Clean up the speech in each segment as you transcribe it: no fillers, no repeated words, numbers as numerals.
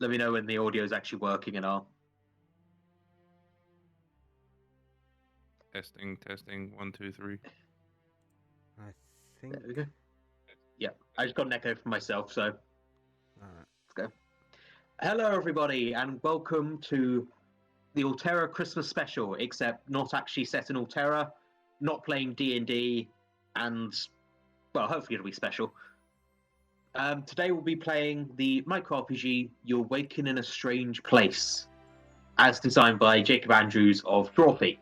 Let me know when the audio is actually working and all. Testing, testing. 1, 2, 3. I think. There we go. Yeah, I just got an echo from myself, so All right. let's go. Hello, everybody, and welcome to the Altera Christmas special, except not actually set in Altera, not playing D&D, and, well, hopefully it'll be special. Today we'll be playing the micro RPG You Awaken in a Strange Place, as designed by Jacob Andrews of Drawfee.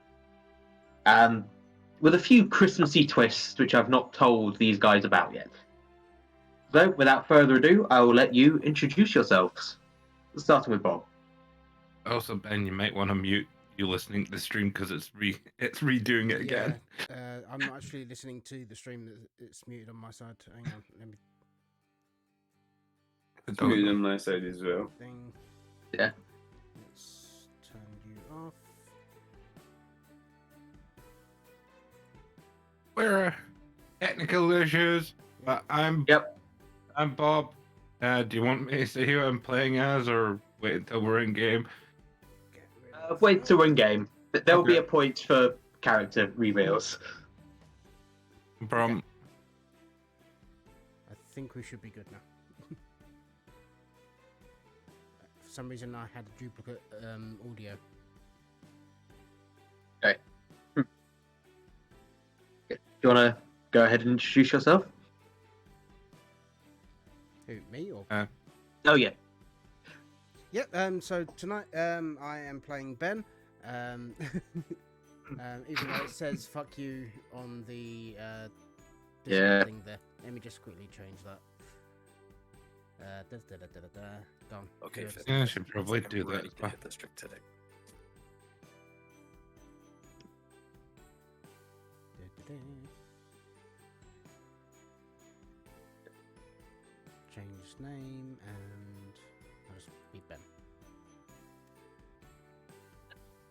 With a few Christmassy twists, which I've not told these guys about yet. So, without further ado, I will let you introduce yourselves. Starting with Bob. Also, Ben, you might want to mute you listening to the stream because it's redoing it again. Yeah, I'm not actually listening to the stream. It's muted on my side. Hang on, let me. It's muted on my side as well. Thing. Yeah. Let's turn you off. We're technical issues. I'm Bob. Do you want me to say who I'm playing as, or wait until we're in game? Wait till we're in game. There will be a point for character reveals. From I think we should be good now. For some reason, I had a duplicate audio. Okay. Do you want to go ahead and introduce yourself? Who, me or? Oh yeah. Yep. So tonight, I am playing Ben. Even though it says "fuck you" on the Yeah. thing there. Let me just quickly change that. Done. Okay, Good. Yeah, I should probably do that. ready to hit this trick today. Change name and I'll just be Ben.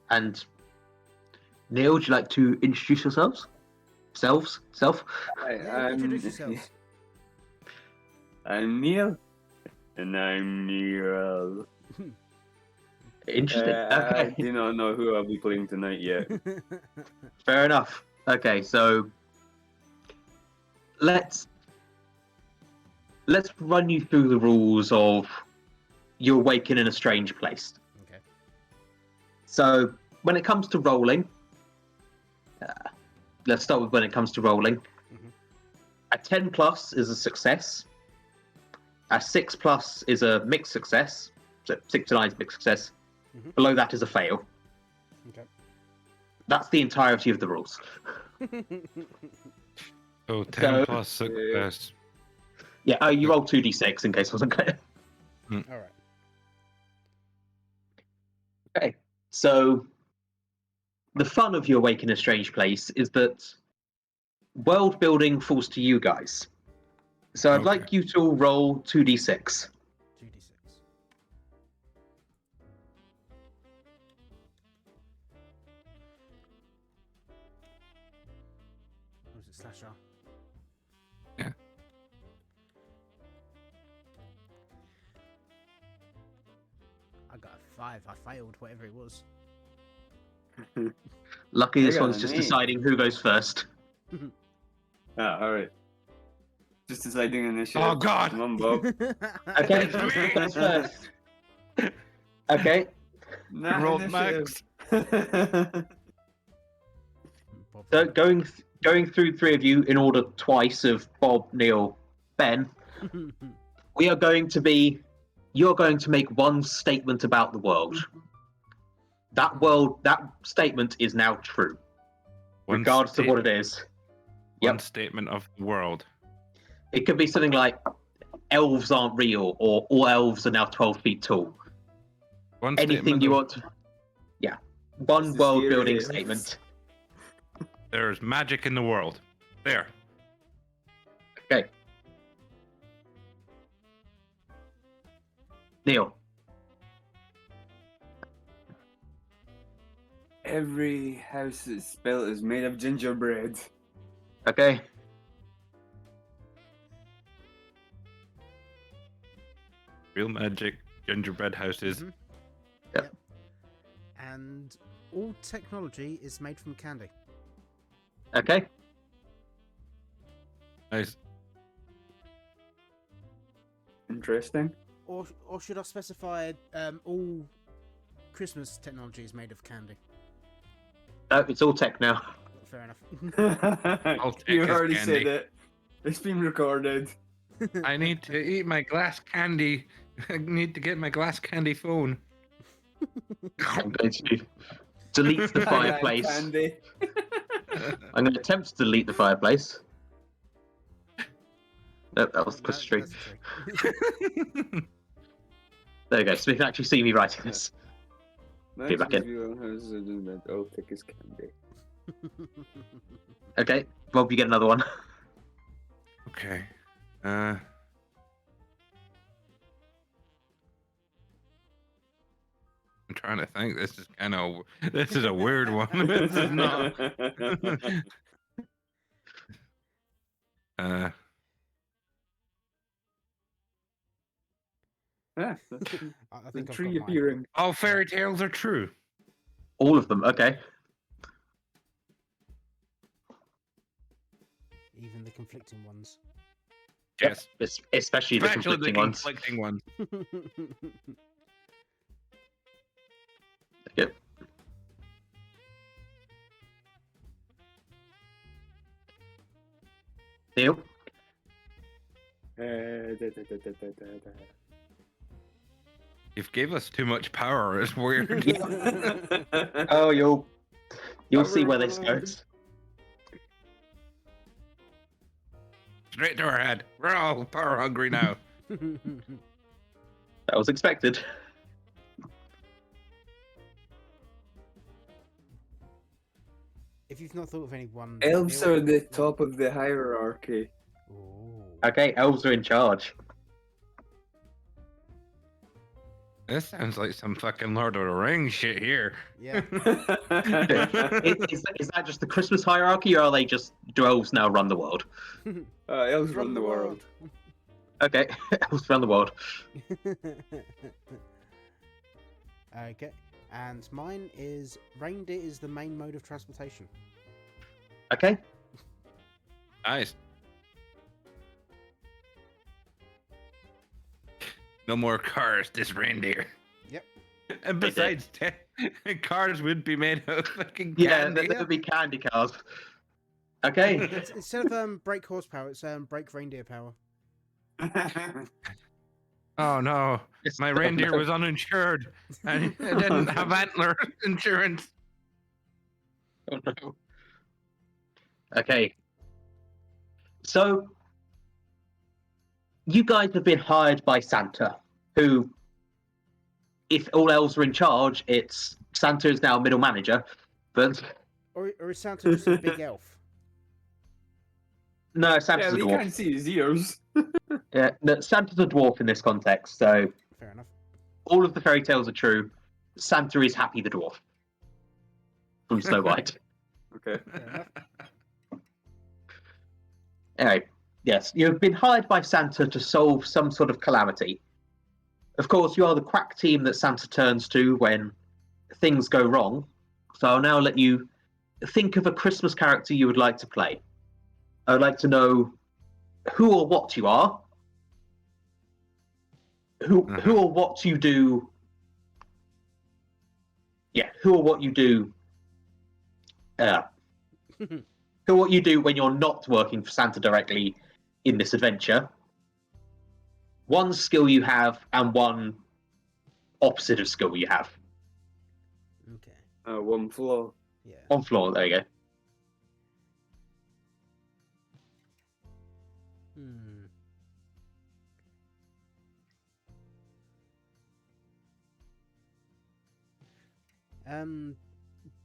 And Neil, would you like to introduce yourselves? Self? Yeah, introduce yourselves. I'm Neil. And I'm Neil. Interesting. I Okay. do not know who I'll be playing tonight yet. Fair enough. Okay, so let's run you through the rules of You Awaken in a Strange Place. Okay. So when it comes to rolling, let's start with when it comes to rolling. Mhm. A 10 plus is a success. A 6 plus is a mixed success. So 6 to 9 is mixed success. Mhm. Below that is a fail. Okay. That's the entirety of the rules. So 10 So- plus success. Yeah, you roll 2d6 in case I wasn't clear. All right. Okay, so the fun of You Awaken in a Strange Place is that world building falls to you guys. So I'd Okay. like you to all roll 2d6. 2d6. Or is it slash R? Yeah. I got a 5. I failed whatever it was. Lucky I this got one's an just 8. deciding who goes first. Alright. Just deciding initiative. Oh, God. Come on, Bob. Okay, who goes first? Okay, Not Rolled initiative. Bob. so going through three of you in order twice of Bob, Neil, Ben, you're going to make one statement about the world. That statement is now true, One regardless of what it statement- is. One Yep. statement of the world. It could be something like elves aren't real, or all elves are now 12 feet tall. One Anything statement you of- want to... Yeah. One This is world building serious. statement. There's magic in the world. There. Okay. Neil. Every house that's built is made of gingerbread. Okay. Real magic gingerbread houses. Mhm. Yep. And all technology is made from candy. Okay. Nice. Interesting. Or should I specify all Christmas technology is made of candy? No, it's all tech now. Fair enough. I'll take You his already candy. said it. It's been recorded. I need to eat my glass candy. I need to get my glass candy phone. I'm going to delete the Hang on, fireplace. Candy. I'm going to attempt to delete the fireplace. Nope, that was the No, Christmas tree. that's true. There you go. So you can actually see me writing this. Nice back in. review on houses are doing that. I'll take his candy. Okay, Bob, you get another one. Okay. I'm trying to think. This is a weird one. This is not. Yeah, I the think I've tree got mine. appearing. All fairy tales are true. All of them. Okay. Even the conflicting ones. Yes. Especially the Especially the conflicting ones. conflicting ones. Yep. Neil? You've gave us too much power. It's weird. Oh, you'll see where this goes. Straight to our head. We're all power hungry now. That was expected. If you've not thought of anyone, Elves are the top of the hierarchy. Ooh. Okay, elves are in charge. This sounds like some fucking Lord of the Rings shit here. Yeah. Is that just the Christmas hierarchy, or are they just do elves now run the world? Elves run the world. Okay, elves run the world. Okay, and mine is reindeer is the main mode of transportation. Okay. Nice. No more cars, just reindeer. Yep. And besides, cars would be made of fucking Yeah, candy. there would be candy cars. Okay. Instead of brake horsepower, it's brake reindeer power. Oh no, my reindeer was uninsured. I didn't have antler insurance. Oh no. Okay. So, you guys have been hired by Santa, who, if all elves are in charge, it's Santa is now middle manager, but Or is Santa just a big elf? no, Santa's Yeah, a you dwarf. can't see his ears. Yeah, no, Santa's a dwarf in this context, so Fair enough. all of the fairy tales are true. Santa is Happy the dwarf from Snow White. Okay. Fair enough. Anyway, yes, you've been hired by Santa to solve some sort of calamity. Of course, you are the quack team that Santa turns to when things go wrong. So I'll now let you think of a Christmas character you would like to play. I would like to know who or what you are, who or what you do. Yeah, who or what you do. Who or what you do when you're not working for Santa directly in this adventure. One skill you have and one opposite of skill you have. Okay. One flaw. Yeah. On floor, there you go. Hmm.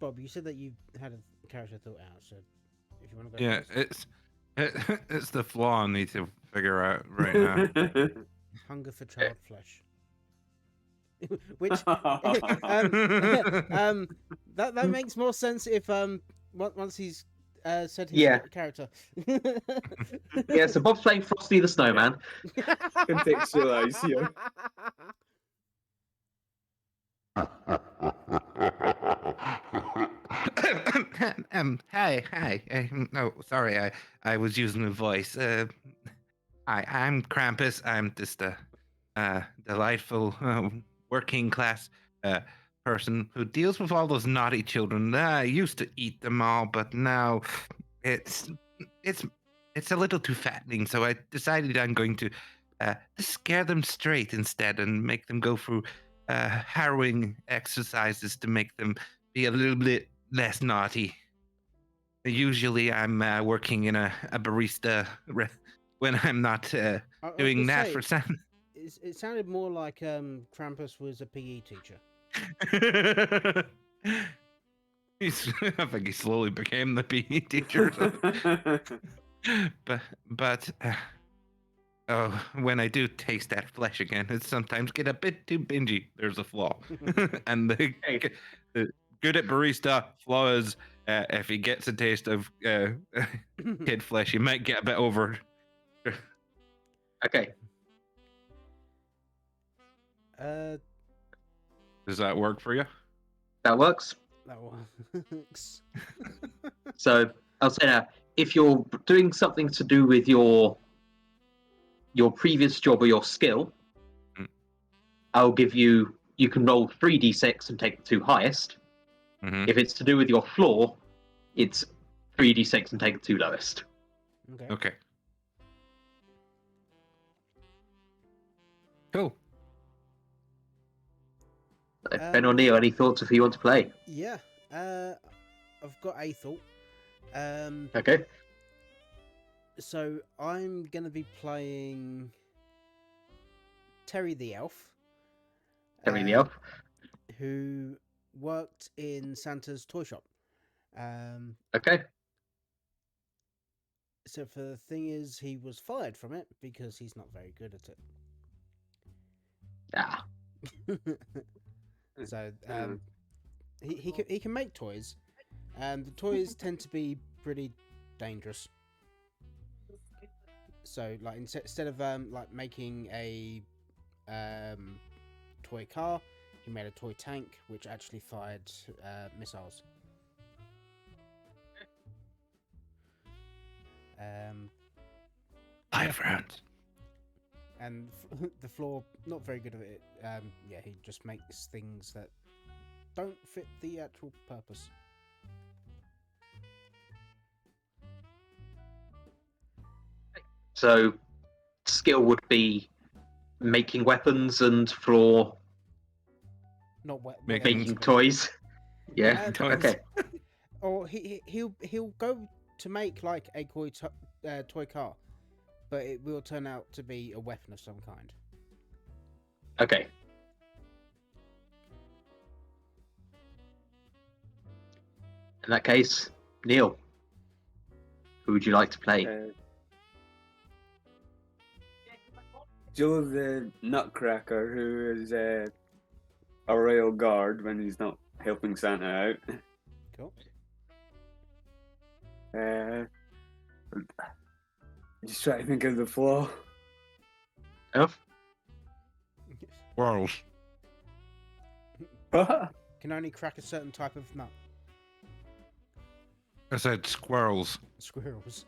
Bob, you said that you had a character thought out, so if you want to go Yeah, first. it's the flaw I need to figure out right now. Hunger for child flesh. Which that makes more sense if once he's said his Yeah. character. Yeah, so Bob's playing Frosty the Snowman. Contextualize here. Hi. No, sorry, I was using the voice. Hi, I'm Krampus. I'm just a delightful working class person who deals with all those naughty children. I used to eat them all, but now it's it's it's a little too fattening. So I decided I'm going to scare them straight instead and make them go through harrowing exercises to make them be a little bit less naughty. Usually, I'm working in a barista when I'm not I was doing gonna that say, for Santa. it sounded more like Krampus was a PE teacher. I think he slowly became the PE teacher. but oh, when I do taste that flesh again, it sometimes get a bit too bingy. There's a flaw, and the good at barista flaw is if he gets a taste of kid flesh, he might get a bit over. Okay. Does that work for you? That works. That works. So I'll say now, if you're doing something to do with your previous job or your skill, I'll give you. You can roll 3d6 and take the two highest. Mm-hmm. If it's to do with your floor, it's 3d6 and take the two lowest. Okay. Cool. Ben or Neil, any thoughts of who you want to play? Yeah. I've got a thought. Okay. So I'm gonna be playing Terry the Elf. Terry the Elf. Who worked in Santa's toy shop. Okay. So for the thing is, he was fired from it because he's not very good at it. Ah. So he can make toys, and the toys tend to be pretty dangerous. So like instead of like making a toy car, he made a toy tank which actually fired missiles. Five rounds. And the floor, not very good at it. Yeah, he just makes things that don't fit the actual purpose. So, skill would be making weapons and floor Not making toys. Yeah. Toys. Okay. Or he'll go to make like a toy car, but it will turn out to be a weapon of some kind. Okay. In that case, Neil, who would you like to play? Joe the Nutcracker, who is a royal guard when he's not helping Santa out. Cool. Just try to think of the flaw. Elf? Squirrels. Can only crack a certain type of nut. I said squirrels. Squirrels.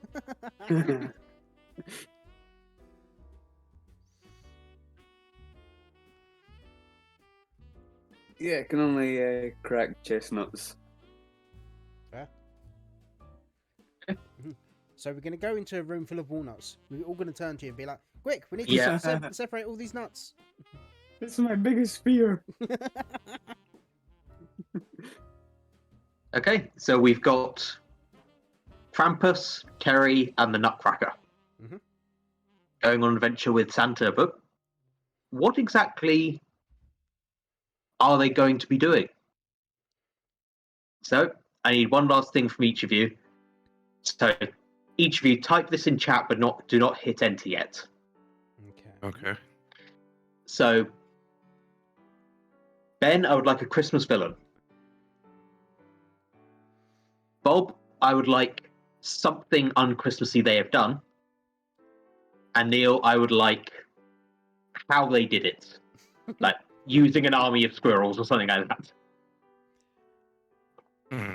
Yeah, can only crack chestnuts. Fair. So we're going to go into a room full of walnuts. We're all going to turn to you and be like, quick, we need to Yeah. separate all these nuts. It's my biggest fear. Okay, so we've got Krampus, Terry, and the Nutcracker Mhm. going on an adventure with Santa, but what exactly are they going to be doing? So, I need one last thing from each of you. So, each of you type this in chat, but do not hit enter yet. Okay. So, Ben, I would like a Christmas villain. Bob, I would like something un-Christmassy they have done. And Neil, I would like how they did it. Like, using an army of squirrels or something like that. Hmm.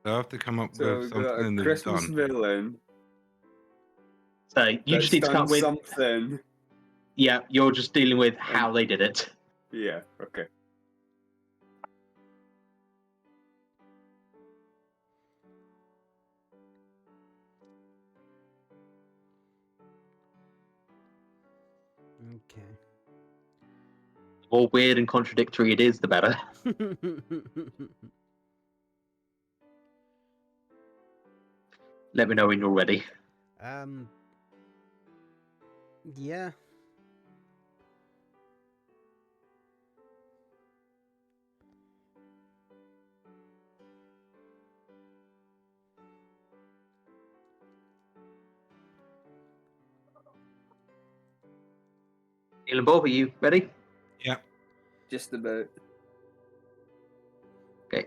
So I have to come up So with we've got something a they've Christmas done. villain So you just that's need to come done up with. something. Yeah, you're just dealing with how they did it. Yeah, okay. Okay. The more weird and contradictory it is, the better. Let me know when you're ready. Yeah. Neil and Bob, are you ready? Yeah. Just about. Okay.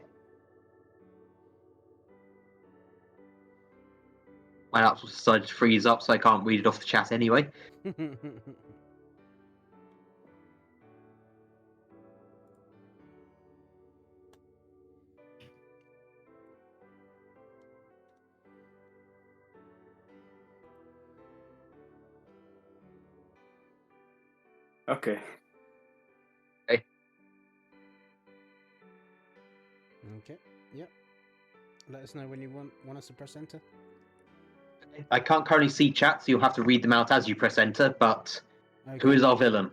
My laptop decided to freeze up, so I can't read it off the chat anyway. Okay. Okay. Yep. Let us know when you want us to press enter. I can't currently see chat, so you'll have to read them out as you press enter, but who Okay. is our villain?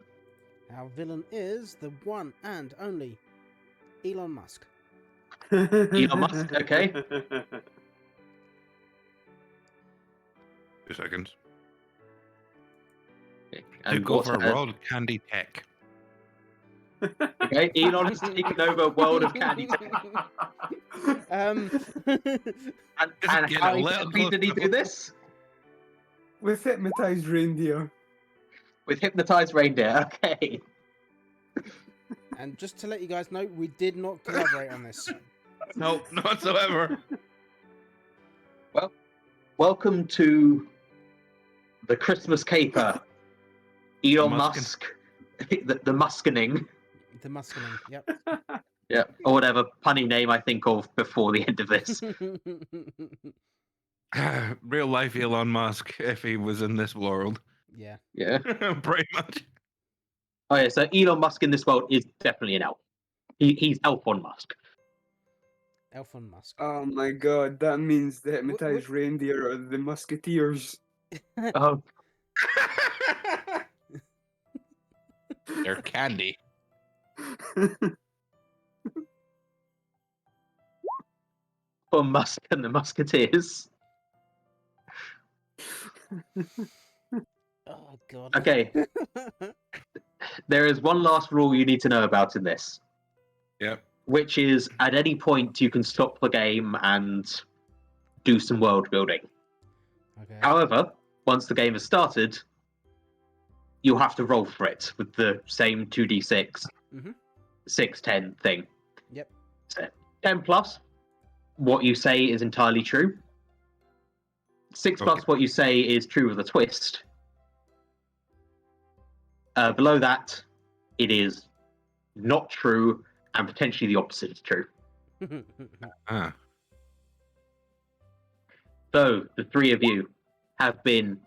Our villain is the one and only Elon Musk. Elon Musk, okay. 2 seconds. And Took what's over her- World Candy Tech. Okay, Elon has taken over World of Candy. Um. And get how a little exactly did he closer. do this? With hypnotized reindeer. With hypnotized reindeer, okay. And just to let you guys know, we did not collaborate on this. No, not whatsoever. Well, welcome to the Christmas caper. Elon Muskin. Musk, the Muskining, The Muskining. Yep. yeah, or whatever punny name I think of before the end of this. Real life Elon Musk, if he was in this world. Yeah. Yeah. Pretty much. Oh yeah, so Elon Musk in this world is definitely an elf. He's elf on Musk. Elf on Musk. Oh my god, that means the hypnotized reindeer are the musketeers. Oh, They're candy. for Musk and the Musketeers. Oh god. Okay, there is one last rule you need to know about in this, Yep. which is at any point you can stop the game and do some world building. Okay. However, once the game has started, you'll have to roll for it with the same 2d6, Mhm. 6, 10 thing. Yep. So 10 plus, what you say is entirely true. 6 plus, Okay. what you say is true with a twist. Below that, it is not true, and potentially the opposite is true. Ah. So the three of you have been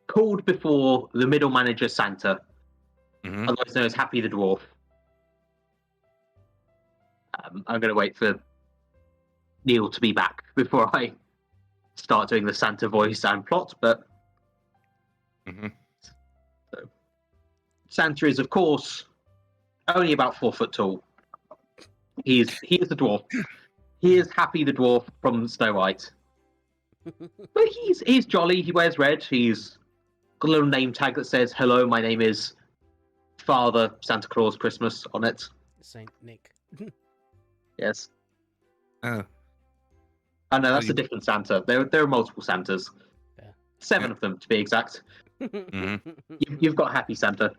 called before the middle manager Santa, Mhm. otherwise known as Happy the Dwarf. I'm going to wait for Neil to be back before I start doing the Santa voice and plot, but Mhm. so, Santa is, of course, only about 4 foot tall. He is the dwarf. He is Happy the Dwarf from Snow White. But he's jolly. He wears red. He's got a little name tag that says, "Hello, my name is Father Santa Claus Christmas" on it. Saint Nick. Yes. Oh. Oh no, that's you- a different Santa. There are multiple Santas. Yeah. 7 of them, to be exact. You've got Happy Santa.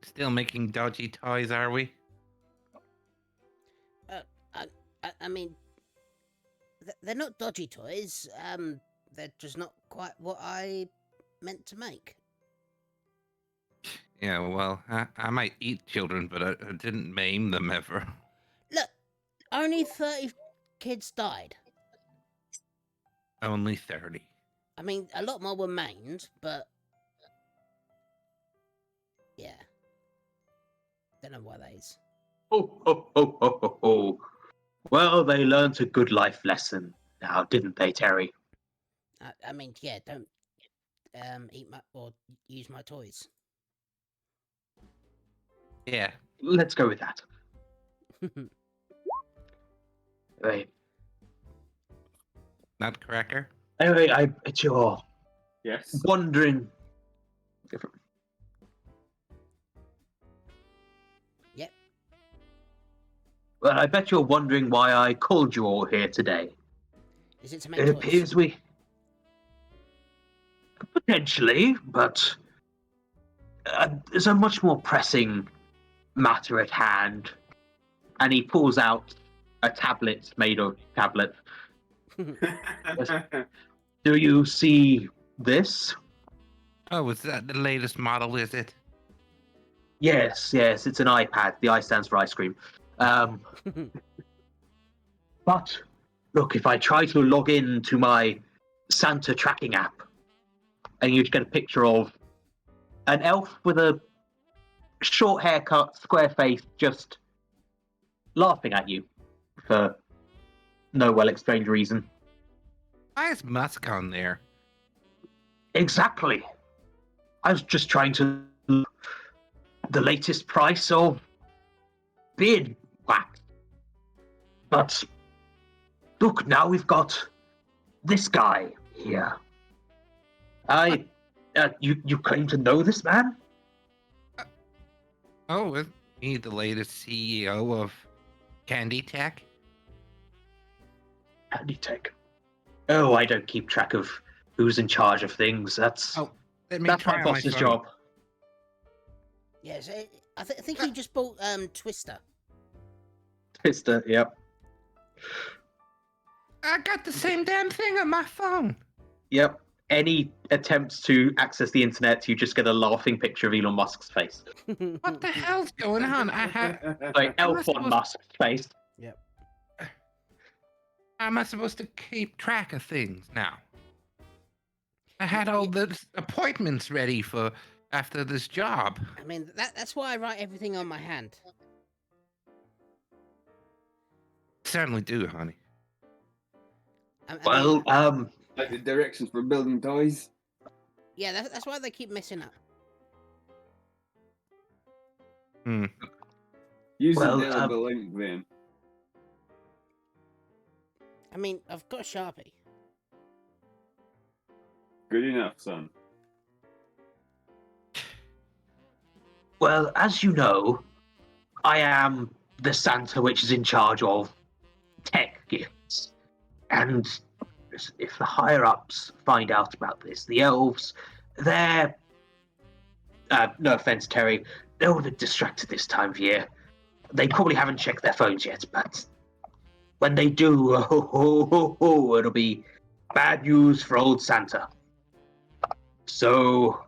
Still making dodgy toys, are we? I mean, they're not dodgy toys. They're just not quite what I meant to make? Yeah, well, I might eat children, but I didn't maim them ever. Look, only 30 kids died. Only 30. I mean, a lot more were maimed, but yeah, don't know why that is. Oh, oh, oh, oh, oh, oh. Well, they learnt a good life lesson now, didn't they, Terry? I mean, yeah, don't eat my or use my toys. Yeah. Let's go with that. Right. Nutcracker? Anyway, I bet you're Yes. wondering. Yep. Well, I bet you're wondering why I called you all here today. Is it to make It toys? appears we. Potentially, but there's a much more pressing matter at hand. And he pulls out a tablet made of tablet. Do you see this? Oh, is that the latest model, is it? Yes, it's an iPad. The I stands for ice cream. But look, if I try to log in to my Santa tracking app, and you get a picture of an elf with a short haircut, square face, just laughing at you for no well-explained reason. Why is Musk on there? Exactly. I was just trying to look the latest price of beard wax. But look, now we've got this guy here. You claim to know this man? Oh, is he the latest CEO of Candy Tech? Handy Tech. Oh, I don't keep track of who's in charge of things. That's Oh, let me that's try my on my boss's phone. job. Yes, I think he just bought Twister. Twister, yep. I got the same damn thing on my phone. Yep. Any attempts to access the internet, you just get a laughing picture of Elon Musk's face. What the hell's going on? Like Am I Elf on supposed- Musk's face. How am I supposed to keep track of things now? I had all the appointments ready for after this job. I mean, that's why I write everything on my hand. Certainly do, honey. I mean, Well, Like the directions for building toys. yeah, that's why they keep messing up. Hmm. Use Well, the available link then. I mean, I've got a Sharpie. Good enough, son. well, as you know, I am the Santa which is in charge of tech gifts. And if the higher ups find out about this, the elves, they're no offense, Terry, they're all a bit distracted this time of year. They probably haven't checked their phones yet, but when they do, it'll be bad news for old Santa. So,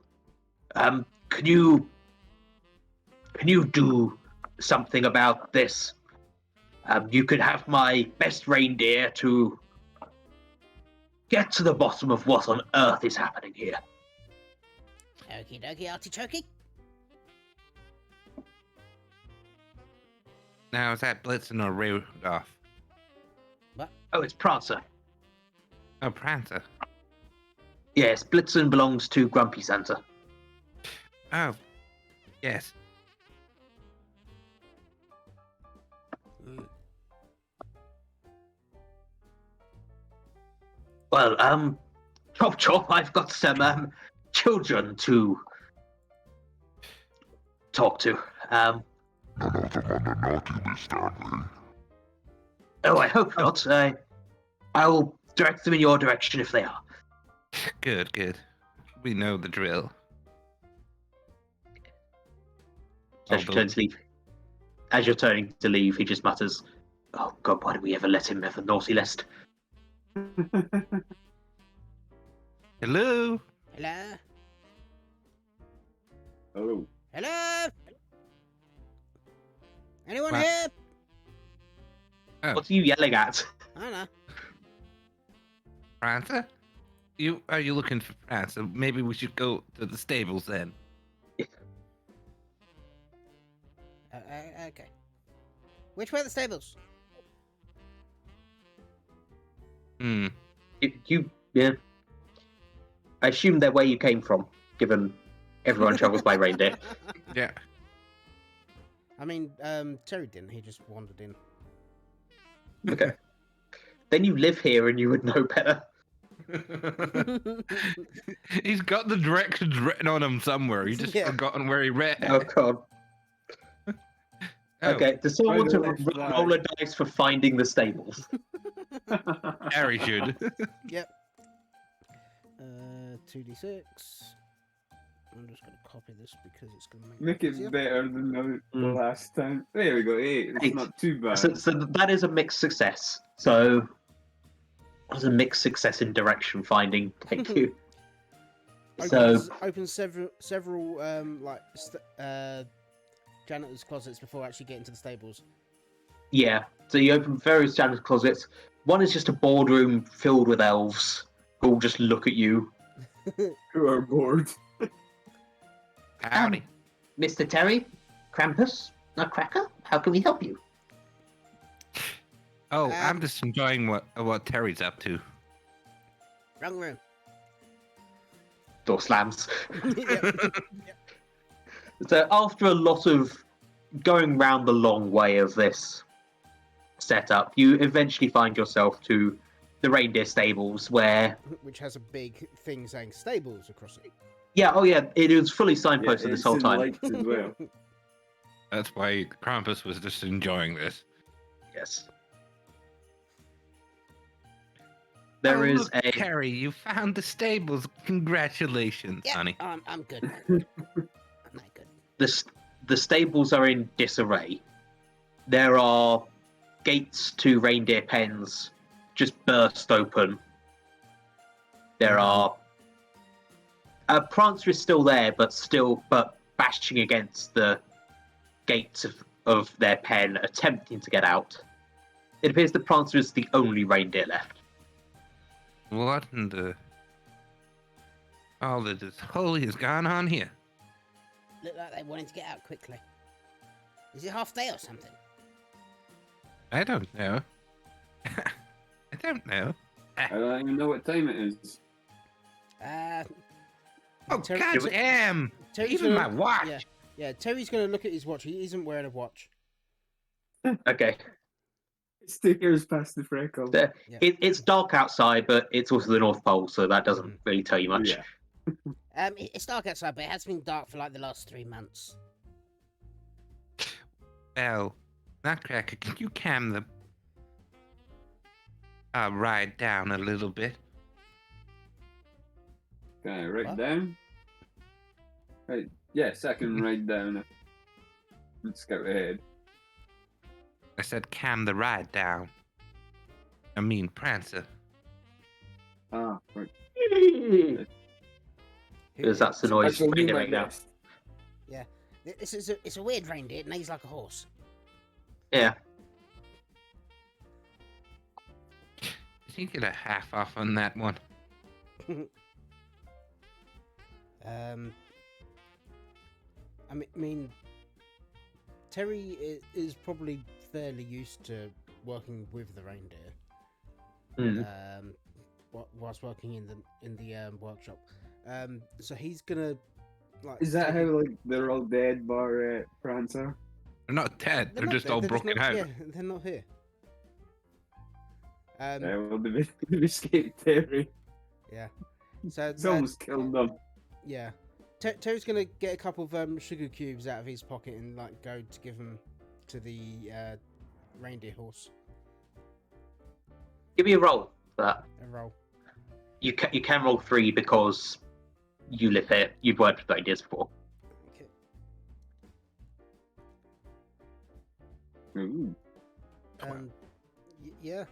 can you do something about this? You could have my best reindeer to get to the bottom of what on earth is happening here. Okie dokie, artichoke. Now, is that Blitzen or Rudolph? Oh, it's Prancer. Oh, Prancer. Yes, Blitzen belongs to Grumpy Santa. Oh, yes. Mm. Well, chop chop, I've got some children to talk to. You're not on the naughty list, are Oh, I hope not. I'll direct them in your direction if they are. Good, good. We know the drill. As you Although- turn to leave, as you're turning to leave, he just mutters, "Oh God, why did we ever let him have the naughty list?" Hello? Hello? Oh, Hello? Anyone What? here? Oh, What are you yelling at? I don't know. Prancer? Are you looking for Prancer? Maybe we should go to the stables then. Okay. Which way are the stables? Hmm. Yeah. I assume they're where you came from, given everyone travels by reindeer. Yeah. I mean, Terry didn't. He just wandered in. Okay. Then you live here and you would know better. He's got the directions written on him somewhere. He just Yeah. forgotten where he read. Oh god. Oh, Okay, does someone want to By the left roll a side. dice for finding the stables? Harry should. Yep. 2d6. I'm just gonna copy this because it's gonna make Make easier. it better than the Mm. last time. There we go, 8. It's 8. not too bad. So that is a mixed success. So, what does a mixed success in direction finding take you? So, Opens several janitor's closets before actually getting to the stables. yeah. So you open various janitor's closets. One is just a boardroom filled with elves who all just look at you. Who are bored. Howdy. Mr. Terry, Krampus, Nutcracker, how can we help you? Oh, I'm Um, just enjoying what Terry's up to. Wrong room. Door slams. Yep. So after a lot of going round the long way of this setup, you eventually find yourself to the reindeer stables where, Which has a big thing saying stables across it. it was fully Yeah, signposted this it's whole in time. lights as well. That's why Krampus was just enjoying this. Yes. There Oh, is look, a Terry, you found the stables. Congratulations, Yeah, honey. I'm good. I'm not good. the stables are in disarray. There are gates to reindeer pens just burst open. There are Prancer is still there, but bashing against the gates of their pen, attempting to get out. It appears that Prancer is the only reindeer left. What in the... All that is holy has gone on here. Look like they wanted to get out quickly. Is it half day or something? I don't know. I don't know. I don't even know what time it is. Oh, Terry- god damn! Terry's Even my gonna- watch! Yeah, Terry's gonna look at his watch. He isn't wearing a watch. Okay. It's 2 years past the freckle. There- Yeah. It's dark outside, but it's also the North Pole, so that doesn't really tell you much. Yeah. It's dark outside, but it has been dark for like the last 3 months. Well, Nutcracker, can you calm the ride down a little bit? Can I write What? down? Right. Yes, I can write down. Let's scout ahead. I said calm the ride down. I mean Prancer. Ah, right. Because that's the noise I shall do reindeer my make now. best. It's a weird reindeer. It neighs like a horse. Yeah. Did you get a half off on that one? I mean, Terry is probably fairly used to working with the reindeer. Mm. Whilst working in the workshop. So he's gonna like. Is that take how it- like they're all dead bar Prancer? They're not dead. They're not just dead, all they're broken not, out. Yeah, they're not here. Well, they've escaped Terry. So It's almost killed them. yeah. Terry's gonna get a couple of sugar cubes out of his pocket and like go to give them to the reindeer horse. Give me a roll for that. A roll. You can roll 3 because you live here. You've worked with reindeers before. Okay. Ooh. Yeah.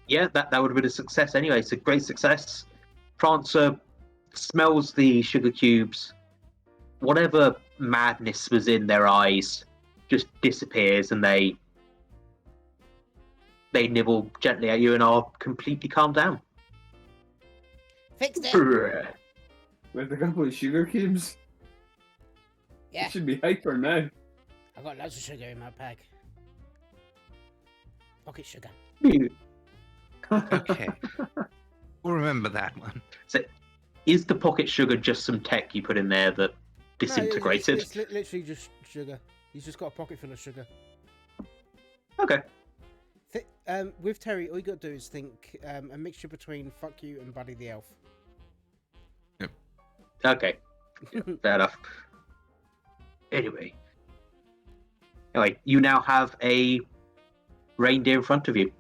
Yeah, that would have been a success anyway. It's a great success. Prancer smells the sugar cubes whatever madness was in their eyes just disappears, and they nibble gently at you and are completely calmed down. Fixed it. With a couple of sugar cubes. Yeah, It should be hyper now. I got loads of sugar in my bag. Pocket sugar. Okay. We'll remember that one. So, is the pocket sugar just some tech you put in there that disintegrated? It's literally just sugar. He's just got a pocket full of sugar. Okay. With Terry, all you got to do is think a mixture between fuck you and Buddy the Elf. Okay. Fair enough. Anyway, you now have a reindeer in front of you.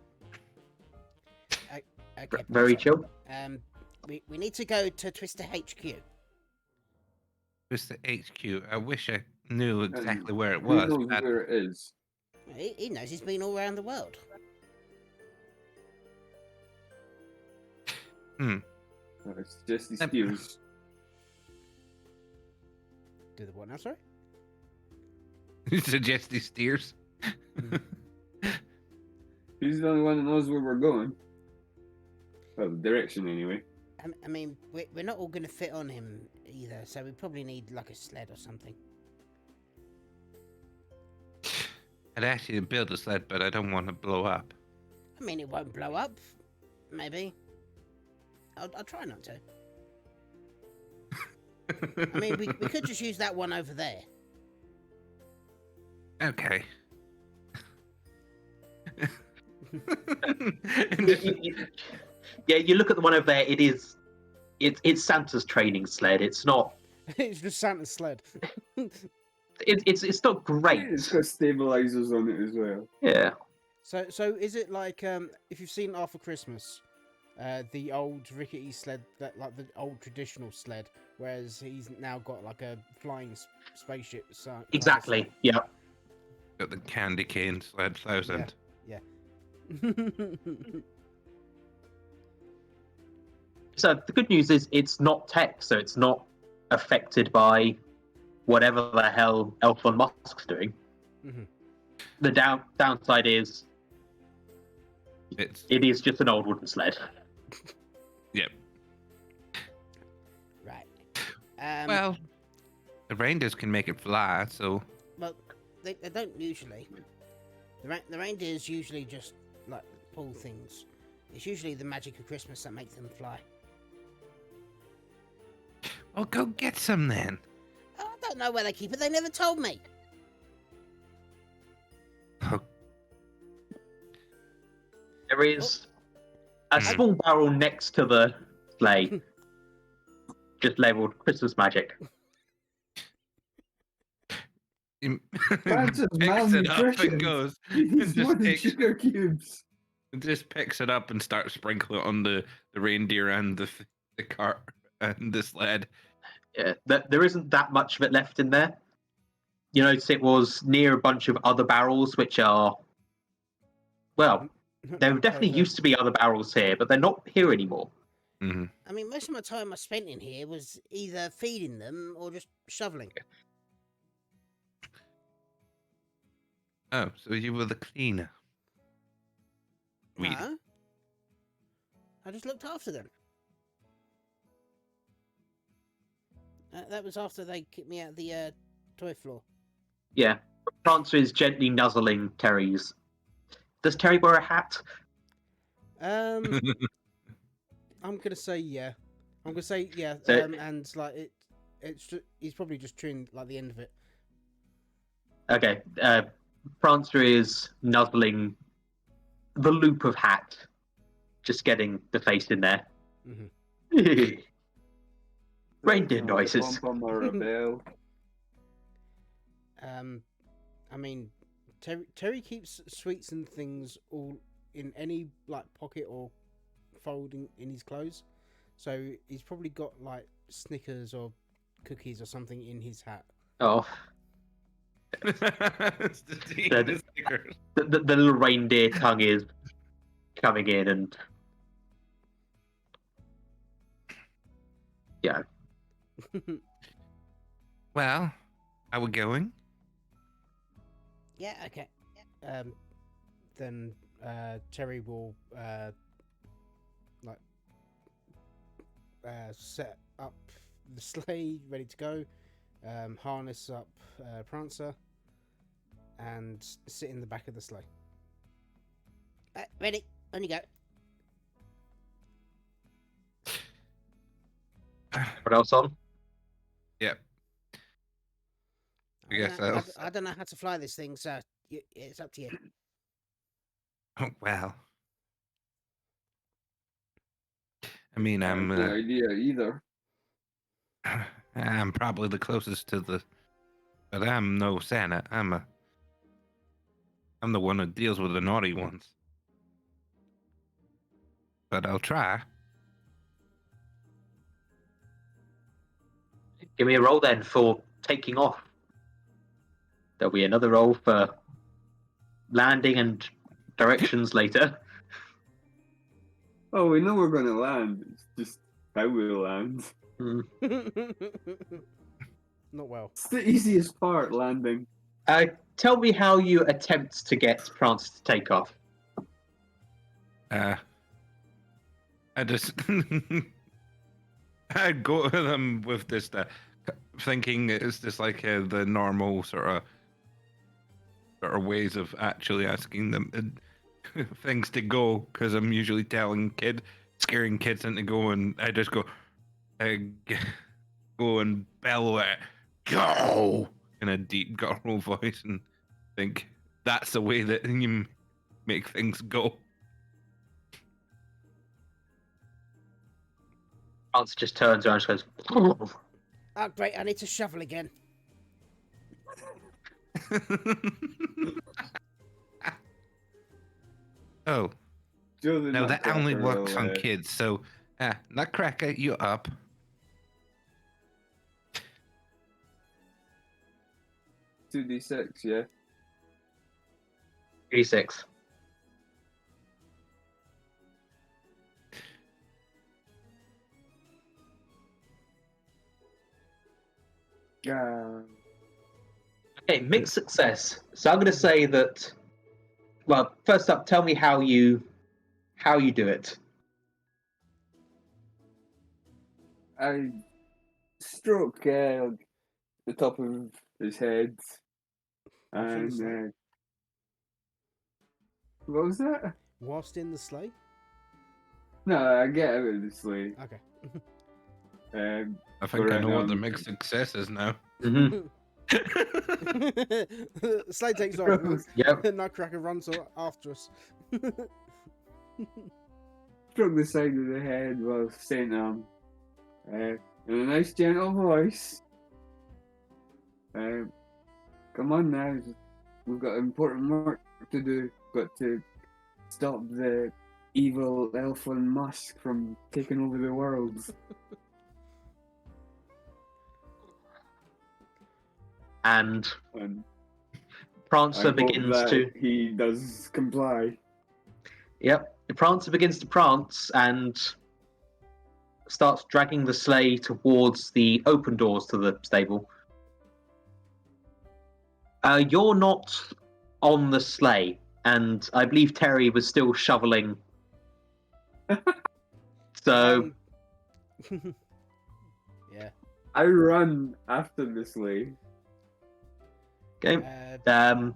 Okay. Very Professor. chill. We need to go to Twister HQ. Just the HQ. I wish I knew exactly where it Who was. knows That- where it is? He knows he's been all around the world. Hmm. Oh, it's just these Um, steers. Do the what now, sorry? You suggest these steers? He's the only one that knows where we're going. Well, the direction anyway. I mean, we're not all going to fit on him either, so we probably need like a sled or something. I'd actually build a sled, but I don't want to blow up. I mean, it won't blow up. Maybe. I'll try not to. I mean, we could just use that one over there. Okay. Yeah, you look at the one over there. It's Santa's training sled. It's not. It's just Santa's sled. It's not great. It's got stabilizers on it as well. Yeah. So is it like if you've seen After Christmas, the old rickety sled, that like the old traditional sled, whereas he's now got like a flying spaceship. Exactly. Yeah. Got the candy cane sled 1000. So the good news is it's not tech, so it's not affected by whatever the hell Elon Musk's doing. Mhm. The downside is It's it is just an old wooden sled. yep. Right. Well, the reindeers can make it fly, so Well, they don't usually. The reindeers usually just like pull things. It's usually the magic of Christmas that makes them fly. well, go get some then. Oh, I don't know where they keep it. They never told me. There is a Hmm. small barrel next to the sleigh, just labelled Christmas magic. That's just Picks it up malnutrition. and goes. It's more just than takes, sugar cubes. just picks it up and starts sprinkling it on the reindeer and the cart and the sled. Yeah, there isn't that much of it left in there. You notice it was near a bunch of other barrels, which are, well, there definitely used to be other barrels here, but they're not here anymore. Hmm. I mean, most of my time I spent in here was either feeding them or just shoveling. Oh, so you were the cleaner. We No. I just looked after them. That was after they kicked me out of the toy floor. Yeah, Prancer is gently nuzzling Terry's. Does Terry wear a hat? I'm gonna say yeah. I'm gonna say yeah. So- And like he's probably just trimmed like the end of it. Okay, Prancer is nuzzling the loop of hat, just getting the face in there. Mhm. Reindeer noises. Pom-pom or a bell. I mean, Terry keeps sweets and things all in any like pocket or folding in his clothes, so he's probably got like Snickers or cookies or something in his hat. Oh, It's the tea Yeah, and the Snickers. the little reindeer tongue is coming in, and yeah. Well, are we going? Yeah, okay. Then Terry will set up the sleigh ready to go, harness up Prancer, and sit in the back of the sleigh. Ready? On you go. What else on? Yep. I guess I don't know how to fly this thing, so it's up to you. Oh, well. I mean, I have no idea either. I'm probably the closest to the, but I'm no Santa. I'm the one who deals with the naughty ones. But I'll try. Give me a roll then for taking off. There'll be another roll for landing and directions later. Oh, we know we're going to land. It's just how we'll land. Not well. It's the easiest part, landing. Tell me how you attempt to get Prance to take off. I just I'd go to them with this thinking it's just like the normal sort of ways of actually asking them things to go, because I'm usually scaring kids into going. I just go and bellow it, go, in a deep guttural voice, and think that's the way that you make things go. Prance just turns around and goes, Oh, great, I need to shovel again. Oh, Joe the no, that only Nutcracker works will, on kids. So, Nutcracker, you up? 2d6, yeah. 3-6. Okay, mixed success. So I'm going to say that. Well, first up, tell me how you do it. I stroke the top of his head, Whilst in the and sleigh? what was that? Whilst in the sleigh? No, I get out of the sleigh. Okay. I think I Right know what now. the mixed success is now. Mm-hmm. The sleigh takes off. Yep. Nutcracker runs after us. Stroke the side of the head while saying in a nice gentle voice. Come on now, we've got important work to do. Got to stop the evil Elfin Musk from taking over the world. And And Prancer I hope begins that to. he does comply. Yep. Prancer begins to prance and starts dragging the sleigh towards the open doors to the stable. You're not on the sleigh, and I believe Terry was still shoveling. So, Yeah. I run after the sleigh. okay. I'm,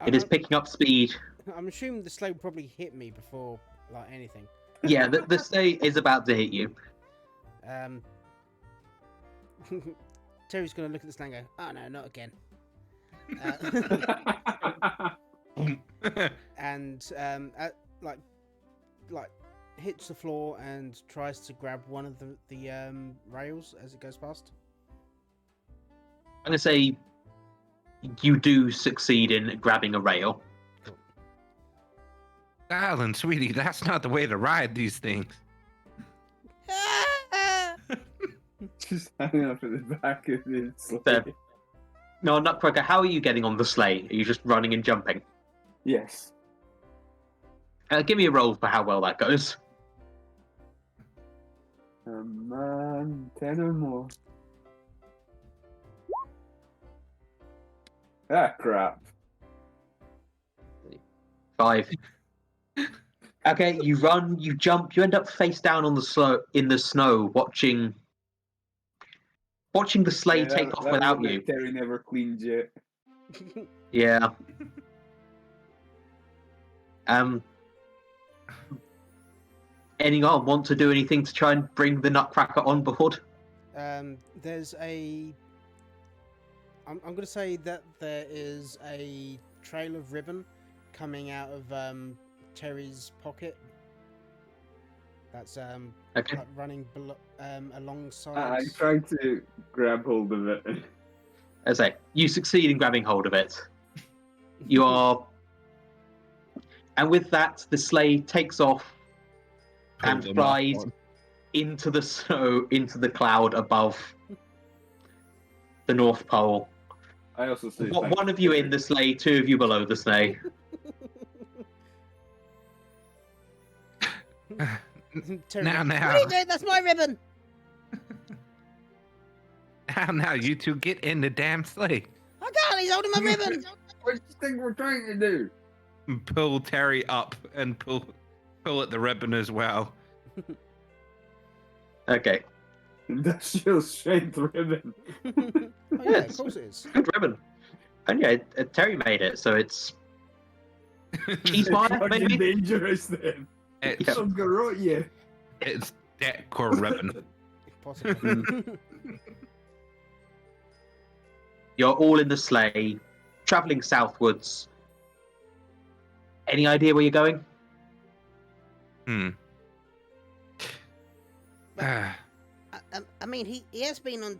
It is picking up speed. I'm assuming the sleigh will probably hit me before like anything. Yeah, the sleigh is about to hit you. Terry's gonna look at the sleigh and go, "Oh no, not again." And like hits the floor and tries to grab one of the rails as it goes past. I'm gonna say you do succeed in grabbing a rail. Darling, sweetie, that's not the way to ride these things. Just hanging up at the back of the sleigh. There. No, Nutcracker, how are you getting on the sleigh? Are you just running and jumping? Yes. Give me a roll for how well that goes. 10 or more. Ah, crap. 5. Okay, you run, you jump, you end up face down on the snow, watching the sleigh Yeah, take off that without was a you. bit Terry never cleaned yet. Yeah. Anyone want to do anything to try and bring the Nutcracker on board? There's a. I'm going to say that there is a trail of ribbon coming out of Terry's pocket. That's Okay. like running alongside. I tried to grab hold of it. As I say, you succeed in grabbing hold of it. You are, and with that, the sleigh takes off and Pull them flies off one. into the snow, into the cloud above the North Pole. I also say One of you in the sleigh, 2 of you below the sleigh. Terry, Now, What are you doing? That's my ribbon. now, you two get in the damn sleigh. I can't. He's holding my ribbon. What do you think we're trying to do? Pull Terry up and pull at the ribbon as well. Okay, Industrial strength ribbon. Oh, yeah, of course it is. good ribbon. And yeah, Terry made it, so it's cheese It's fire, fucking maybe? dangerous then. It's I'll garrote you. it's decor ribbon. Possibly. You're all in the sleigh, traveling southwards. Any idea where you're going? I mean, he has been on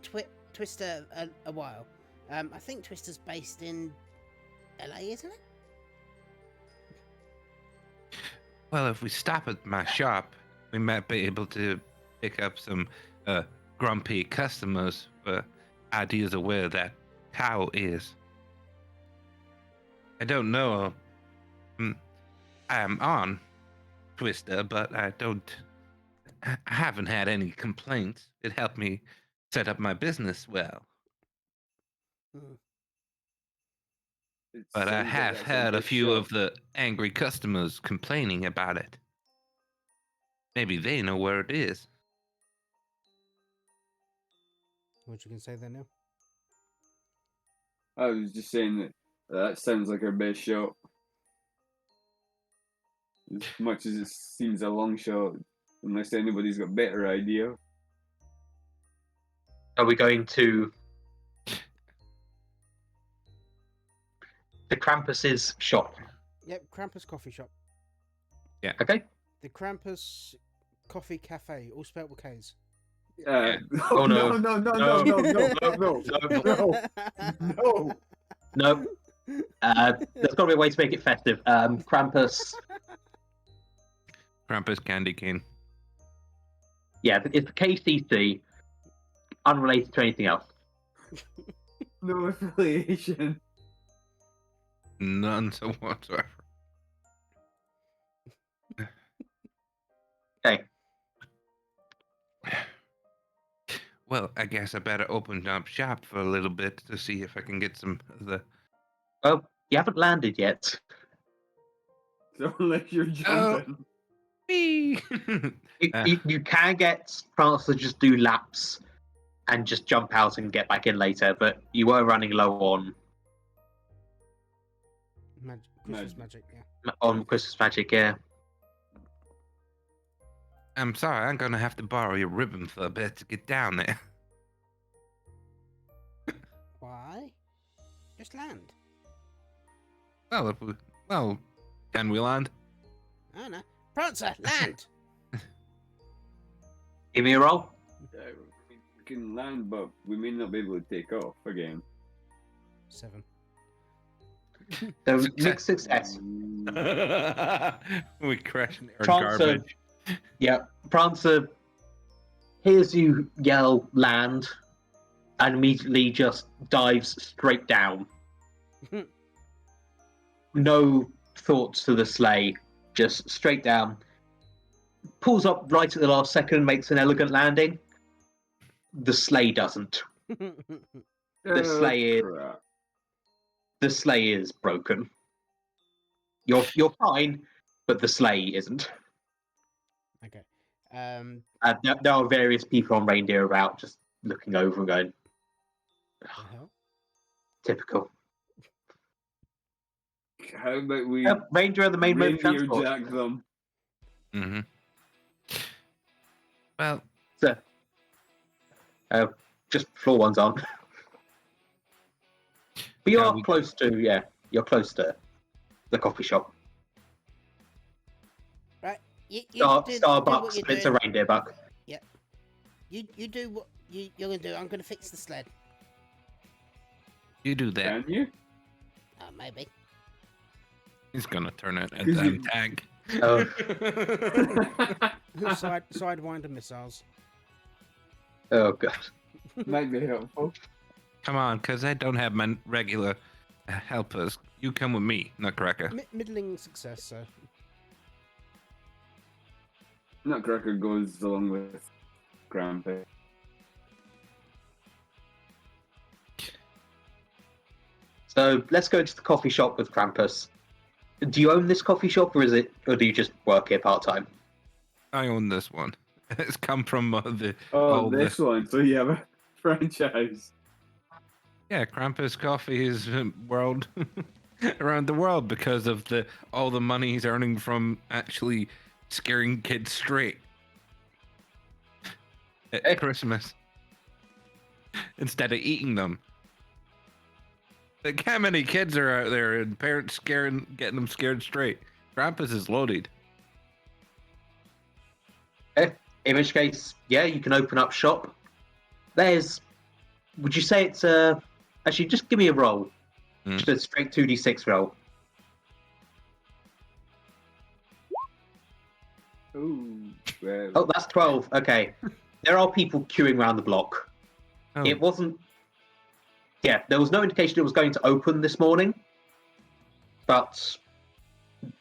Twister a while. I think Twister's based in LA, isn't it? Well, if we stop at my shop, we might be able to pick up some grumpy customers for ideas of where that cow is. I don't know. I'm on Twister, but I haven't had any complaints. It helped me set up my business well. It But I sounds like have that's heard a good few shot. of the angry customers complaining about it. Maybe they know where it is. What you can say there now? I was just saying that sounds like our best shot. As much as it seems a long shot, unless anybody's got a better idea. Are we going to the Krampus's shop? Yep, Krampus Coffee Shop. Okay. The Krampus Coffee Cafe, all spelled with K's. Oh, no. no, no, No. no, no, no, no, no. No. There's got to be a way to make it festive. Krampus. Krampus candy cane. Yeah, it's the KCC, unrelated to anything else. No affiliation. None so whatsoever. Okay. Well, I guess I better open up shop for a little bit to see if I can get some of the. Well, you haven't landed yet. So unless you're jumping. Whee! You can get France to just do laps and just jump out and get back in later, but you were running low on Christmas magic, yeah. Christmas magic, yeah. I'm sorry, I'm gonna have to borrow your ribbon for a bit to get down there. Why? Just land. Well, can we land? I don't know. Prancer, land. Give me a roll. We can land, but we may not be able to take off again. 7. So Success. mixed success. We crash in our Prancer. garbage. Yeah, Prancer hears you yell land and immediately just dives straight down. No thoughts to the sleigh, just straight down. Pulls up right at the last second, makes an elegant landing. The sleigh doesn't. The sleigh is- crap. the sleigh is broken. You're fine, but the sleigh isn't. Okay. There are various people on reindeer about just looking over and going, The hell? typical. How about we Reindeer are the main mode of reindeer transport. jack them? Mm-hmm. Well, So, just floor ones aren't. But you Yeah, are we- close to, you're close to the coffee shop. Right. You Star, do what Starbucks, you're but it's a doing. reindeer buck. You do what you're gonna do. I'm gonna fix the sled. you do that. Can you? Maybe. He's gonna turn it a 'Cause damn you- tank. Oh, Sidewinder missiles. oh god. Might be helpful. Come on, cause I don't have my regular helpers. You come with me, Nutcracker. Middling success, so. Nutcracker goes along with Grampy. So let's go to the coffee shop with Krampus. Do you own this coffee shop, or do you just work here part time? I own this one. It's come from the Oh, the this one. So you have a franchise. yeah. Krampus Coffee is world around the world because of all the money he's earning from actually scaring kids straight at Hey. Christmas instead of eating them. Like, how many kids are out there and parents getting them scared straight? Krampus is loaded. In which case, yeah, you can open up shop. Would you say it's actually just give me a roll. Mm. Just a straight 2d6 roll. Ooh. Well, Oh, that's 12. Okay. There are people queuing around the block. Oh, It wasn't. Yeah, there was no indication it was going to open this morning, but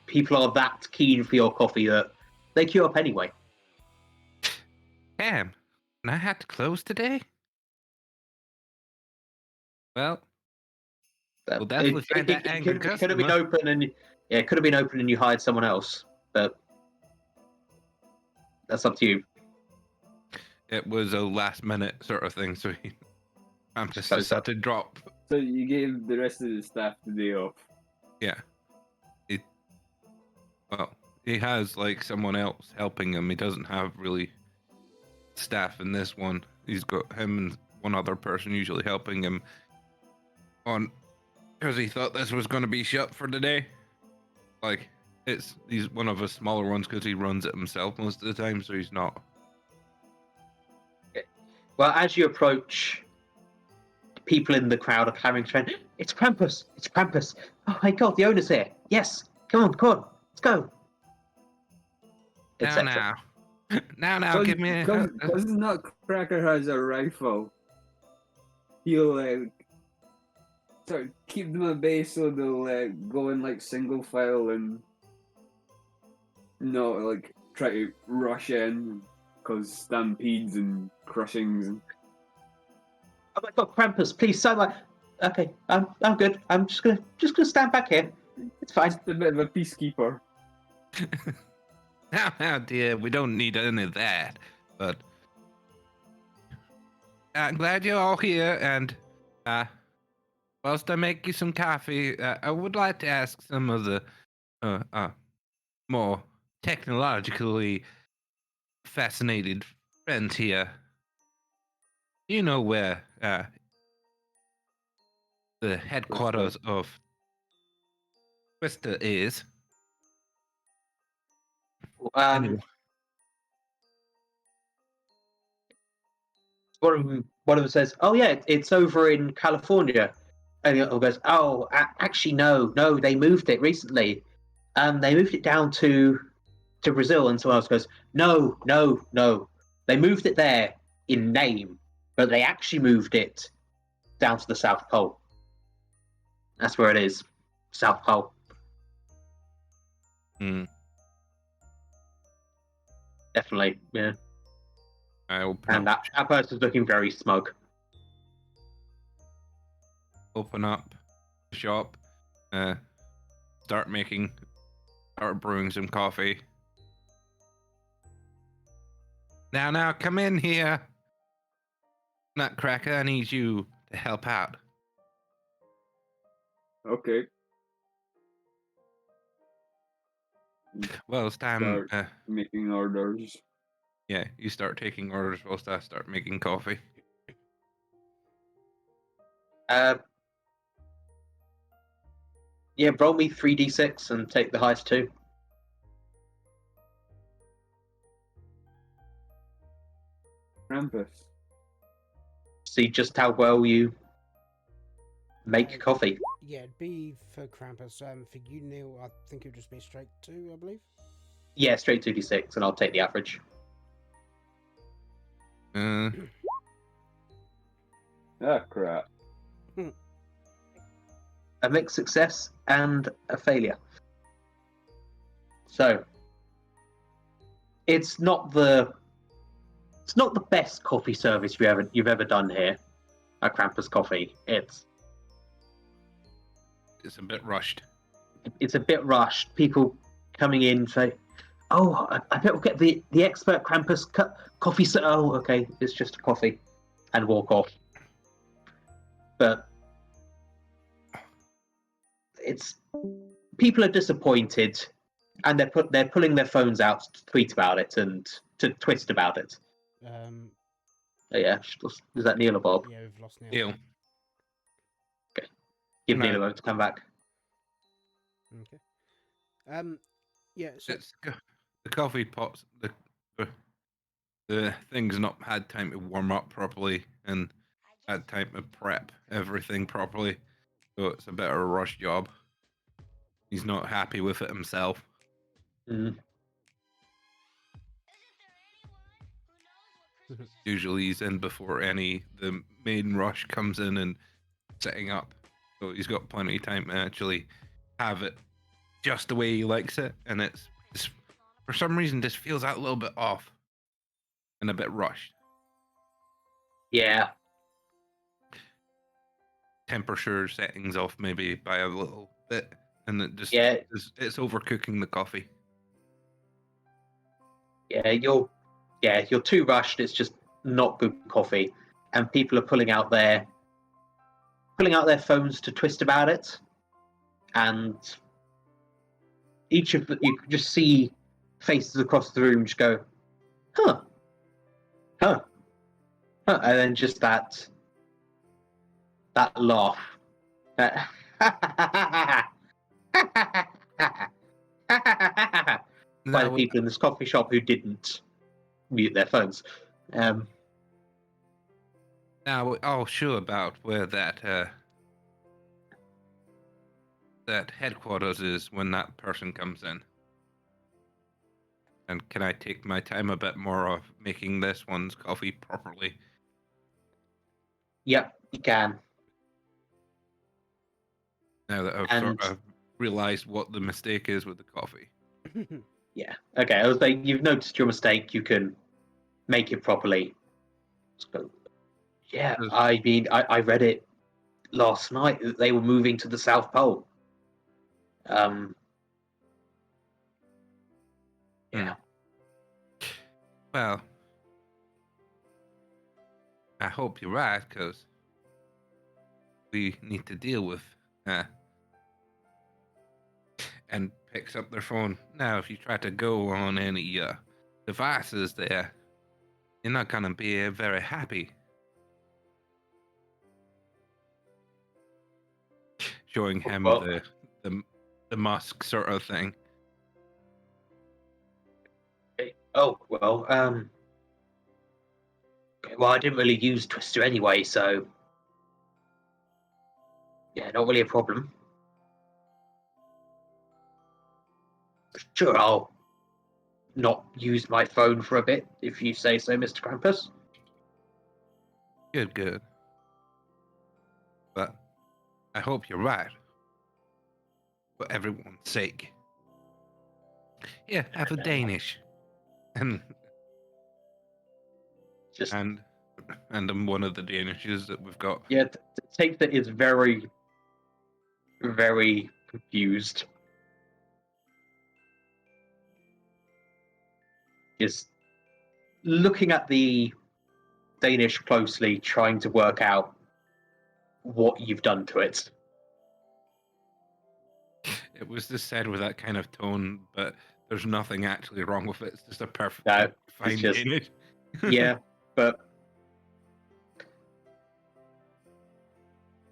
people are that keen for your coffee that they queue up anyway. damn. And I had to close today? Well, We'll definitely find that angry could have been customer. open, and yeah, it could have been open, and you hired someone else, but that's up to you. it was a last minute sort of thing, so Krampus So- just had to drop. so you gave the rest of the staff the day off. Yeah. Well, he has like someone else helping him. He doesn't have really staff in this one. He's got him and one other person usually helping him on because he thought this was going to be shut for the day. Like he's one of the smaller ones because he runs it himself most of the time, so he's not. Well, as you approach, people in the crowd are clamoring, saying, "It's Krampus! It's Krampus! Oh my God, the owner's here! Yes, come on, let's go!" Now, Etc. now, give me. Because Nutcracker has a rifle, he'll sort of keep them at bay so they'll go in like single file and not like try to rush in, cause stampedes and crushings. And... Oh my God, Krampus! Please, okay, I'm good. I'm just gonna stand back here. It's fine. Just a bit of a peacekeeper. Now, dear, we don't need any of that. But I'm glad you're all here. And whilst I make you some coffee, I would like to ask some of the more technologically fascinated friends here. Do you know where the headquarters of Twister is? One of them says, "Oh yeah, it's over in California," and the other goes, "Oh, actually, no, they moved it recently. They moved it down to Brazil." And someone else goes, "No, they moved it there in name, but they actually moved it down to the South Pole. That's where it is, South Pole." Hmm. Definitely, yeah. I open And up. that person's looking very smug. Open up the shop, uh, start brewing some coffee. Now, come in here. Nutcracker, I need you to help out. Okay. Well, it's time. Start making orders. Yeah, you start taking orders whilst I start making coffee. Yeah, roll me 3d6 and take the highest two. Krampus. See just how well you make coffee. Yeah, it'd be for Krampus. For you, Neil, I think it would just be straight 2, I believe. Yeah, straight 2d6, and I'll take the average. Ah, crap. A mixed success and a failure. So it's not the best coffee service you've ever done here at Krampus Coffee. It's It's a bit rushed. a bit rushed. People coming in say, "Oh, I bet we'll get the expert Krampus coffee." Oh, okay, it's just a coffee, and walk off. But it's people are disappointed, and they're pulling their phones out to tweet about it and to twist about it. Um, Oh, yeah, is that Neil or Bob? yeah, we've lost Neil. Ew. Give No. Neil a moment to come back. Okay. Yeah. So The coffee pots, the thing's not had time to warm up properly and had time to prep everything properly, so it's a bit of a rush job. He's not happy with it himself. Mm. Usually he's in before the main rush comes in and setting up, so he's got plenty of time to actually have it just the way he likes it, and it's just, for some reason just feels that little bit off and a bit rushed. Yeah, Temperature settings off maybe by a little bit, and it just Yeah. it's overcooking the coffee. yeah, you're too rushed. It's just not good coffee, and people are pulling out their phones to twist about it, and each of you can just see faces across the room just go, huh, huh, huh, and then just that laugh. By the Now, people in this coffee shop who didn't mute their phones. now we're all sure about where that headquarters is when that person comes in. And can I take my time a bit more of making this one's coffee properly? Yep, you can. Now that I've And- sort of realized what the mistake is with the coffee. Yeah. Okay. I was like, you've noticed your mistake. You can make it properly. So, yeah. I mean, I read it last night that they were moving to the South Pole. Yeah. Well, I hope you're right, because we need to deal with and picks up their phone. Now, if you try to go on any devices there, you're not going to be very happy. Showing him Well- the Musk sort of thing. Oh well. Okay, well, I didn't really use Twister anyway, so yeah, not really a problem. Sure, I'll not use my phone for a bit if you say so, Mr. Krampus. Good. But I hope you're right. For everyone's sake. Yeah, have a Danish. And Just and I'm one of the Danishes that we've got. yeah, take that is very very confused. Just looking at the Danish closely, trying to work out what you've done to it. It was just said with that kind of tone, but there's nothing actually wrong with it. It's just a perfect No, fine just- Danish. Yeah, but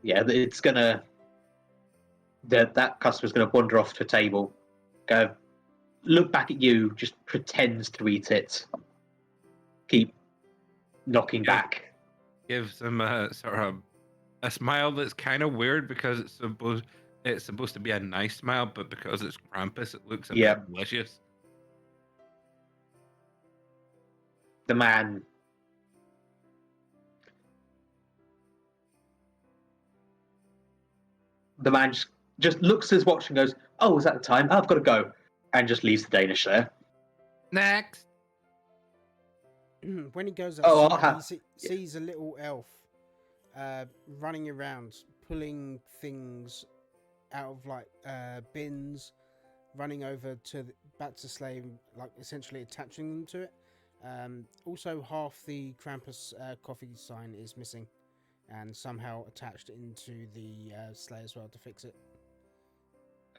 yeah, it's gonna that customer's gonna wander off to a table, go look back at you, just pretends to eat it, keep knocking Yeah. back. Gives them a sort of a smile that's kind of weird because it's supposed to be a nice smile, but because it's Krampus, it looks a Yeah. bit malicious. The man just looks at his watch and goes, "Oh, is that the time? Oh, I've got to go," and just leaves the Danish there. Next. When he goes Oh, I'll outside, have- he sees a little elf running around, pulling things out of like bins, running over back to Slave, like essentially attaching them to it. Also, half the Krampus coffee sign is missing, and somehow attached into the sleigh as well to fix it.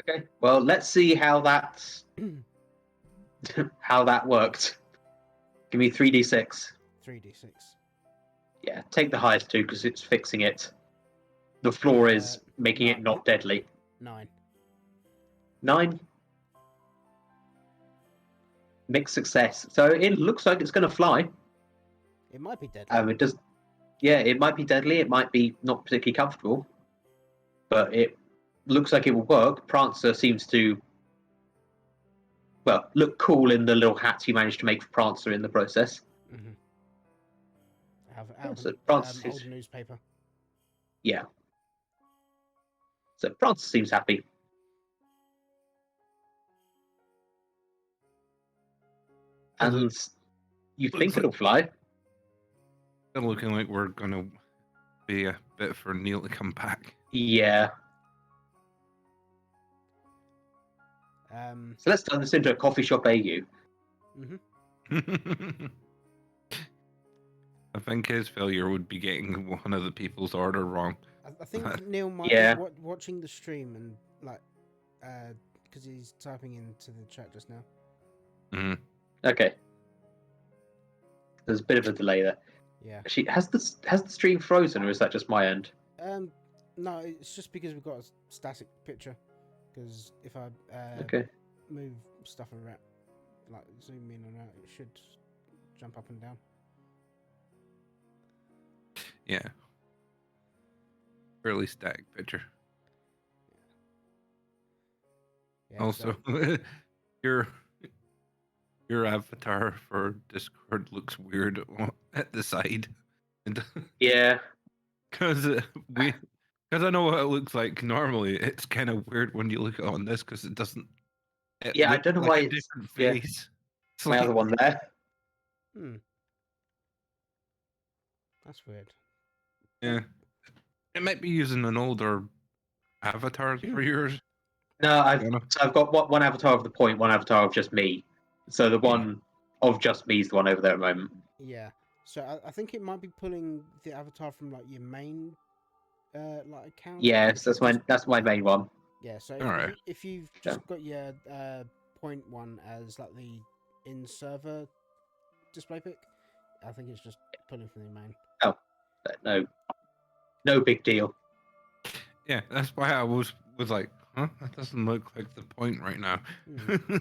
Okay. Well, let's see how that how that worked. Give me 3d6. 3d6. Yeah, take the highest two because it's fixing it. The floor is making it not deadly. 9. 9. Mixed success. So it looks like it's going to fly. It might be deadly. It does. Yeah, it might be deadly. It might be not particularly comfortable, but it looks like it will work. Prancer seems to, well, look cool in the little hats you managed to make for Prancer in the process. Mm-hmm. So Prancer Old newspaper. Yeah. So Prancer seems happy. And you think Looks like- it'll fly? Still looking like we're gonna be a bit for Neil to come back. Yeah. So let's turn this into a coffee shop AU. Mm-hmm. I think his failure would be getting one of the people's order wrong. I think Neil might Yeah. be watching the stream and like, because he's typing into the chat just now. Mhm. Okay. There's a bit of a delay there. Yeah. Actually, has the stream frozen, or is that just my end? No, it's just because we've got a static picture. Because if I Okay. move stuff around, like zoom in and out, it should jump up and down. Yeah. Fairly static picture. Yeah, Also, so- your avatar for Discord looks weird at the side. Yeah. Because I know what it looks like normally. It's kind of weird when you look at it on this because it doesn't. It Yeah, I looks don't know like why a it's- different yeah. face. It's My like- other one there. That's weird. Yeah, it might be using an older avatar for yours. No, You know? I've got one avatar of the point, one avatar of just me. So the one of just me is the one over there at the moment. Yeah. So I think it might be pulling the avatar from like your main, like account. Yes, If you that's my main one. Yeah. So Alright. if you've just got your point one as like the in server display pic, I think it's just pulling from the main. No big deal. Yeah, that's why I was like, huh? That doesn't look like the point right now. Hmm.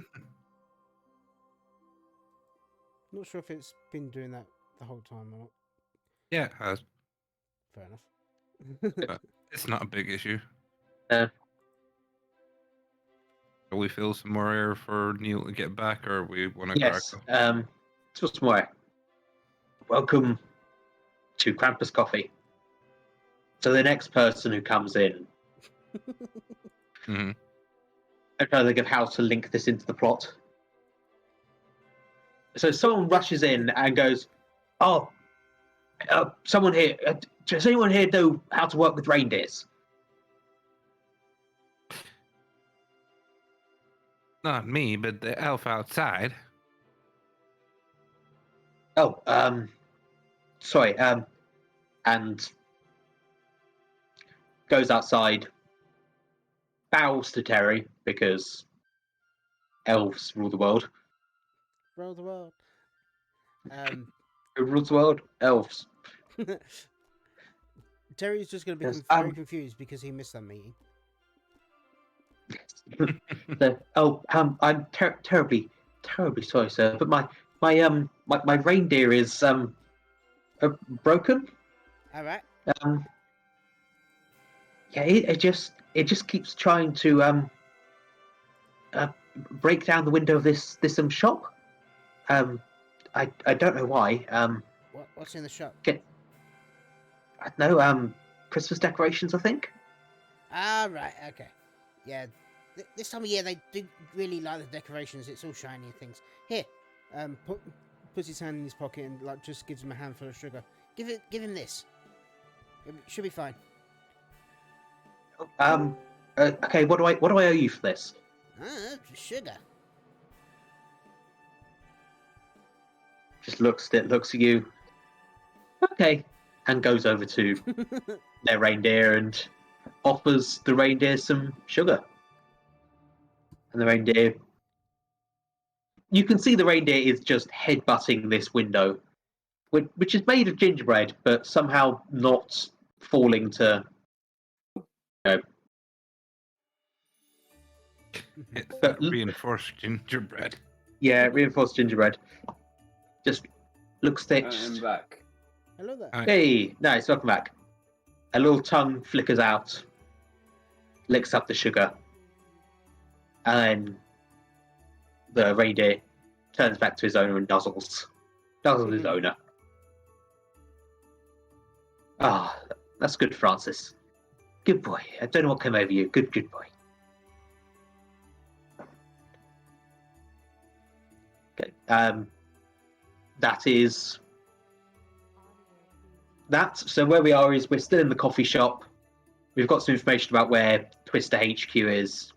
Not sure if it's been doing that the whole time or not. Yeah, it has. Fair enough. It's not a big issue. No. Shall we fill some more air for Neil to get back, or we want to Yes. crack on? So what's more? Welcome to Krampus Coffee. So the next person who comes in, Mhm. I'm trying to think of how to link this into the plot. So someone rushes in and goes, "Oh, someone here. Does anyone here know how to work with reindeers?" Not me, but the elf outside. Oh, sorry, and goes outside, bows to Terry because elves rule the world. Roll the world. Who rules the world? Elves. Terry's just going to be Yes, very confused because he missed that meeting. I'm terribly sorry, sir, but my reindeer is broken. All right. Yeah, it just keeps trying to break down the window of this shop. I don't know why. What's in the shop? I don't know. Christmas decorations, I think. Ah, right. Okay. Yeah. This time of year, they do really like the decorations. It's all shiny and things. Here, puts his hand in his pocket and like just gives him a handful of sugar. Give him this. It should be fine. Okay. What do I owe you for this? Sugar. Just looks at you. Okay, and goes over to their reindeer and offers the reindeer some sugar. And the reindeer, you can see the reindeer is just headbutting this window, which is made of gingerbread, but somehow not falling to. It's But- reinforced gingerbread. Yeah, reinforced gingerbread. Just looks at I'm back. Hello there. Hi. Hey, nice, welcome back. A little tongue flickers out, licks up the sugar, and then the reindeer turns back to his owner and nuzzles his owner. Ah, that's good, Francis. Good boy. I don't know what came over you. Good boy. Okay. That is that. So where we are is we're still in the coffee shop. We've got some information about where Twister HQ is,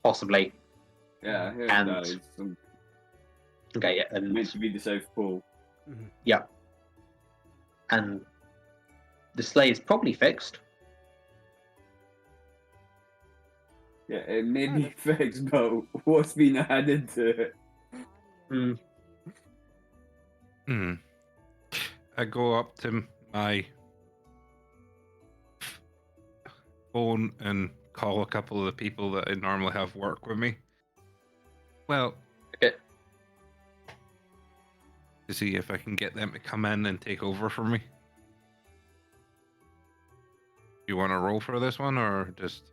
possibly. Yeah, I heard And- that. It's Okay, yeah, and meant to be the South Pole. and the sleigh is probably fixed. Yeah, it may Kind be of. fixed, but what's been added to it? I go up to my phone and call a couple of the people that I normally have work with me. Well, Okay. to see if I can get them to come in and take over for me. You want to roll for this one or just?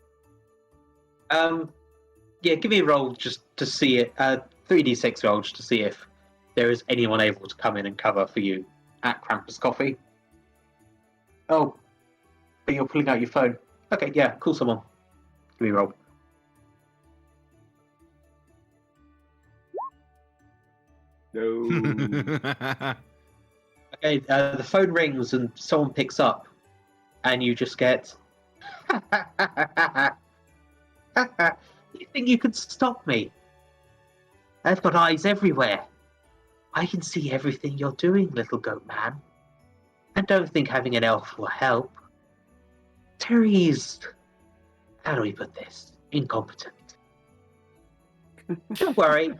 Yeah, give me a roll just to see it. 3d6 roll just to see if there is anyone able to come in and cover for you at Krampus Coffee. Oh, but you're pulling out your phone. Okay, yeah, call someone. Give me a roll. No. Okay, the phone rings and someone picks up, and you just get. You think you could stop me? I've got eyes everywhere. I can see everything you're doing, little goat man. And don't think having an elf will help. Terry's. How do we put this? Incompetent. Don't worry.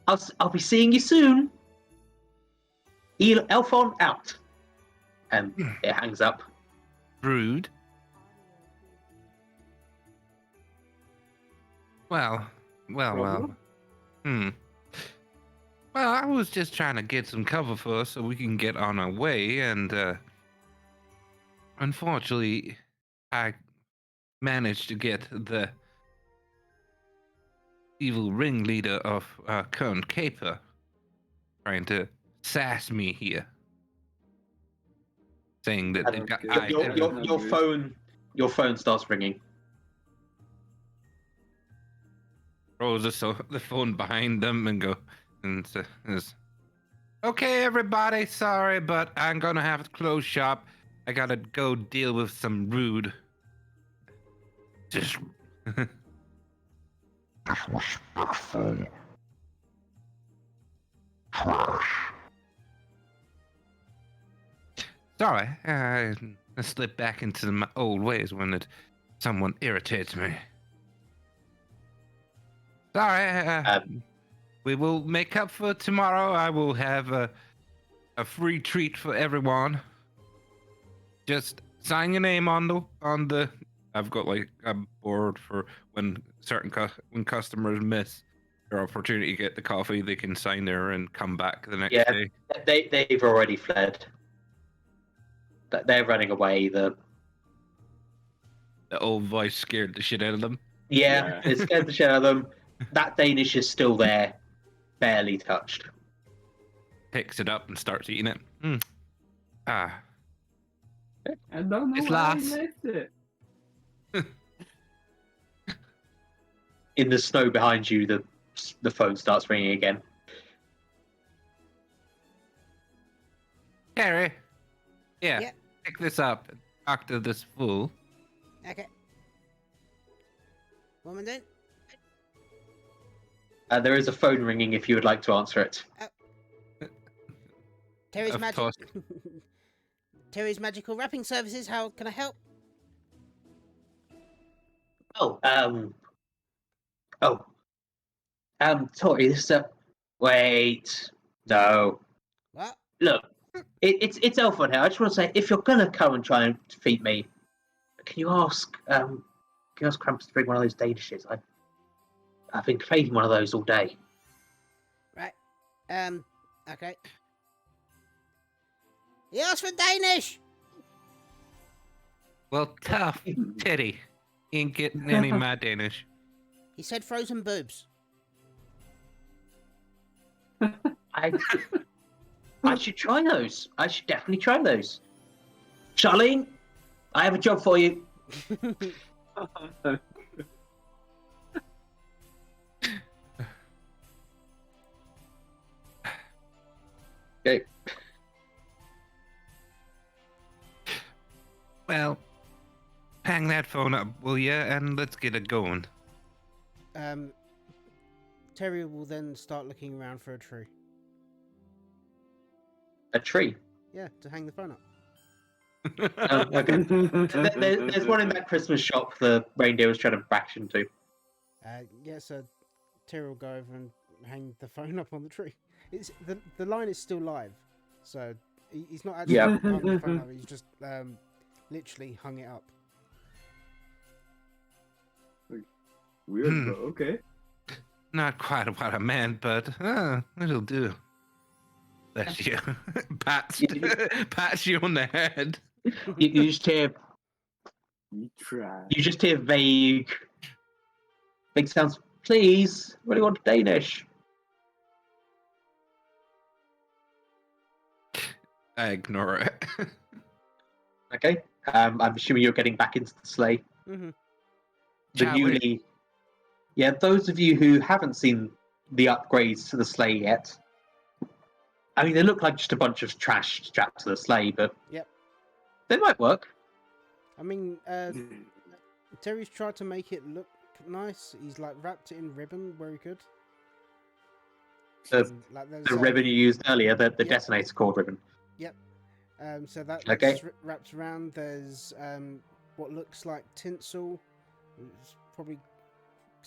I'll be seeing you soon. Elfon out. And it hangs up. Rude. Well. Problem? Well, I was just trying to get some cover for us so we can get on our way, and unfortunately, I managed to get the evil ringleader of Kern Caper trying to sass me here, saying that they've got Your- eyes your- everywhere. Your phone starts ringing. Throws the phone behind them and go and says, "Okay, everybody, sorry, but I'm gonna have to close shop. I gotta go deal with some rude." Just disrespectful trash. Sorry, I slipped back into my old ways when someone irritates me. Sorry, we will make up for tomorrow. I will have a free treat for everyone. Just sign your name on the. I've got like a board for when when customers miss their opportunity to get the coffee, they can sign there and come back the next Yeah. day. They've already fled. They're running away. The old voice scared the shit out of them. Yeah, it scared the shit out of them. That Danish is still there, barely touched. Picks it up and starts eating it. Ah, I don't know It's why I last. left it. In the snow behind you, the phone starts ringing again. Harry. Yeah, Yeah. pick this up and talk to this fool. Okay. Woman then? There is a phone ringing if you would like to answer it. Terry's Of magic. course. Terry's magical wrapping services. How can I help? Tori, this wait, no. What? Look, it's Elfon here. I just want to say, if you're gonna come and try and defeat me, can you ask Krampus to bring one of those Danishes? I've been craving one of those all day. Right. Okay. He asked for Danish. Well, tough titty. Ain't getting any of my Danish. He said frozen boobs. I should try those. I should definitely try those. Charlene, I have a job for you. Okay. Well, hang that phone up, will ya? And let's get it going. Terry will then start looking around for a tree. A tree. Yeah, to hang the phone up. Okay. There's one in that Christmas shop the reindeer was trying to bash into. Yeah, so Terry will go over and hang the phone up on the tree. It's the line is still live, so he's not actually Yeah. hung the phone up. He's just literally hung it up. Weird, but okay. Not quite what I meant, but it'll do. Bless you. Pats you on the head. You just hear You try. vague sounds. Please, what do you want Danish? I ignore it. Okay. I'm assuming you're getting back into the sleigh. Mm-hmm. The Shall we? newly. Yeah, those of you who haven't seen the upgrades to the sleigh yet. I mean, they look like just a bunch of trash strapped to the sleigh, but Yep. they might work. I mean, Terry's tried to make it look nice. He's like wrapped it in ribbon where he could. The, Like there's, the ribbon you used earlier, the yeah. detonator cord ribbon. So that's Okay. wrapped around. There's what looks like tinsel. It's probably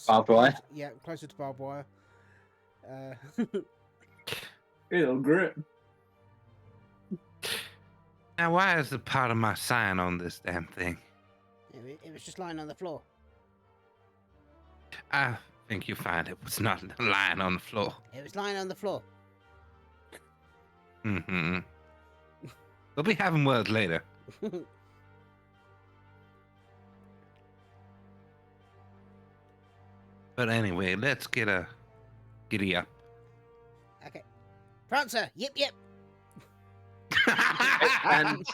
Barbed wire? Yeah, closer to barbed wire. It'll grip. Now, why is the part of my sign on this damn thing? It was just lying on the floor. I think you find it was not lying on the floor. It was lying on the floor. Mm-hmm. We'll be having words later. But anyway, let's get a giddy up. Okay. Prancer, yip yip. And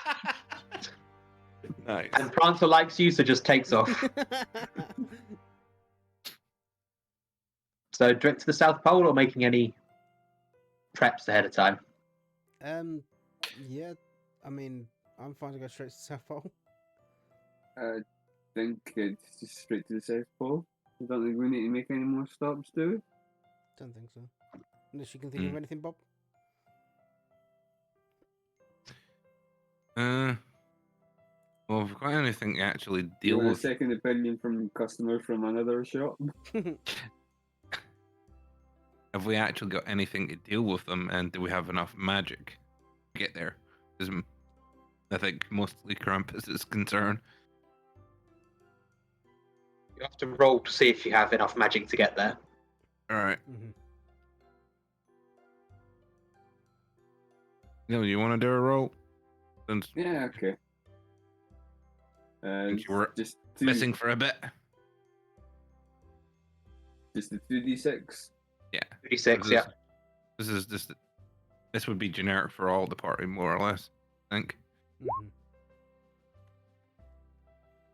Nice. and Prancer likes you, so just takes off. So direct to the South Pole, or making any preps ahead of time? Yeah, I mean, I'm fine to go straight to South Pole. I think it's just straight to the South Pole. I don't think we need to make any more stops, do we? Don't think so. Unless you can think of anything, Bob. Well, if we've got anything to actually Do you deal want a with, second opinion from customers from another shop? have we actually got anything to deal with them, and do we have enough magic to get there? Because I think mostly Krampus is concerned. You have to roll to see if you have enough magic to get there. All right. Mhm. No, you want to do a roll? Since Yeah, okay. Since you were just missing for a bit. just the 2d6. Yeah. 36, This yeah. is just. This would be generic for all the party, more or less. I think. Mhm.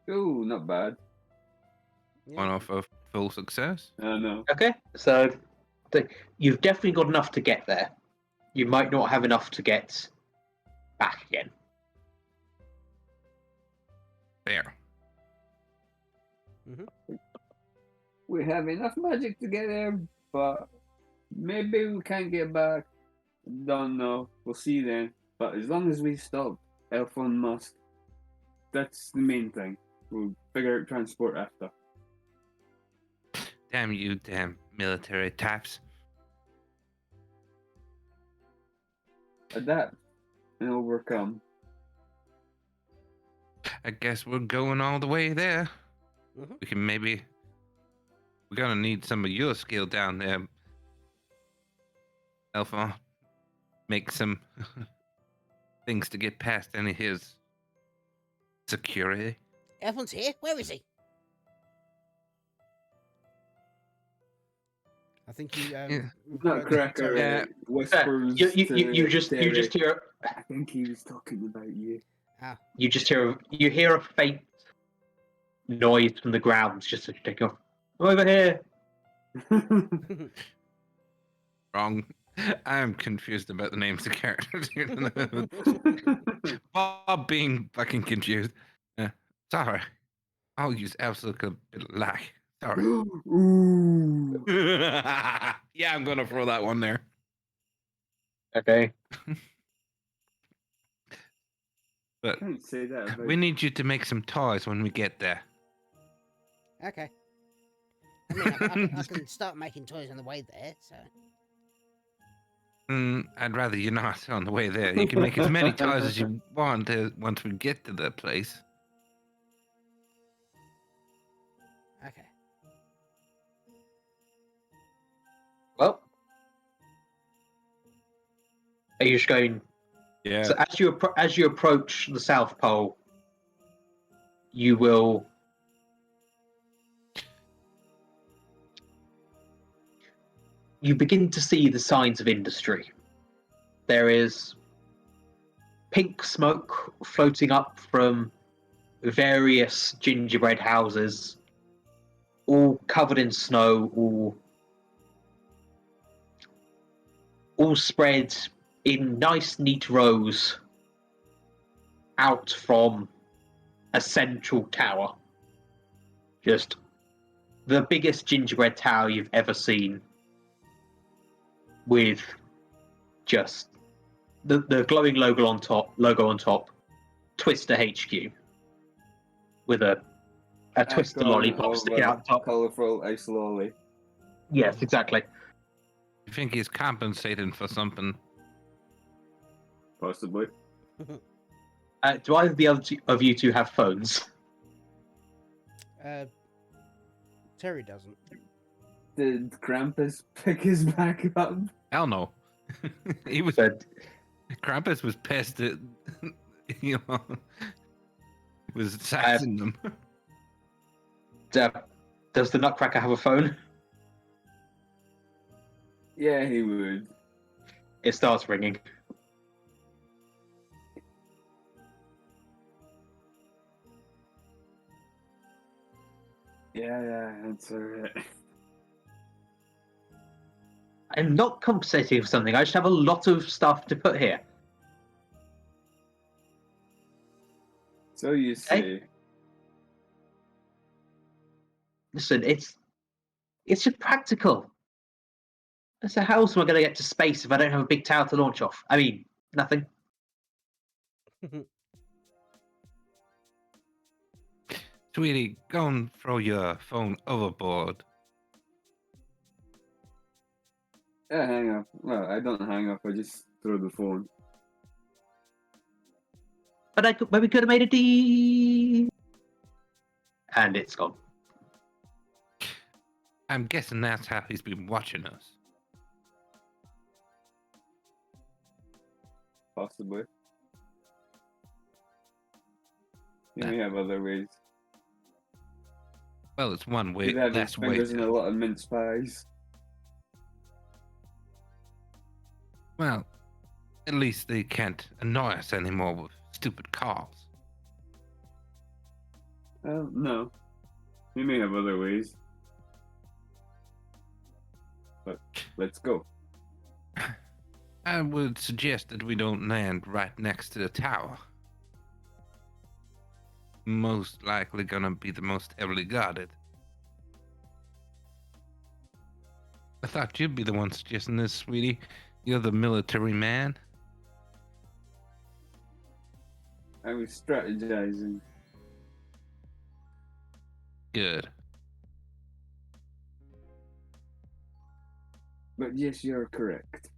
Oh, not bad. Yeah. One off a full success. I know. Okay, so you've definitely got enough to get there. You might not have enough to get back again. There. We have enough magic to get there, but maybe we can't get back. Don't know. We'll see then. But as long as we stop Elfon Musk, that's the main thing. We'll figure out transport after. Damn you, damn military taps. Adapt and overcome. I guess we're going all the way there. Mhm. We can maybe. We're gonna need some of your skill down there, Alpha. Make some things to get past any of his security. Elfon's here. Where is he? I think you. Yeah. referred to Nutcracker Terry. Yeah. whispers You to just Derek, hear I think he was talking about you. you hear a faint noise from the ground, just a tick off. Over here. Wrong. I'm confused about the names of characters here. Bob being fucking confused. Sorry. I'll use absolute lie. Sorry. Ooh. Yeah, I'm gonna throw that one there. Okay. But Can't say that about we need you to make some toys when we get there. Okay. I mean, I can start making toys on the way there. So I'd rather you not on the way there. You can make as many toys as you want once we get to the place. okay. Well, are you just going? Yeah. So as you approach the South Pole, you will. You begin to see the signs of industry. There is pink smoke floating up from various gingerbread houses, all covered in snow, all spread in nice, neat rows out from a central tower. Just the biggest gingerbread tower you've ever seen, with just the glowing logo on top, Twister HQ, with a Twister lollipop sticking out the top. Colourful ice lolly. Yes, exactly. You think he's compensating for something? Possibly. Do either of the other of you two have phones? Terry doesn't. Did Krampus pick his back up? Hell no. He was. But Krampus was pissed at. You know. He was sassing them. does the Nutcracker have a phone? Yeah, he would. It starts ringing. Yeah, answer it. I'm not compensating for something. I just have a lot of stuff to put here. So you say. Listen, it's It's just practical. So how else am I going to get to space if I don't have a big tower to launch off? I mean, nothing. Sweetie, go and throw your phone overboard. I hang up. Well, I don't hang up. I just throw the phone. But we could have made a D. And it's gone. I'm guessing that's how he's been watching us. Possibly. You That- may have other ways. Well, it's one way, He'd have his less way. fingers in a To, lot of mince pies. well, at least they can't annoy us anymore with stupid calls. No. He may have other ways. But let's go. I would suggest that we don't land right next to the tower. Most likely gonna be the most heavily guarded. I thought you'd be the one suggesting this, sweetie. You're the military man. I was strategizing. Good. But yes, you're correct.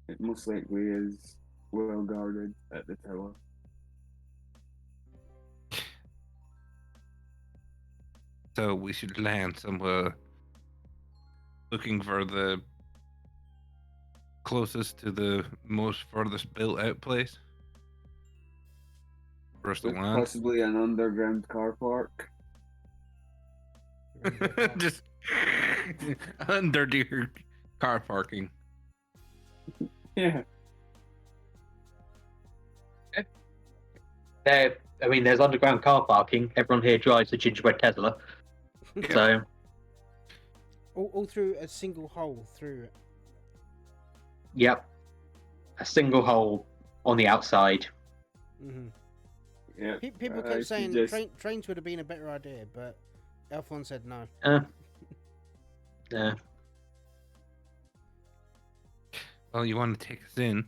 It most likely is well guarded at the tower. So we should land somewhere looking for the closest to the most furthest built out place. For us to With land. possibly an underground car park. Just under your car parking. Yeah. There's underground car parking. Everyone here drives a gingerbread Tesla. So, all through a single hole through it. yep. A single hole on the outside. Hmm Yeah. People I kept saying suggest- trains would have been a better idea, but Alphonse said no. Yeah. Well, you want to take us in?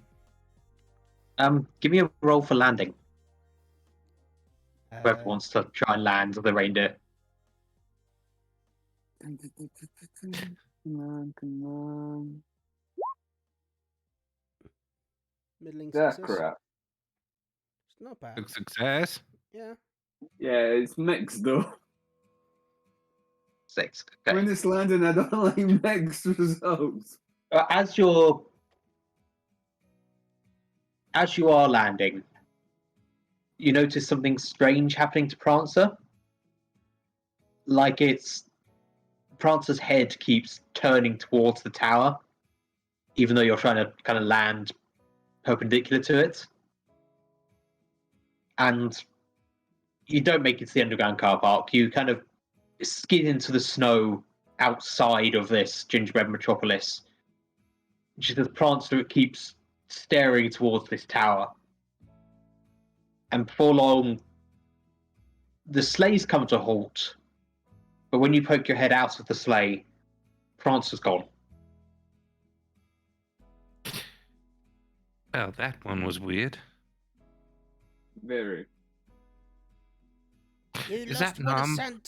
Give me a roll for landing. Whoever Uh, wants to try and land the reindeer. Come on. middling That success. crap. It's not bad. Big success. Yeah. Yeah, it's mixed though. 6. Okay. When it's landing, I don't like mixed results. As you are landing, you notice something strange happening to Prancer. Like Prancer's head keeps turning towards the tower, even though you're trying to kind of land perpendicular to it. And you don't make it to the underground car park. You kind of skid into the snow outside of this gingerbread metropolis. Just as Prancer keeps staring towards this tower. And before long, the sleighs come to a halt. But when you poke your head out of the sleigh, Prancer's gone. Well, that one was weird. Very. You Is lost that one of Nom?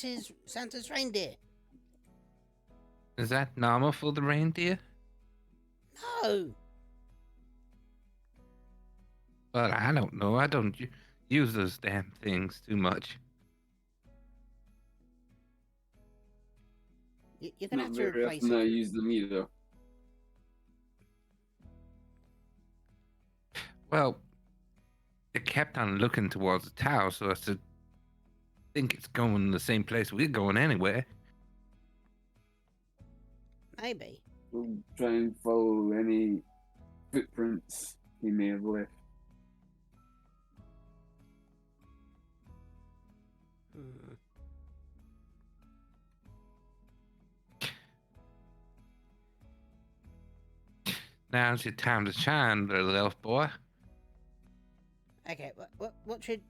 Santa's reindeer. Is that normal for the reindeer? No. Well, I don't know. I don't use those damn things too much. You're gonna Not have to very replace often I it. use them either. Well, it kept on looking towards the tower, so I said, think it's going the same place we're going anyway. Maybe. We'll try and follow any footprints he may have left. Hmm. Now's your time to shine, little elf boy. Okay. What do you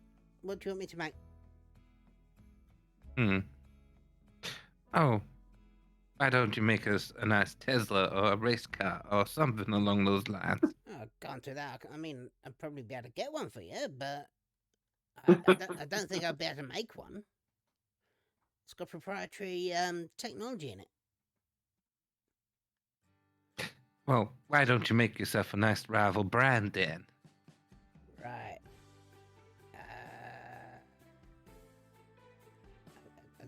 want me to make? Hmm. Oh. Why don't you make us a nice Tesla or a race car or something along those lines? Oh, can't do that. I mean, I'd probably be able to get one for you, but I don't think I'd be able to make one. It's got proprietary technology in it. Well, why don't you make yourself a nice rival brand then? Right. I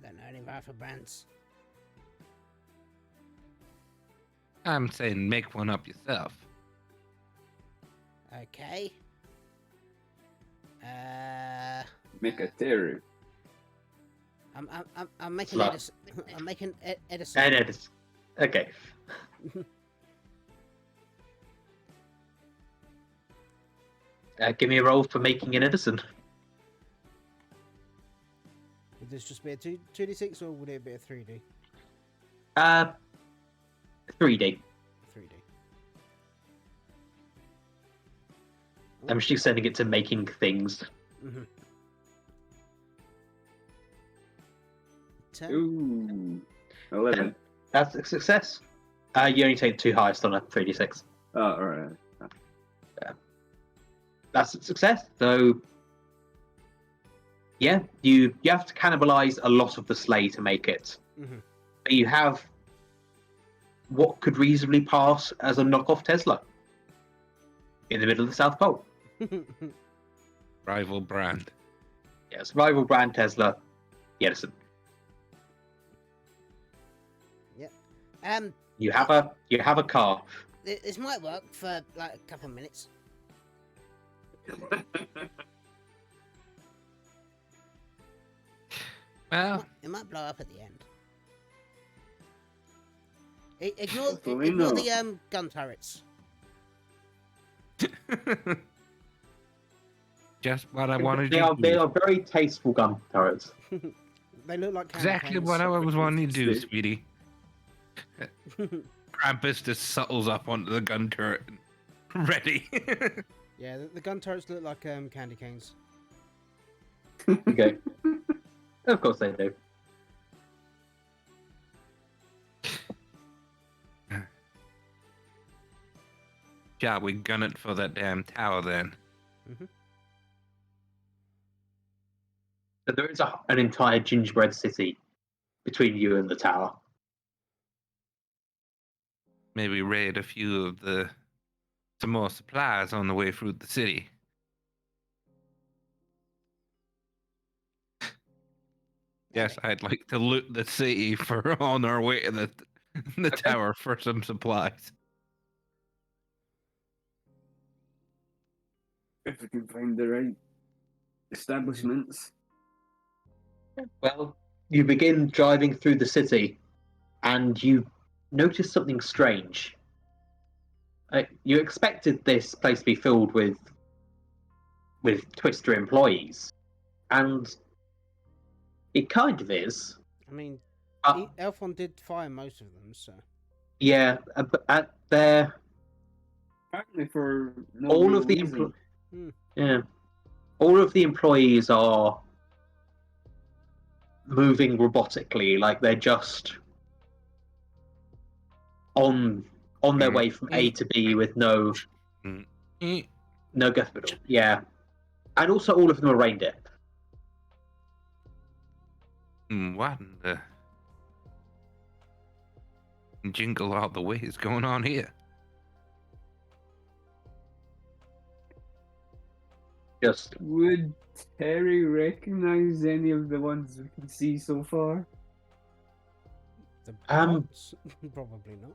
don't know any rifle brands. I'm saying make one up yourself. Okay. Make a Terry. I'm making Slut. Edison. I'm making Edison. And it's okay. Give me a roll for making an Edison. Would this just be a 2d6 or would it be a 3d? 3D. 3d. I'm just sending it to making things. Mm-hmm. 10. Ooh. 11. That's a success. You only take 2 highest on a 3d6. Oh, alright. That's a success. So, yeah, you have to cannibalize a lot of the sleigh to make it. Mm-hmm. But you have what could reasonably pass as a knockoff Tesla in the middle of the South Pole. Rival brand. Yes, rival brand Tesla, Edison. You have a car. This might work for like a couple of minutes. Well, It might blow up at the end. Ignore Hopefully ignore not. the gun turrets. just what I wanted They you are to they do. are very tasteful gun turrets. They look like candy Exactly canes. what I was wanting you to do, See? sweetie. Krampus just settles up onto the gun turret. Ready. Yeah, the gun turrets look like candy canes. Okay. Of course they do. Shall we gun it for that damn tower then? So there is an entire gingerbread city between you and the tower. Maybe raid a few of some more supplies on the way through the city. Yes, I'd like to loot the city for on our way to the tower for some supplies. If we can find the right establishments. Well, you begin driving through the city, and you notice something strange. You expected this place to be filled with Twister employees, and it kind of is. I mean, Uh, Elfon did fire most of them, so. yeah, but they're Apparently for no all real of the reason. yeah, all of the employees are moving robotically, like they're just on their way from A to B with no gas pedal. Yeah, and also all of them are reindeer. What in the jingle all the way is going on here? Just Would Terry recognize any of the ones we can see so far? The Um, bots? Probably not.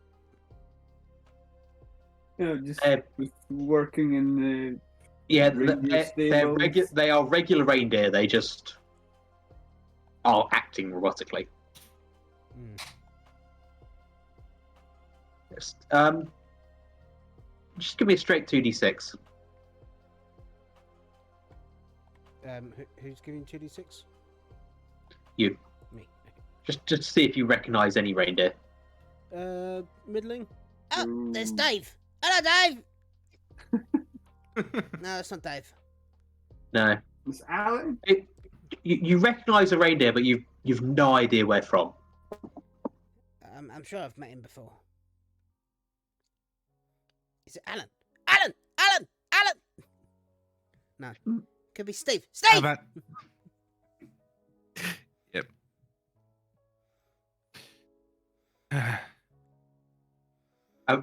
You know, just Uh, with working in the yeah, Reindeer stables. they are regular reindeer. They just are acting robotically. Mm. Just give me a straight 2d6. Who's giving 2d6? You. Me. Just to see if you recognise any reindeer. Okay. Middling. Oh, there's Ooh. Dave. Hello, Dave. No, it's not Dave. No, It's Alan. you recognise a reindeer, but you've no idea where from. I'm sure I've met him before. Is it Alan? Alan! Alan! Alan! No. Could be Steve. How Steve! about? Yep.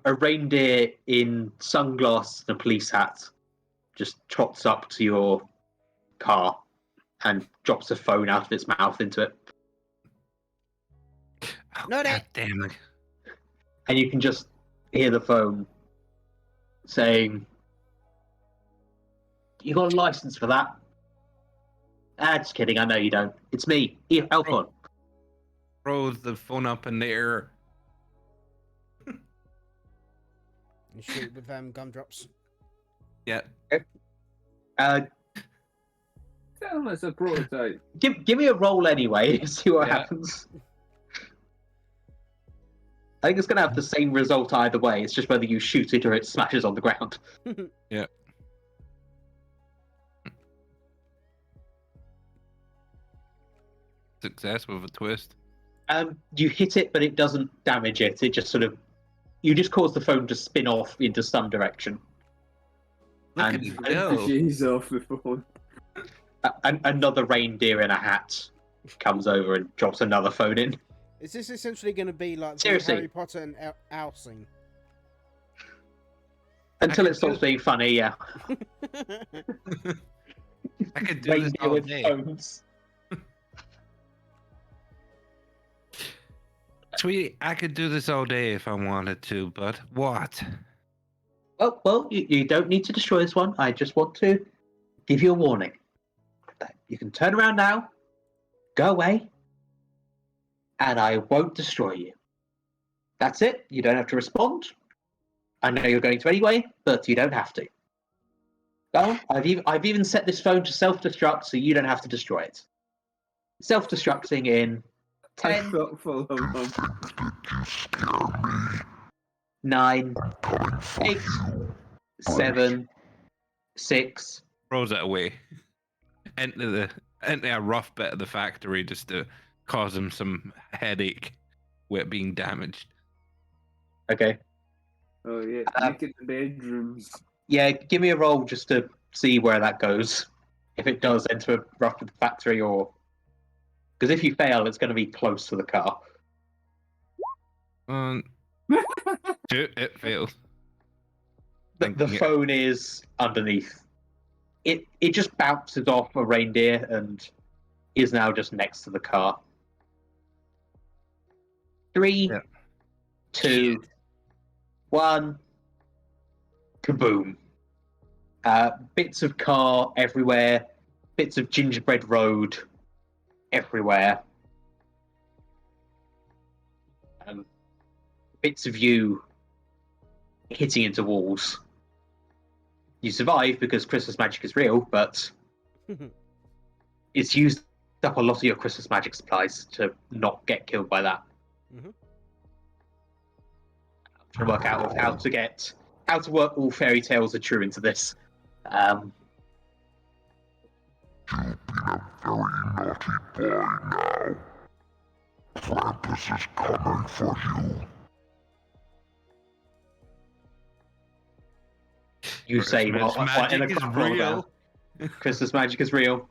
A reindeer in sunglasses and a police hat just trots up to your car and drops a phone out of its mouth into it. Oh, No, God damn it. And you can just hear the phone saying, "You got a license for that?" Ah, just kidding. I know you don't. It's me, Elfon. Throws the phone up in the air. And shoot with gumdrops. Yeah. Uh, Tell him it's a prototype. give me a roll anyway. See what Yeah. happens. I think it's going to have the same result either way. It's just whether you shoot it or it smashes on the ground. Yeah. Success with a twist. You hit it, but it doesn't damage it. It just sort of, you just cause the phone to spin off into some direction. Look And- at it Rip go. the cheese off the phone. Another reindeer in a hat comes over and drops another phone in. Is this essentially going to be like the Seriously. Harry Potter and Owl scene? Until I it stops could being funny, yeah. I could do this Reindeer all with day. phones. Sweetie, I could do this all day if I wanted to, but what? Well, you don't need to destroy this one. I just want to give you a warning. You can turn around now, go away, and I won't destroy you. That's it. You don't have to respond. I know you're going to anyway, but you don't have to. Go on. I've even set this phone to self-destruct, so you don't have to destroy it. Self-destructing in I 10, felt full of them. You scare me. 9, I'm coming for 8, you. 7, 6. Throws it away. Into a rough bit of the factory just to cause him some headache with it being damaged. Okay. Oh yeah, look at the bedrooms. Yeah, give me a roll just to see where that goes. If it does enter a rough with the factory, or because if you fail, it's going to be close to the car. Shoot, it fails. The Thinking it- phone is underneath. It just bounces off a reindeer and is now just next to the car. 3, Yeah. 2, Shit. 1. Kaboom. Bits of car everywhere. Bits of gingerbread road everywhere. Bits of you hitting into walls. You survive because Christmas magic is real, but it's used up a lot of your Christmas magic supplies to not get killed by that. Mhm. Trying to work out of how to work all fairy tales are true into this. You've been a very naughty boy now. Krampus is coming for you. You say Christmas what in a magic is crumple real. about Christmas magic is real.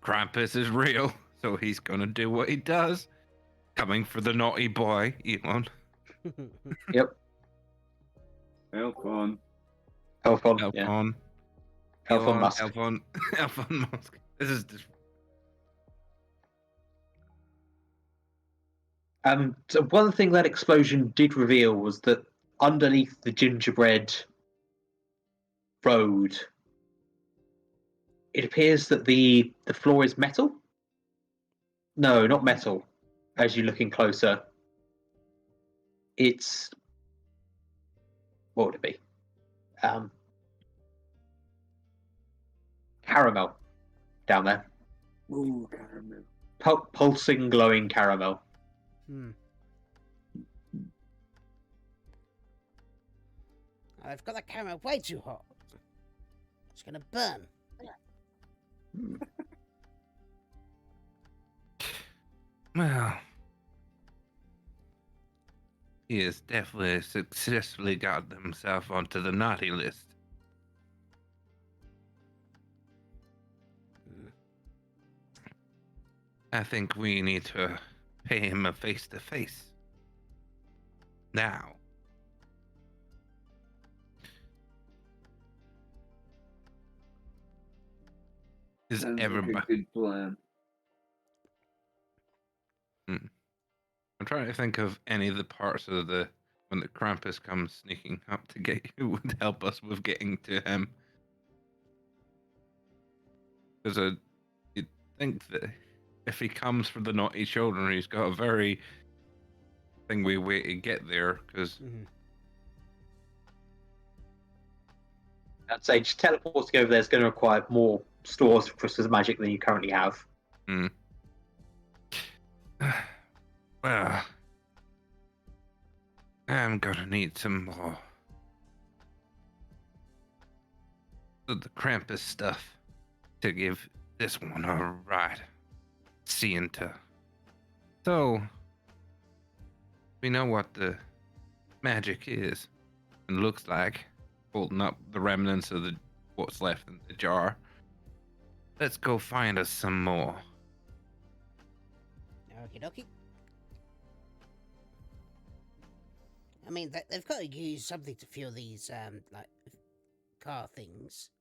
Krampus is real, so he's gonna do what he does. Coming for the naughty boy, Elon. Yep. Elfon. Elfon. Yeah. Elfon. Elfon Musk. Elfon. Elfon Musk. This is just So one thing that explosion did reveal was that underneath the gingerbread road, it appears that the floor is metal. No, not metal. As you're looking closer, it's what would it be? Caramel down there, Ooh, caramel. pulsing, glowing caramel. Hmm. I've got the camera way too hot. It's gonna burn. well. He has definitely successfully got himself onto the naughty list. I think we need to pay him a face-to-face. Now. Is Sounds like a everybody... good plan. I'm trying to think of any of the parts of the when the Krampus comes sneaking up to get who would help us with getting to him. Because you'd think that if he comes for the naughty children, he's got a very thingy way to get there. Because I'd say just teleporting over there is going to require more stores for Christmas magic than you currently have. Well, I'm gonna need some more of the Krampus stuff to give this one a right seeing to. So, we know what the magic is and looks like, holding up the remnants of what's left in the jar. Let's go find us some more. Okie dokie. I mean, they've got to use something to fuel these, like, car things.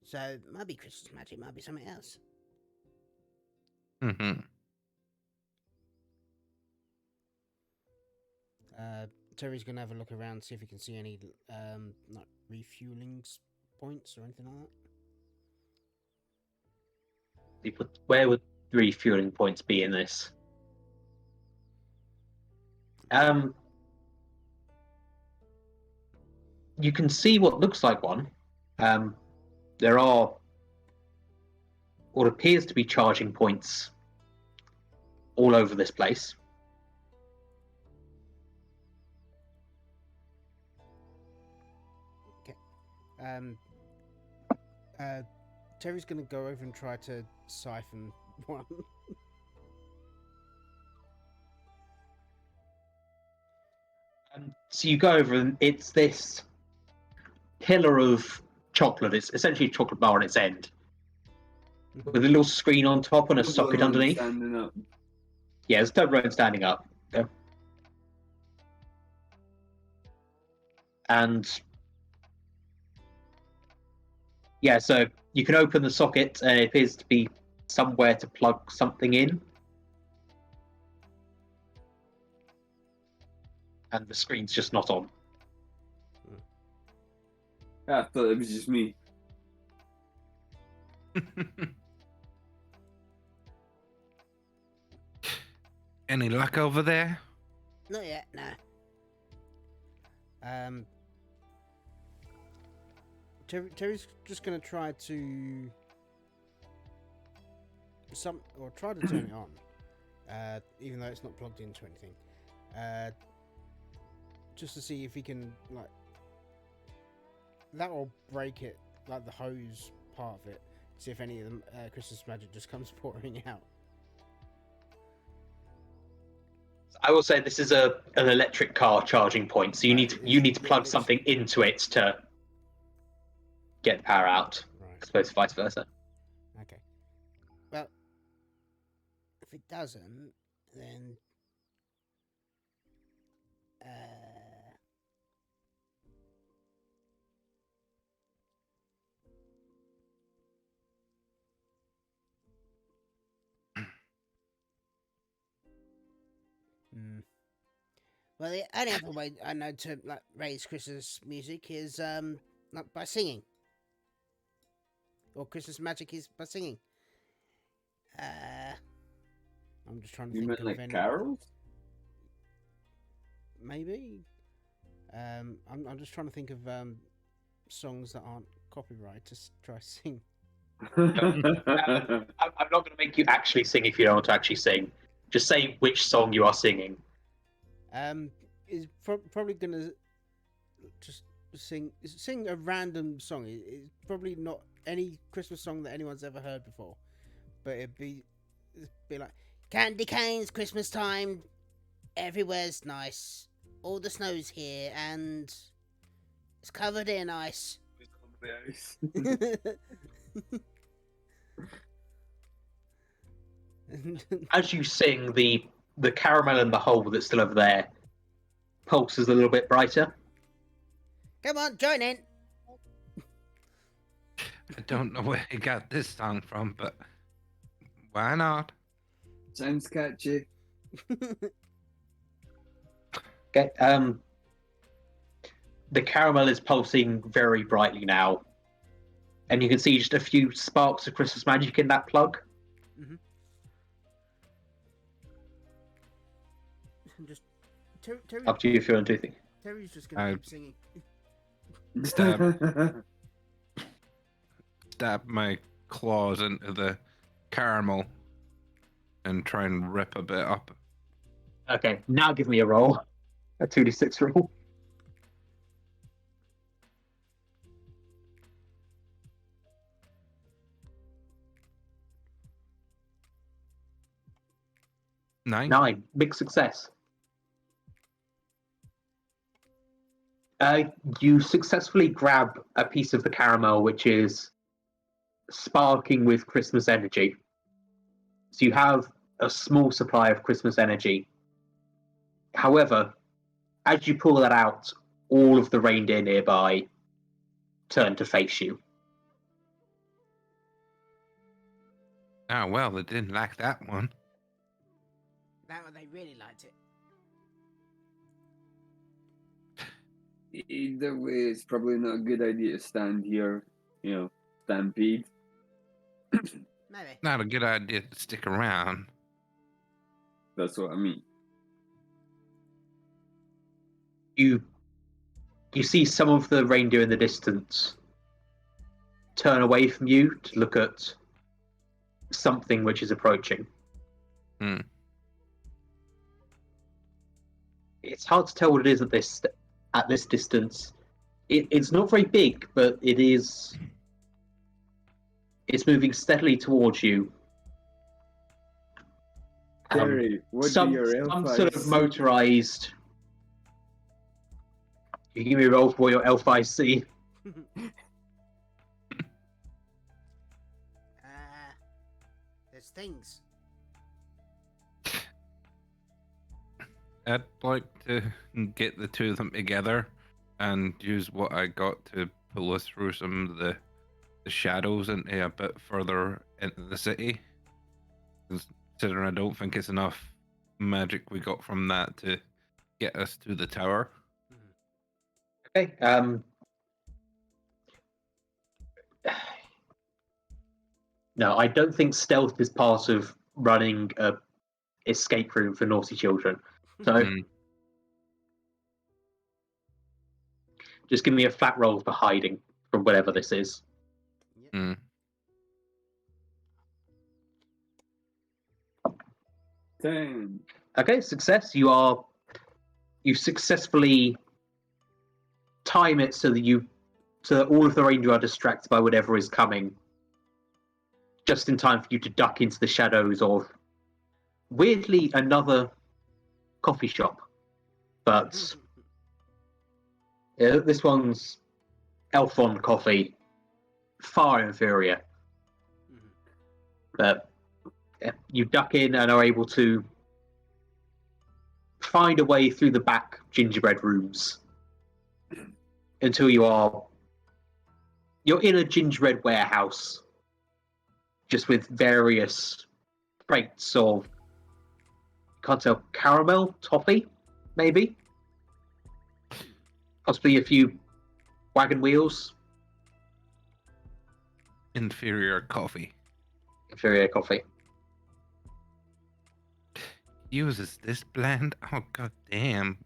So, it might be Christmas magic, might be something else. Mm-hmm. Terry's gonna have a look around, see if he can see any like refueling points or anything like that. Where would the refueling points be in this? You can see what looks like one. There are what appears to be charging points all over this place. Terry's gonna go over and try to siphon one. So you go over and it's this pillar of chocolate. It's essentially a chocolate bar on its end, with a little screen on top and a socket Toblerone underneath. Standing up. Yeah, there's Toblerone standing up. Yeah. And yeah, so you can open the socket and it appears to be somewhere to plug something in. And the screen's just not on. I thought it was just me. Any luck over there? Not yet, no. Terry's just gonna try to try to turn it on, even though it's not plugged into anything, just to see if he can, like, that will break it, like the hose part of it. See if any of the Christmas magic just comes pouring out. I will say this is an electric car charging point, so you need to plug something into it to get the power out. Right. I suppose vice versa. Okay. Well, if it doesn't, then well, the only other way I know to, like, raise Christmas music is like by singing, or Christmas magic is by singing. I'm just trying to You think meant of like any. carols? Maybe. I'm just trying to think of songs that aren't copyright to try to sing. I'm not going to make you actually sing if you don't want to actually sing. Just say which song you are singing. Is probably gonna just sing a random song. It's probably not any Christmas song that anyone's ever heard before, but it'd be like Candy canes, Christmas time, everywhere's nice. all the snow's here and it's covered in ice. As you sing, the caramel in the hole that's still over there pulses a little bit brighter. Come on, join in. I don't know where he got this song from, but why not? Sounds catchy. Okay. The caramel is pulsing very brightly now, and you can see just a few sparks of Christmas magic in that plug. Just Terry. Up to you if you want to do things. Terry's just gonna keep singing. Stab my claws into the caramel and try and rip a bit up. Okay, now give me a roll. A 2d6 roll. Nine. 9. Big success. You successfully grab a piece of the caramel which is sparking with Christmas energy. So you have a small supply of Christmas energy. However, as you pull that out, all of the reindeer nearby turn to face you. Oh, well, they didn't like that one. That one, they really liked it. Either way, it's probably not a good idea to stand here, stampede. Maybe. Not a good idea to stick around. That's what I mean. You see some of the reindeer in the distance turn away from you to look at something which is approaching. It's hard to tell what it is at this distance. It's not very big, but it's moving steadily towards you. Terry, what do Some your elf sort of eyes see? motorized. You give me a roll for your elf eyes see. There's things. I'd like to get the two of them together and use what I got to pull us through some of the shadows into a bit further into the city. Considering I don't think it's enough magic we got from that to get us to the tower. Okay. No, I don't think stealth is part of running a escape room for naughty children. So just give me a flat roll for hiding from whatever this is. Mm. 10. Okay, success. You successfully time it so that all of the reindeer are distracted by whatever is coming, just in time for you to duck into the shadows of, weirdly, another coffee shop. But this one's Elfon coffee, far inferior. But you duck in and are able to find a way through the back gingerbread rooms until you're in a gingerbread warehouse, just with various crates of, can't tell, caramel, toffee, maybe, possibly a few wagon wheels. Inferior coffee. Inferior coffee. Uses this blend? Oh, god damn.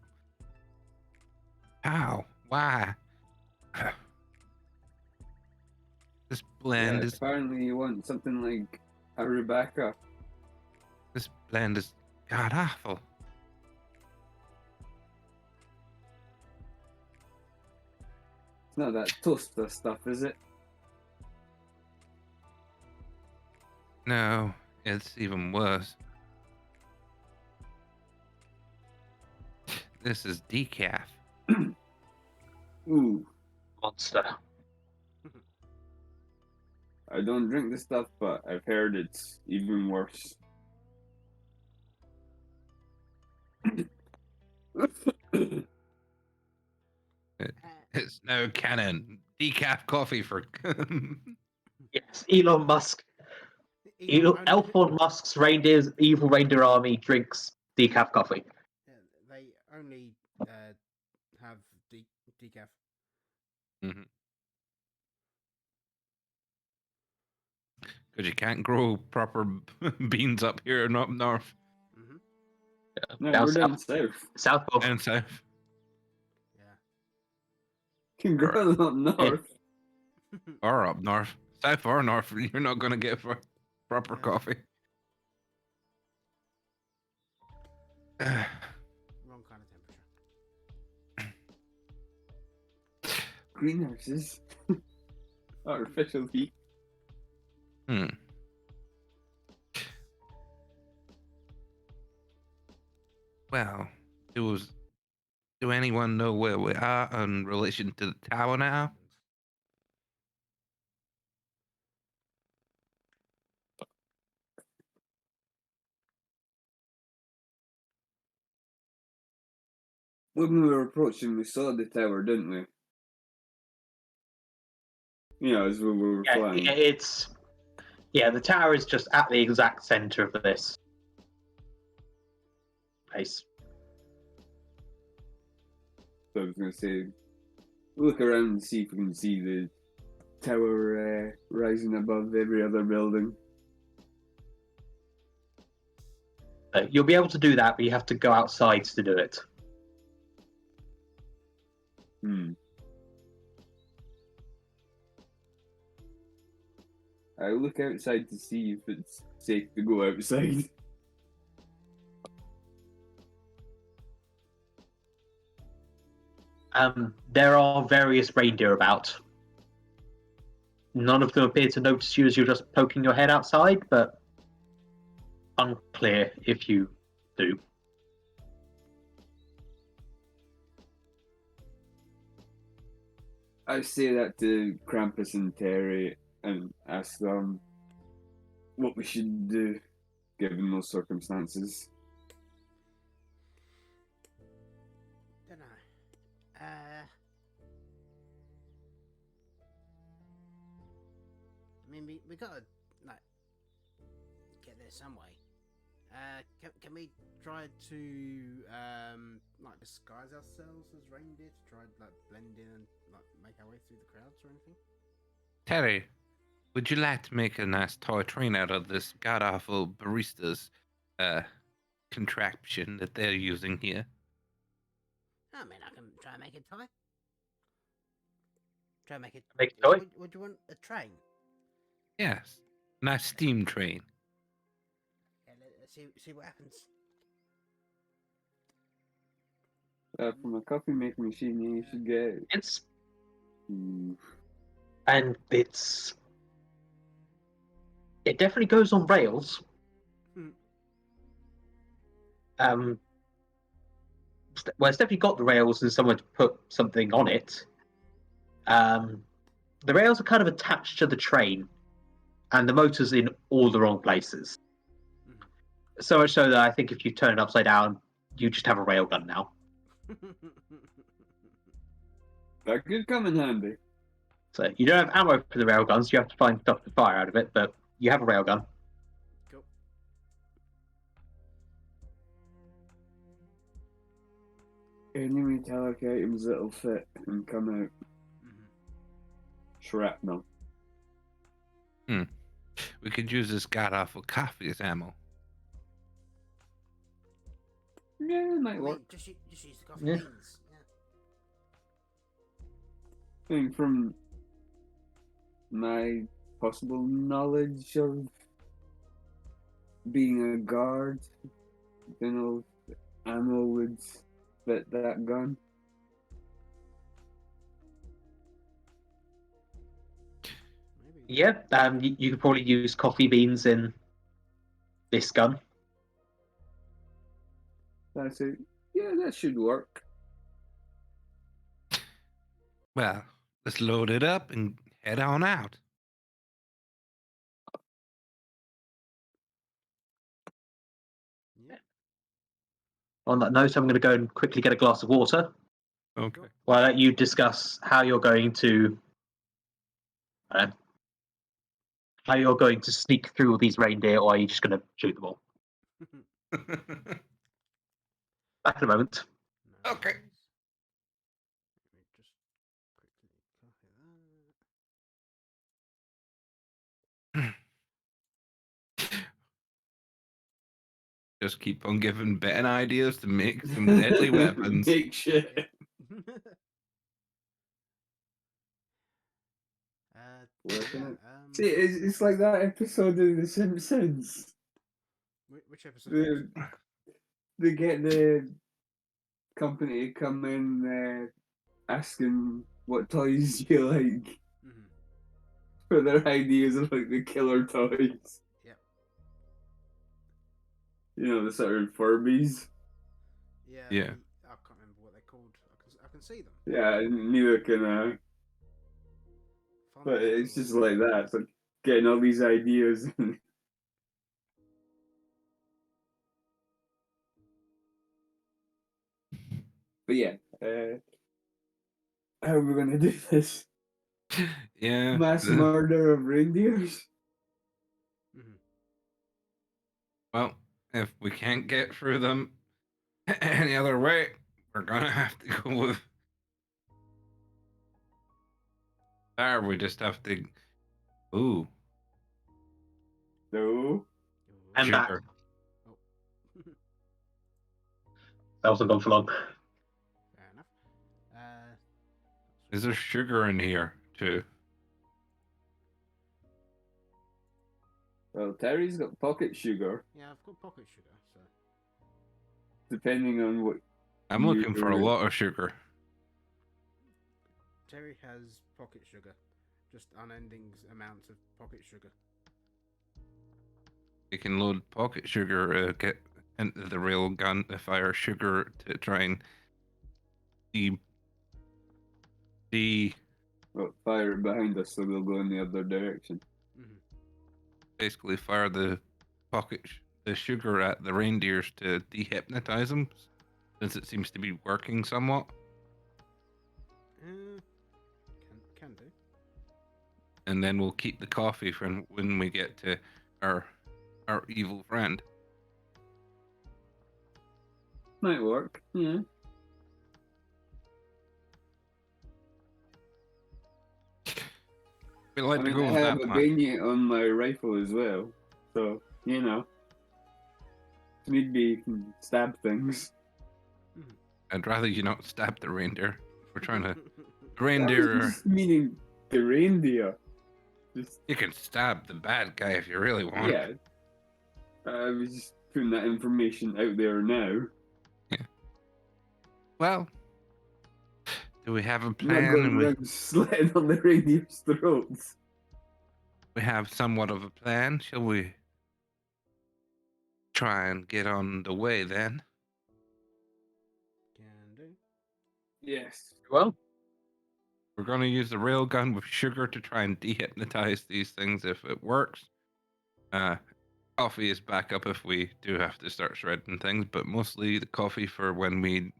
How? Why? This blend is Apparently you want something like a Rebecca. this blend is god awful. It's not that toaster stuff, is it? No, it's even worse. This is decaf. Ooh, Monster. I don't drink this stuff, but I've heard it's even worse. It's no canon. Decaf coffee for. Yes, Elon Musk. Elon Musk's evil reindeer army drinks decaf coffee. They only have decaf. Because you can't grow proper beans up here and up north No, Down we're down south. south. South of and south. Yeah. Can grow them up north. Or up north. South or north, you're not going to get proper Yeah. coffee. Wrong kind of temperature. Greenhouses. Artificial heat. Well, do anyone know where we are in relation to the tower now? When we were approaching, we saw the tower, didn't we? You know, as we were flying. The tower is just at the exact center of this place. So I was going to say, look around and see if we can see the tower rising above every other building. You'll be able to do that, but you have to go outside to do it. I look outside to see if it's safe to go outside. There are various reindeer about. None of them appear to notice you as you're just poking your head outside, but unclear if you do. I say that to Krampus and Terry and ask them what we should do given those circumstances. Don't know. I mean, we gotta like get there some way. Can we try to like disguise ourselves as reindeer to try like blend in and like make our way through the crowds or anything? Terry, would you like to make a nice toy train out of this god awful barista's contraption that they're using here? I mean, I can try and make it toy. Try and make it. Make a toy? Would you want a train? Yes, nice steam train. Yeah, let's see what happens. From a coffee making machine, you should get. It's Hmm. and it definitely goes on rails. Well, it's definitely got the rails and somewhere to put something on it. The rails are kind of attached to the train, and the motor's in all the wrong places. So much so that I think if you turn it upside down, you just have a railgun now. That could come in handy. So you don't have ammo for the railguns, you have to find stuff to fire out of it, but you have a railgun. Cool. Any metallic items that'll fit and come out. Shrapnel. We could use this god awful coffee as ammo. Yeah, it might I mean, work. just use the coffee Yeah. beans. Yeah. I think from my possible knowledge of being a guard, you know, ammo would fit that gun. Maybe. Yeah, you could probably use coffee beans in this gun. That's it. Yeah, that should work. Well, let's load it up and head on out. Yeah. On that note, I'm going to go and quickly get a glass of water Okay. while you discuss how you're going to sneak through all these reindeer, or are you just going to shoot them all? Back in a moment. No Okay. worries. Let me just quickly copy that. Just keep on giving Ben ideas to make some deadly weapons. Make shit. Working Yeah, it. See, it's like that episode of The Simpsons. which episode? They get the company to come in asking what toys you like Mhm. for their ideas of like the killer toys. Yep. You know, the sort of Furbies. Yeah. Yeah. I can't remember what they're called. I can see them. Yeah, neither can I. Fun But it's little- just like that. It's like getting all these ideas. But yeah, how are we gonna do this? Yeah. Mass murder of reindeers? Mhm. Well, if we can't get through them any other way, we're gonna have to go with. Or we just have to. Ooh, No. And back. sugar. Oh. That wasn't gone for long. Fair enough. Uh, Is there sugar in here too? Well, Terry's got pocket sugar, yeah, I've got pocket sugar, so depending on what. I'm looking for a Sugar. lot of sugar. Terry has pocket sugar, just unending amounts of pocket sugar. You can load pocket sugar, get into the rail gun to fire sugar to try and Well, fire it behind us so they'll go in the other direction. Mhm. basically fire the the sugar at the reindeers to dehypnotize them, since it seems to be working somewhat. Can do. And then we'll keep the coffee for when we get to our evil friend. Might work, yeah. We like I to mean, go I with have that a plan. bayonet on my rifle as well, so, you know. If need be, you can stab things. I'd rather you not stab the reindeer. We're trying to. The I reindeer. was just meaning the reindeer. Just, You can stab the bad guy if you really want. yeah. I was just putting that information out there now. Well, do we have a I'm not plan? going And around slitting on the reindeer's throats. we have somewhat of a plan. Shall we try and get on the way then? Can do. Yes. Well, We're going to use the railgun with sugar to try and dehypnotize these things if it works. Coffee is backup if we do have to start shredding things, but mostly the coffee for when we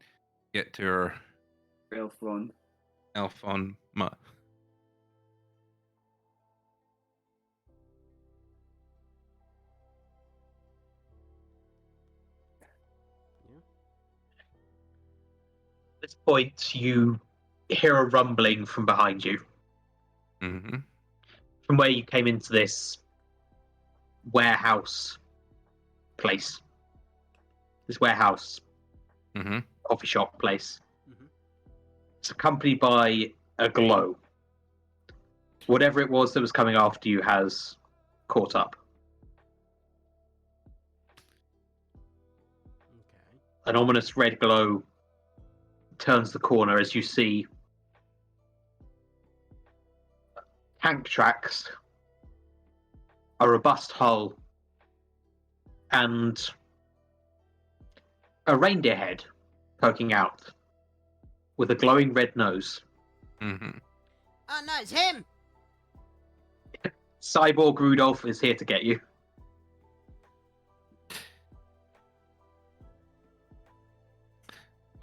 get to our Real fun. elf on Yeah. at this point, you hear a rumbling from behind you, Mm-hmm. from where you came into this warehouse place. This warehouse Mm-hmm. coffee shop place. Mhm. It's accompanied by a glow. Whatever it was that was coming after you has caught up. Okay. An ominous red glow turns the corner as you see tank tracks, a robust hull, and a reindeer head poking out with a glowing red nose. Hmm. Oh no, it's him! Cyborg Rudolph is here to get you.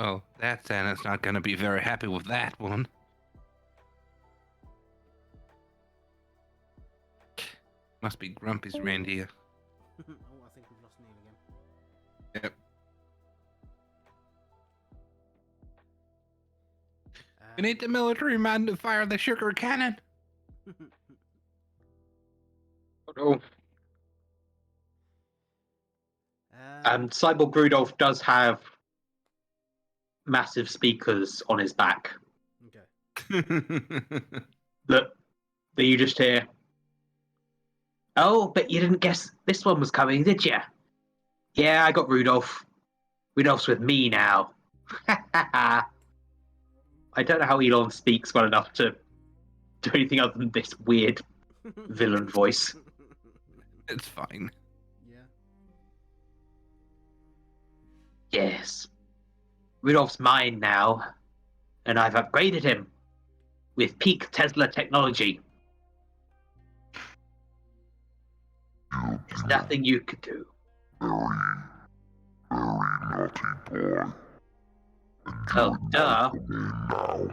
Well, that Santa's not going to be very happy with that one. Must be Grumpy's reindeer. Oh, I think we've lost Neil again. Yep. We need the military man to fire the sugar cannon. Oh. Cyborg Rudolph does have massive speakers on his back. Okay. That you just hear. Oh, but you didn't guess this one was coming, did you? Yeah, I got Rudolph. Rudolph's with me now. I don't know how Elon speaks well enough to do anything other than this weird villain voice. It's fine. Yeah. Yes. Rudolph's mine now, and I've upgraded him with peak Tesla technology. There's nothing you could do. Very, very naughty boy. Oh, duh. Now.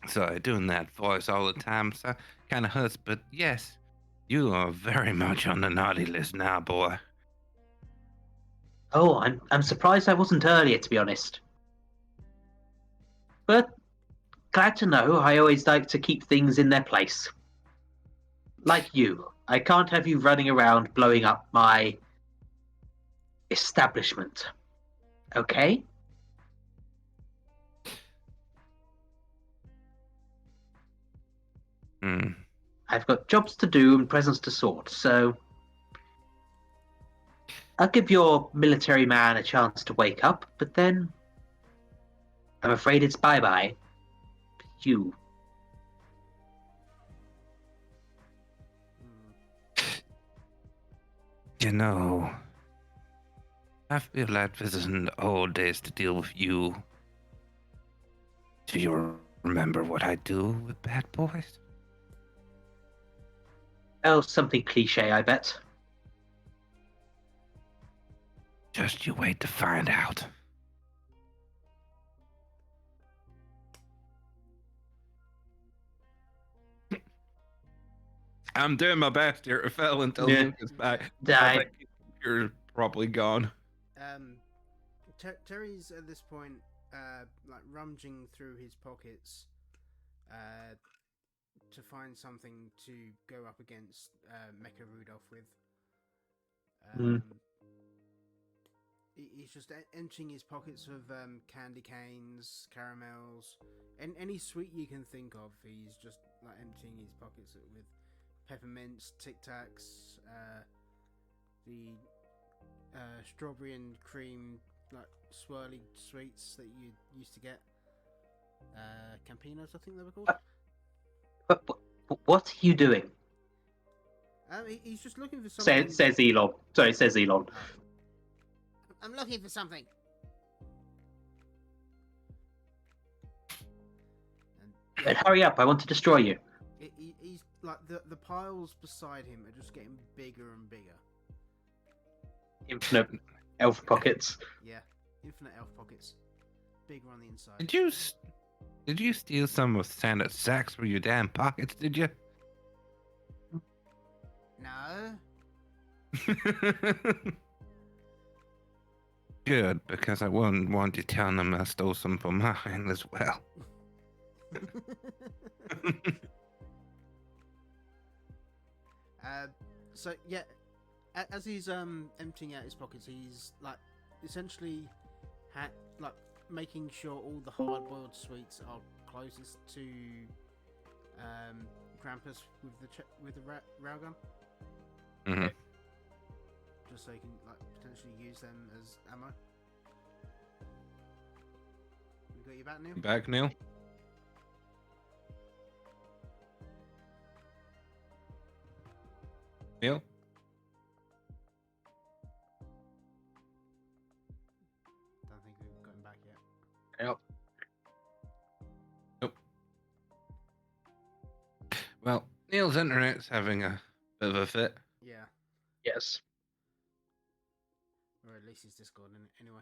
Sorry, doing that voice all the time so kind of hurts, but yes, you are very much on the naughty list now, boy. Oh, I'm surprised I wasn't earlier, to be honest. But glad to know. I always like to keep things in their place. Like you, I can't have you running around blowing up my establishment. Okay? Hmm. I've got jobs to do and presents to sort, so I'll give your military man a chance to wake up, but then I'm afraid it's bye-bye. You. You know, I feel like this is in the old days to deal with you. Do you remember what I do with bad boys? Oh, something cliche, I bet. Just you wait to find out. I'm doing my best here. It fell until Yeah. Luke is back. Die. I think you're probably gone. Terry's at this point, like rummaging through his pockets, to find something to go up against Mecha Rudolph with. He's just emptying his pockets of candy canes, caramels, and any sweet you can think of. He's just like emptying his pockets with peppermints, Tic Tacs, the strawberry and cream like swirly sweets that you used to get. Campinos, I think they were called. What are you doing? He's just looking for something. Says Elon. Sorry, says Elon. Oh. I'm looking for something. But hurry up, I want to destroy you. He's like the piles beside him are just getting bigger and bigger. Infinite elf pockets. Yeah, infinite elf pockets, bigger on the inside. Did you steal some of Santa's sacks from your damn pockets? Did you? No. Good, because I wouldn't want you telling them I stole some from mine as well. So yeah, as he's emptying out his pockets, he's like essentially like making sure all the hard-boiled sweets are closest to Krampus with the railgun. Mm-hmm. Just so you can like potentially use them as ammo. You got your back, Neil? Back, Neil? Neil? Yep. Well, Neil's internet's having a bit of a fit. Yeah, Yes. or at least his Discord in it. Anyway.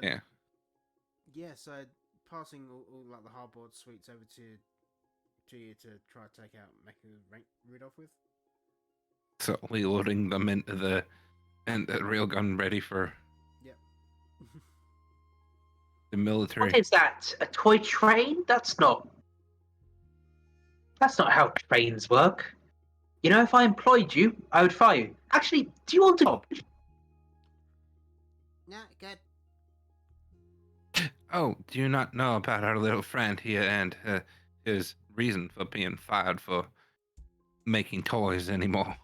Yeah. Yeah. So passing all like the hardboard suites over to you to try to take out Mecha Rudolph with. So loading them into the railgun ready for Yep. the military. What is that? A toy train? That's not how trains work. You know, if I employed you, I would fire you. Actually, do you want a job? Yeah, good. Oh, do you not know about our little friend here and his reason for being fired for making toys anymore?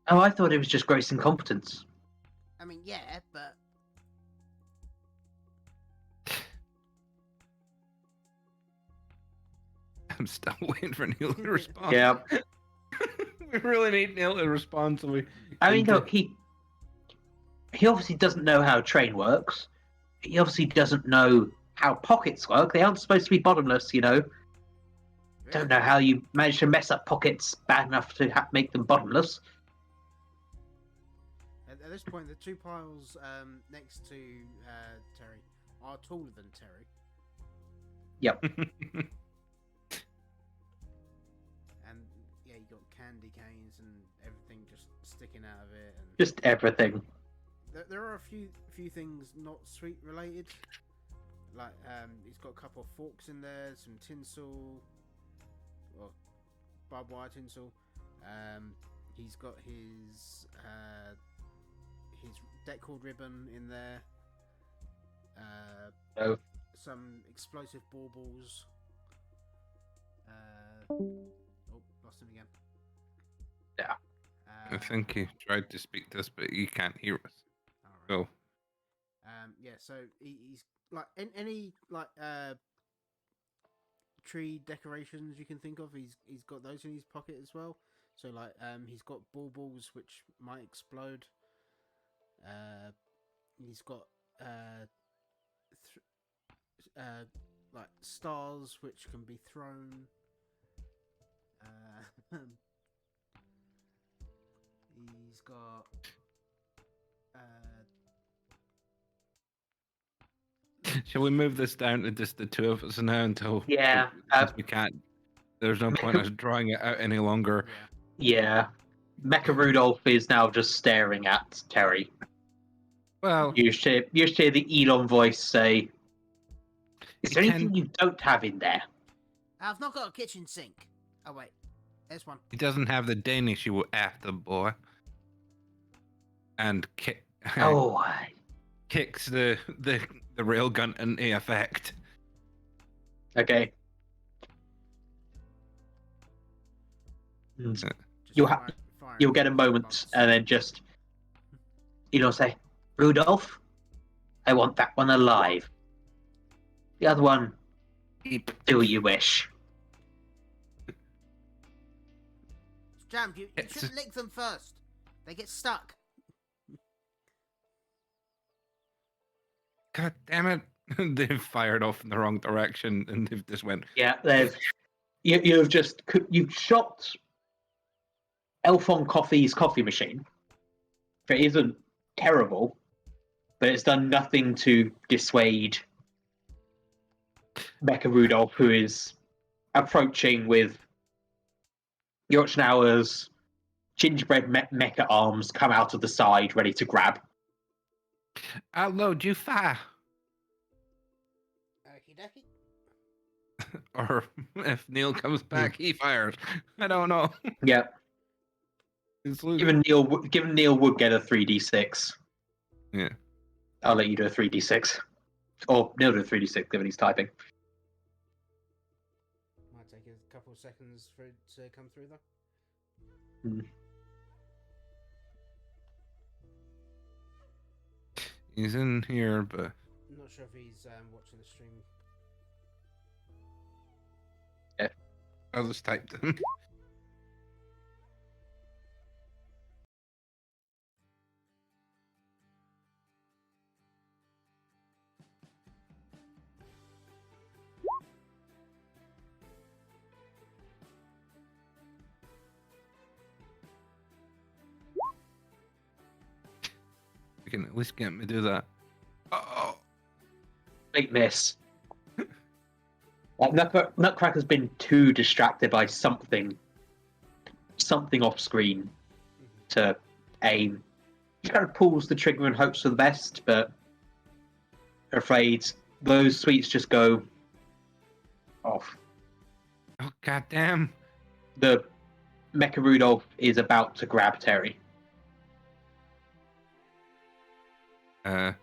Oh, I thought it was just gross incompetence. I mean, yeah, but I'm still waiting for Neil to respond. Yeah. We really need Neil to respond so we I mean, can look, he obviously doesn't know how a train works. He obviously doesn't know how pockets work. They aren't supposed to be bottomless, you know. Don't know how you manage to mess up pockets bad enough to make them bottomless. At this point, the two piles next to Terry are taller than Terry, and yeah, you got candy canes and everything just sticking out of it, and Just everything. there are a few things not sweet related. Like he's got a couple of forks in there, some tinsel, or barbed wire tinsel. He's got his deck cord ribbon in there. Oh. Some explosive baubles. Lost him again. Yeah. I think he tried to speak to us, but he can't hear us. Alright. So Yeah, so he's like any like tree decorations you can think of. He's got those in his pocket as well. So like he's got baubles which might explode. He's got like stars which can be thrown. He's got shall we move this down to just the two of us now until Yeah, since we can't? There's no point us drawing it out any longer. yeah. Yeah. Mecha Rudolph is now just staring at Terry. Well, You should hear the Elon voice say, "Is there He anything you don't have in there?" I've not got a kitchen sink. Oh wait, there's one. he doesn't have the Danish you were after, boy. And Oh, kicks the railgun into effect. okay. Just You'll ha- firing You'll get a moment, bolts. and then just, say, "Rudolph, I want that one alive. The other one, do what you wish." It's jammed. You It's shouldn't lick them first. They get stuck. God damn it! They've fired off in the wrong direction, and they've just went. Yeah, you've shot Elfon Coffee's coffee machine. It isn't terrible, but it's done nothing to dissuade Mecha Rudolph, who is approaching with Yorkshauer's gingerbread mecha arms come out of the side, ready to grab. I'll load you fire. Okie dokie. Or if Neil comes back, he fires. I don't know. Yeah, It's given Neil would get a 3d6. Yeah. I'll let you do a 3d6. Or Neil do a 3d6, given he's typing. Might take a couple of seconds for it to come through though. He's in here, but I'm not sure if he's watching the stream. I'll just type them. You can at least get me to do that. Oh, Big miss. Nutcracker's been too distracted by something off screen to aim. He kind of pulls the trigger and hopes for the best, but afraid those sweets just go off. oh goddamn. The Mecha Rudolph is about to grab Terry. I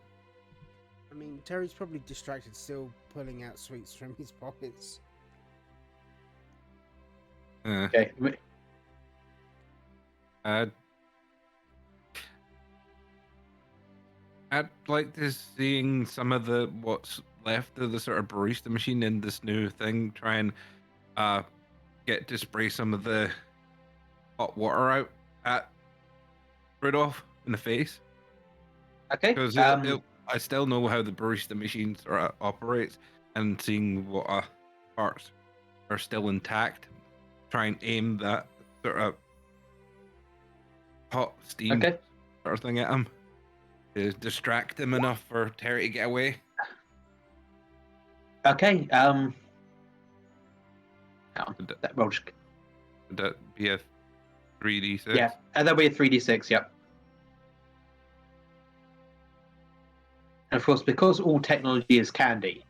mean, Terry's probably distracted, still pulling out sweets from his pockets. Okay. I'd like to seeing some of the what's left of the sort of barista machine in this new thing. Try and get to spray some of the hot water out at Rudolph in the face. Okay. Because I still know how the barista machine sort of operates, and seeing what parts are still intact, try and aim that sort of hot steam Okay. sort of thing at him to distract him enough for Terry to get away. Okay. Would That roll just- that be a 3d6? Yeah, and that'll be a 3d6. Yep. And of course, because all technology is candy,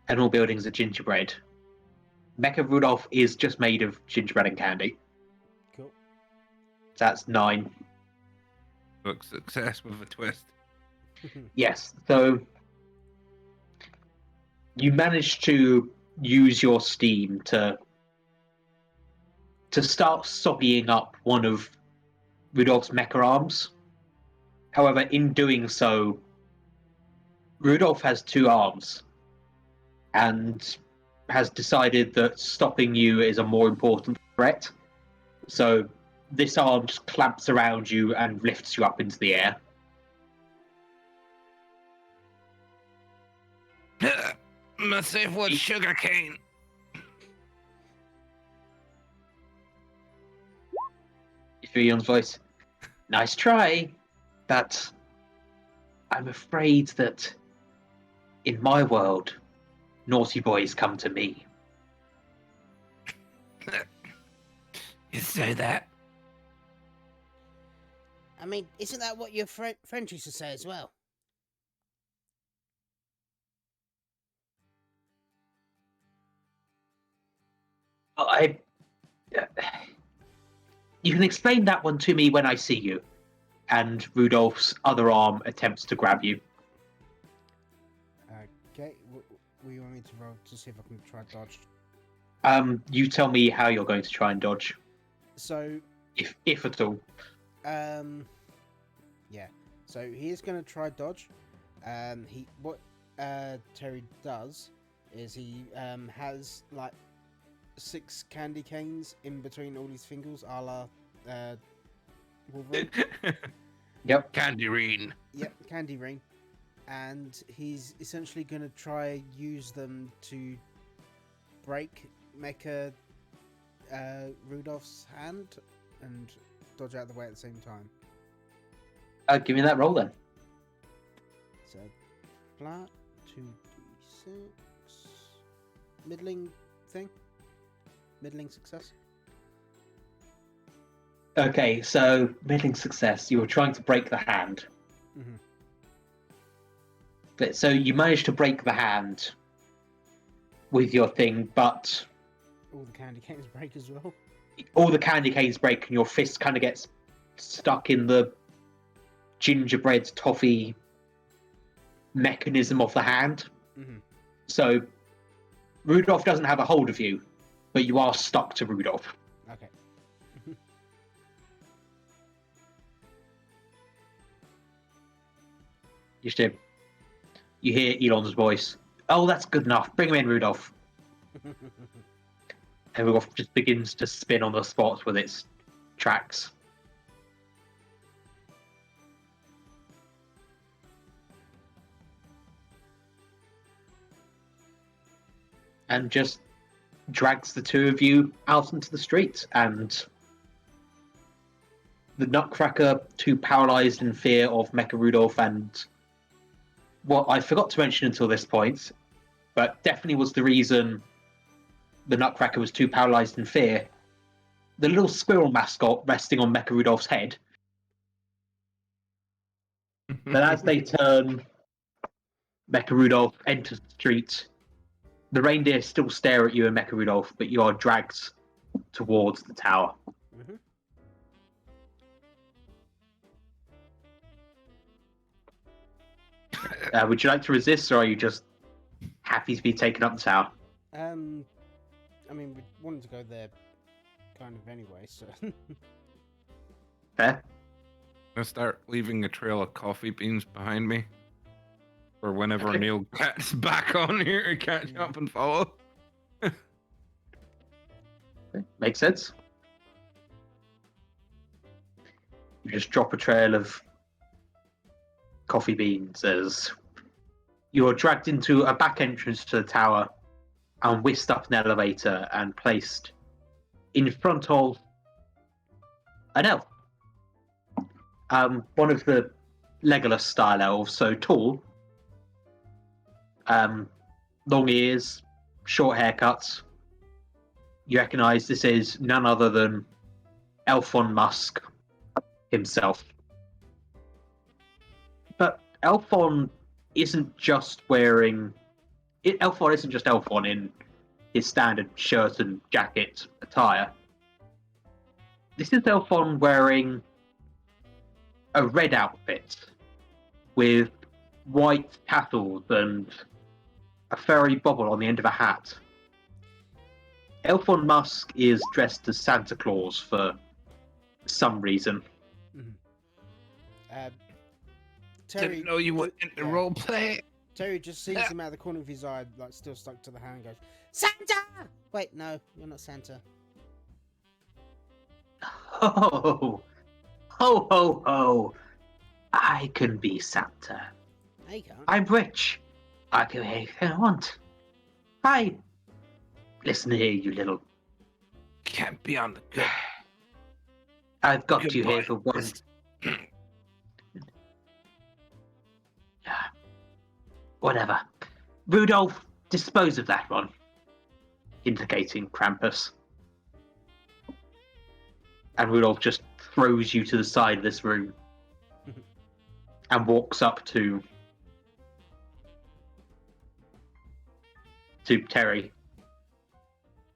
and all buildings are gingerbread, Mecha Rudolph is just made of gingerbread and candy. Cool. So that's 9. Look, success with a twist. Yes. So you managed to use your steam to start soggying up one of Rudolph's mecha arms. However, in doing so, Rudolph has 2 arms and has decided that stopping you is a more important threat. So this arm just clamps around you and lifts you up into the air. My safe word, sugar cane. Fion's voice. Nice try, but I'm afraid that in my world, naughty boys come to me. You say that? I mean, isn't that what your friend used to say as well? You can explain that one to me when I see you. And Rudolph's other arm attempts to grab you. Okay, what you want me to roll to see if I can try dodge? You tell me how you're going to try and dodge, So, if at all. yeah. So he is going to try dodge. What Terry does is he has like 6 candy canes in between all his fingers, a la Wolverine. Yep. Candy-reen. Yep, candy ring. And he's essentially going to try use them to break Mecha Rudolph's hand and dodge out of the way at the same time. Give me that roll then. So, flat, 2d6, middling thing, middling success. Okay, so middling success. You were trying to break the hand. Mm-hmm. But so you managed to break the hand with your thing, but All the candy canes break as well. all the candy canes break and your fist kind of gets stuck in the gingerbread toffee mechanism of the hand. Mm-hmm. So Rudolph doesn't have a hold of you, but you are stuck to Rudolph. Okay. You hear Elon's voice. Oh, that's good enough. Bring him in, Rudolph. And Rudolph just begins to spin on the spot with its tracks. And just drags the 2 of you out into the street. And the Nutcracker too paralyzed in fear of Mecha Rudolph and what I forgot to mention until this point, but definitely was the reason the Nutcracker was too paralyzed in fear. The little squirrel mascot resting on Mecha Rudolph's head. But as they turn, Mecha Rudolph enters the street. The reindeer still stare at you and Mecha Rudolph, but you are dragged towards the tower. Mm-hmm. Would you like to resist, or are you just happy to be taken up the tower? I mean, we wanted to go there kind of anyway, so. Fair. I start leaving a trail of coffee beans behind me. For whenever Okay. Neil gets back on here to catch Yeah. up and follow. Makes sense. You just drop a trail of coffee beans as you are dragged into a back entrance to the tower and whisked up an elevator and placed in front of an elf. One of the Legolas style elves, so tall, long ears, short haircuts. You recognise this is none other than Elfon Musk himself. But Elfon isn't just wearing... Elfon isn't just Elfon in his standard shirt and jacket attire. This is Elfon wearing a red outfit with white tassels and a furry bobble on the end of a hat. Elfon Musk is dressed as Santa Claus for some reason. Terry, Didn't know you were into yeah. role play. Terry just sees him out of the corner of his eye, like still stuck to the hand, and goes, Santa! Wait, no, you're not Santa. Ho, ho, ho, ho. I can be Santa. No, you can't. I'm rich. I can be anything I want. Listen here, you little... Can't be on the good. I've got Good you here boy. for one... Whatever. Rudolph, dispose of that one. Indicating Krampus. And Rudolph just throws you to the side of this room. And walks up to Terry.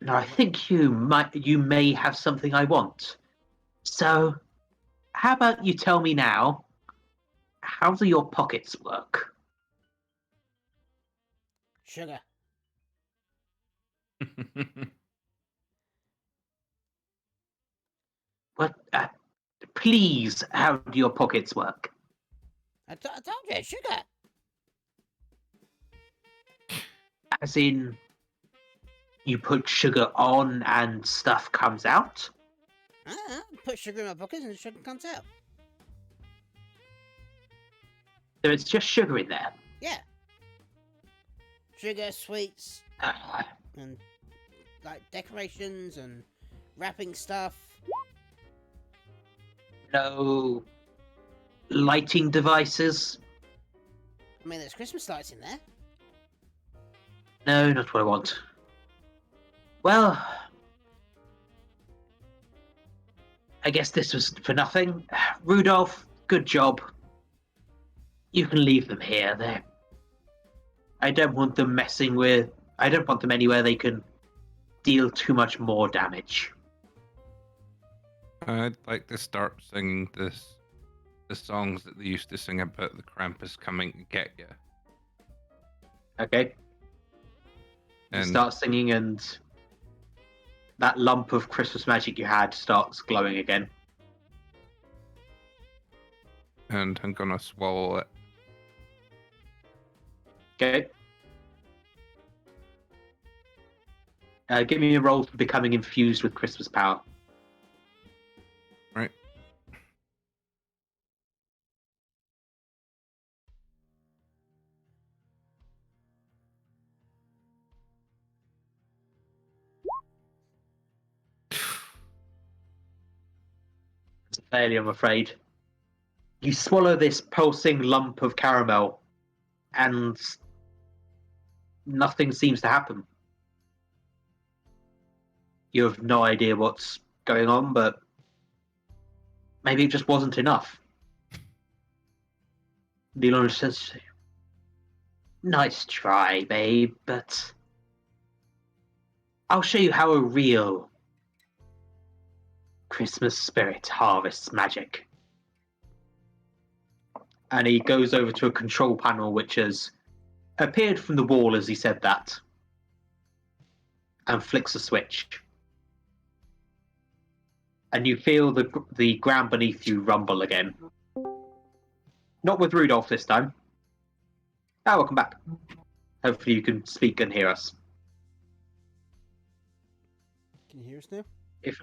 Now I think you may have something I want. So, how about you tell me now, how do your pockets work? Sugar. What? Please, how do your pockets work? I told you, sugar. As in, you put sugar on and stuff comes out? Put sugar in my pockets and the sugar comes out. So it's just sugar in there? Yeah. Sugar, sweets, and like decorations and wrapping stuff. No lighting devices? I mean, there's Christmas lights in there. No, not what I want. Well, I guess this was for nothing. Rudolph, good job. You can leave them here. I don't want them messing with... I don't want them anywhere they can deal too much more damage. I'd like to start singing the songs that they used to sing about the Krampus coming to get you. Okay? You And start singing and that lump of Christmas magic you had starts glowing again. and I'm gonna swallow it. Okay. Give me a roll for becoming infused with Christmas power. Right. Fairly, I'm afraid. You swallow this pulsing lump of caramel, and nothing seems to happen. You have no idea what's going on, but maybe it just wasn't enough. Leland says, "Nice try, babe, but I'll show you how a real Christmas spirit harvests magic." And he goes over to a control panel which has appeared from the wall as he said that, and flicks a switch. And you feel the ground beneath you rumble again. Not with Rudolph this time. Ah, welcome back. Hopefully you can speak and hear us. Can you hear us now? If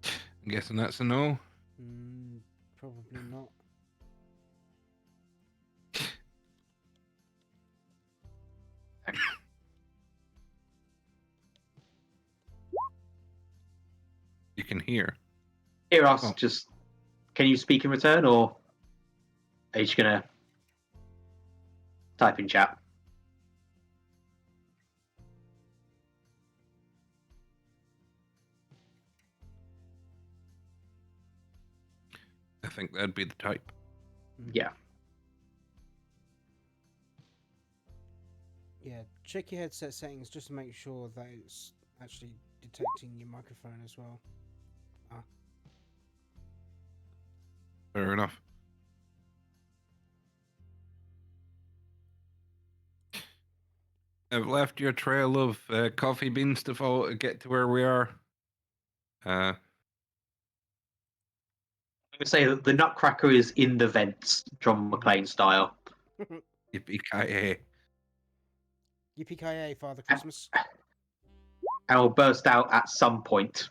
I'm guessing that's a no. Probably not. You can hear. hear us, Oh. just can you speak in return, or are you just gonna type in chat? I think that'd be the type. Yeah. Yeah, check your headset settings just to make sure that it's actually detecting your microphone as well. Fair enough. I've left you a trail of coffee beans to follow to get to where we are. I'm gonna say that the Nutcracker is in the vents, John McClane style. Yippee-ki-yay. Yippee-ki-yay, Father Christmas. And will burst out at some point.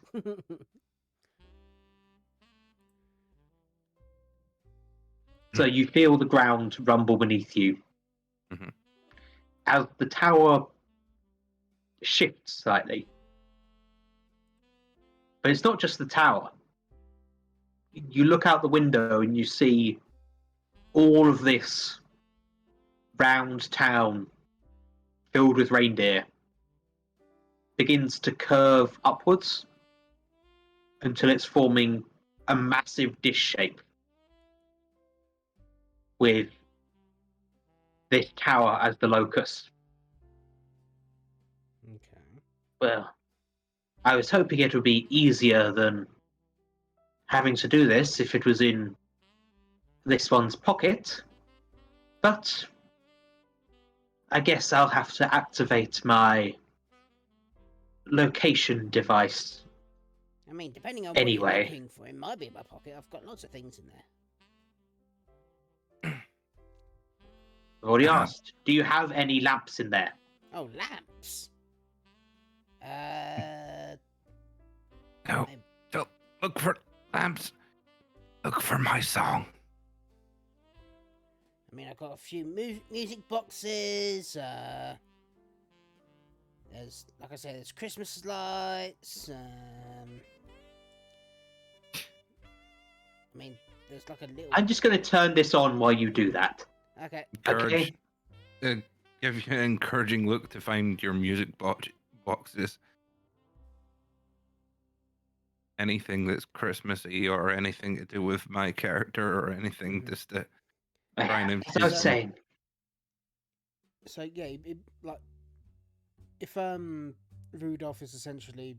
So you feel the ground rumble beneath you. Mhm. As the tower shifts slightly. But it's not just the tower. You look out the window and you see all of this round town filled with reindeer begins to curve upwards until it's forming a massive dish shape with this tower as the locus. Okay. Well, I was hoping it would be easier than having to do this if it was in this one's pocket, but I guess I'll have to activate my location device. I mean, depending on what Anyway. you're looking for, it might be in my pocket. I've got lots of things in there. I've already Uh-huh. asked. Do you have any lamps in there? Oh, lamps. No, I- don't look for lamps. Look for my song. I mean, I've got a few music boxes. There's, like I said, there's Christmas lights. I mean, there's like a little. I'm just going to turn this on while you do that. Okay. Encourage, give you an encouraging look to find your music boxes. Anything that's Christmassy or anything to do with my character or anything, just to try and As I was infuse them. saying, So yeah, like if Rudolph is essentially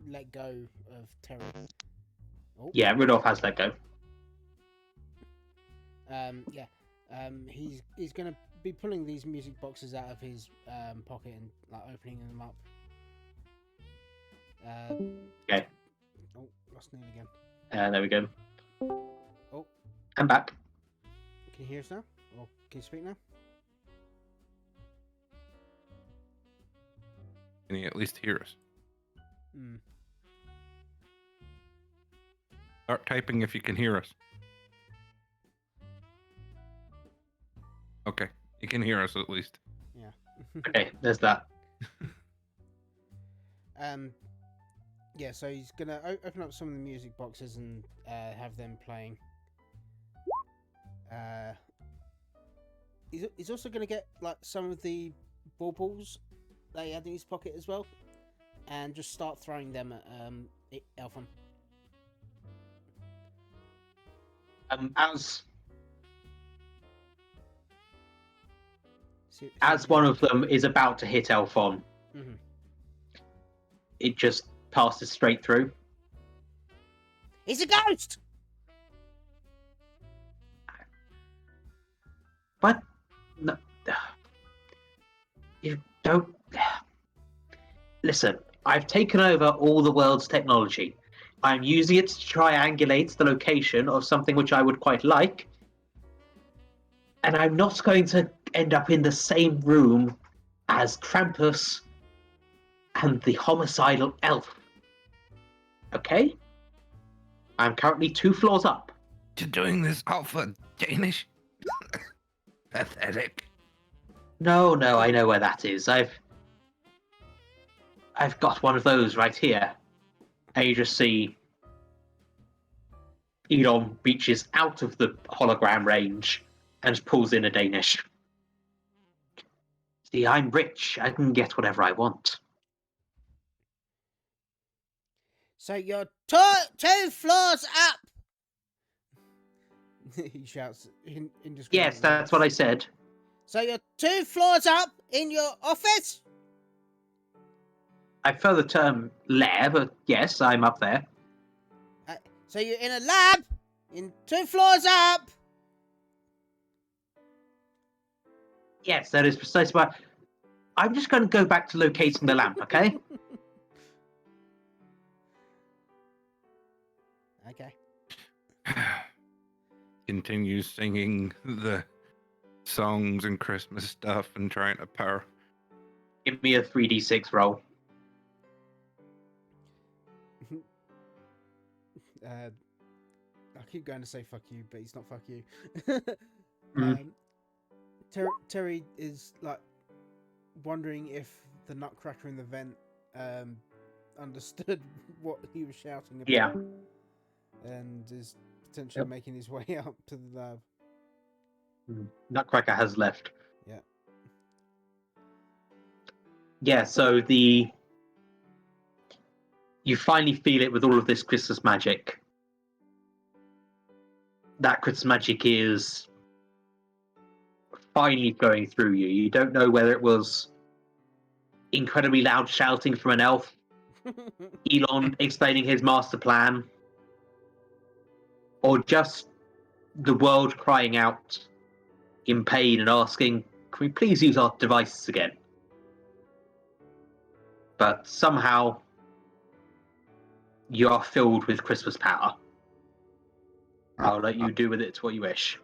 let go of Terry. Oh, yeah, Rudolph has let go. yeah. He's gonna be pulling these music boxes out of his pocket and like opening them up. Okay. Oh, lost Neil again. There we go. Oh, I'm back. can you hear us now? Or can you speak now? Can you at least hear us? Hmm. Start typing if you can hear us. Okay, you can hear us at least. Yeah. Okay, there's that. Yeah, so he's gonna open up some of the music boxes and have them playing. He's also gonna get like some of the baubles that he had in his pocket as well, and just start throwing them at Elfon. As See one of them is about to hit Elfon, Mm-hmm. it just passes straight through. He's a ghost. But no, you don't listen. I've taken over all the world's technology. I'm using it to triangulate the location of something which I would quite like, and I'm not going to end up in the same room as Krampus and the homicidal elf. Okay? I'm currently 2 floors up. You're doing this all for Danish? Pathetic. No, I know where that is. I've got one of those right here. And you just see Elon reaches out of the hologram range and pulls in a Danish. See, I'm rich. I can get whatever I want. So you're two floors up. He shouts indiscriminately. Yes, that's what I said. So you're 2 floors up in your office? I further term lair, but yes, I'm up there. So you're in a lab in 2 floors up? Yes, that is precisely why. I'm just going to go back to locating the lamp, okay? Okay. Continues singing the songs and Christmas stuff and trying to power. Give me a 3d6 roll. I keep going to say fuck you, but he's not fuck you. Mm. Terry is like wondering if the nutcracker in the vent understood what he was shouting about. Yeah. And is potentially making his way up to the lab. Nutcracker has left. Yeah. Yeah, so you finally feel it with all of this Christmas magic. That Christmas magic is finally going through you. You don't know whether it was incredibly loud shouting from an elf, Elon explaining his master plan, or just the world crying out in pain and asking, can we please use our devices again? But somehow you are filled with Christmas power. I'll let you do with it what you wish.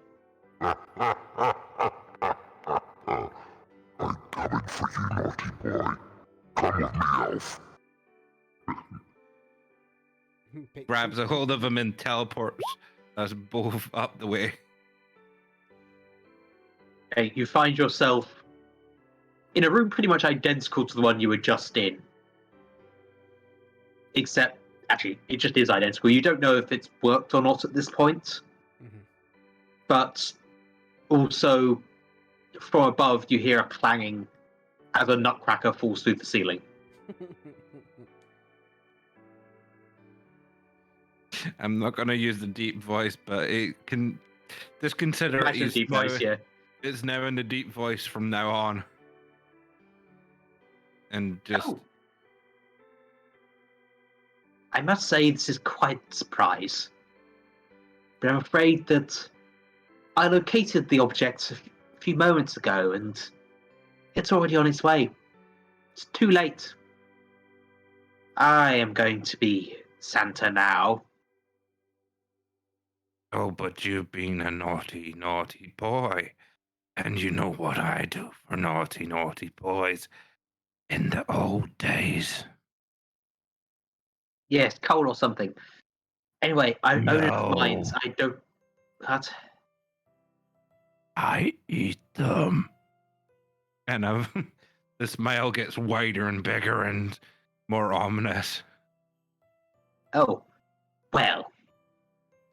I'm coming for you, naughty boy. Come with me, elf. Grabs a hold of him and teleports us both up the way. Okay, you find yourself in a room pretty much identical to the one you were just in. Except, actually, it just is identical. You don't know if it's worked or not at this point. Mhm. But also, from above, you hear a clanging as a nutcracker falls through the ceiling. I'm not gonna use the deep voice, but it can just consider Imagine it's deep now, voice, yeah. it's now in the deep voice from now on. And just Oh. I must say this is quite a surprise. But I'm afraid that I located the object a few moments ago and it's already on its way. It's too late. I am going to be Santa now. oh, but you've been a naughty, naughty boy. And you know what I do for naughty, naughty boys in the old days. Yes, coal or something. Anyway, I own enough No. mines. I don't. What? I eat them. And the smile gets wider and bigger and more ominous. Oh, well,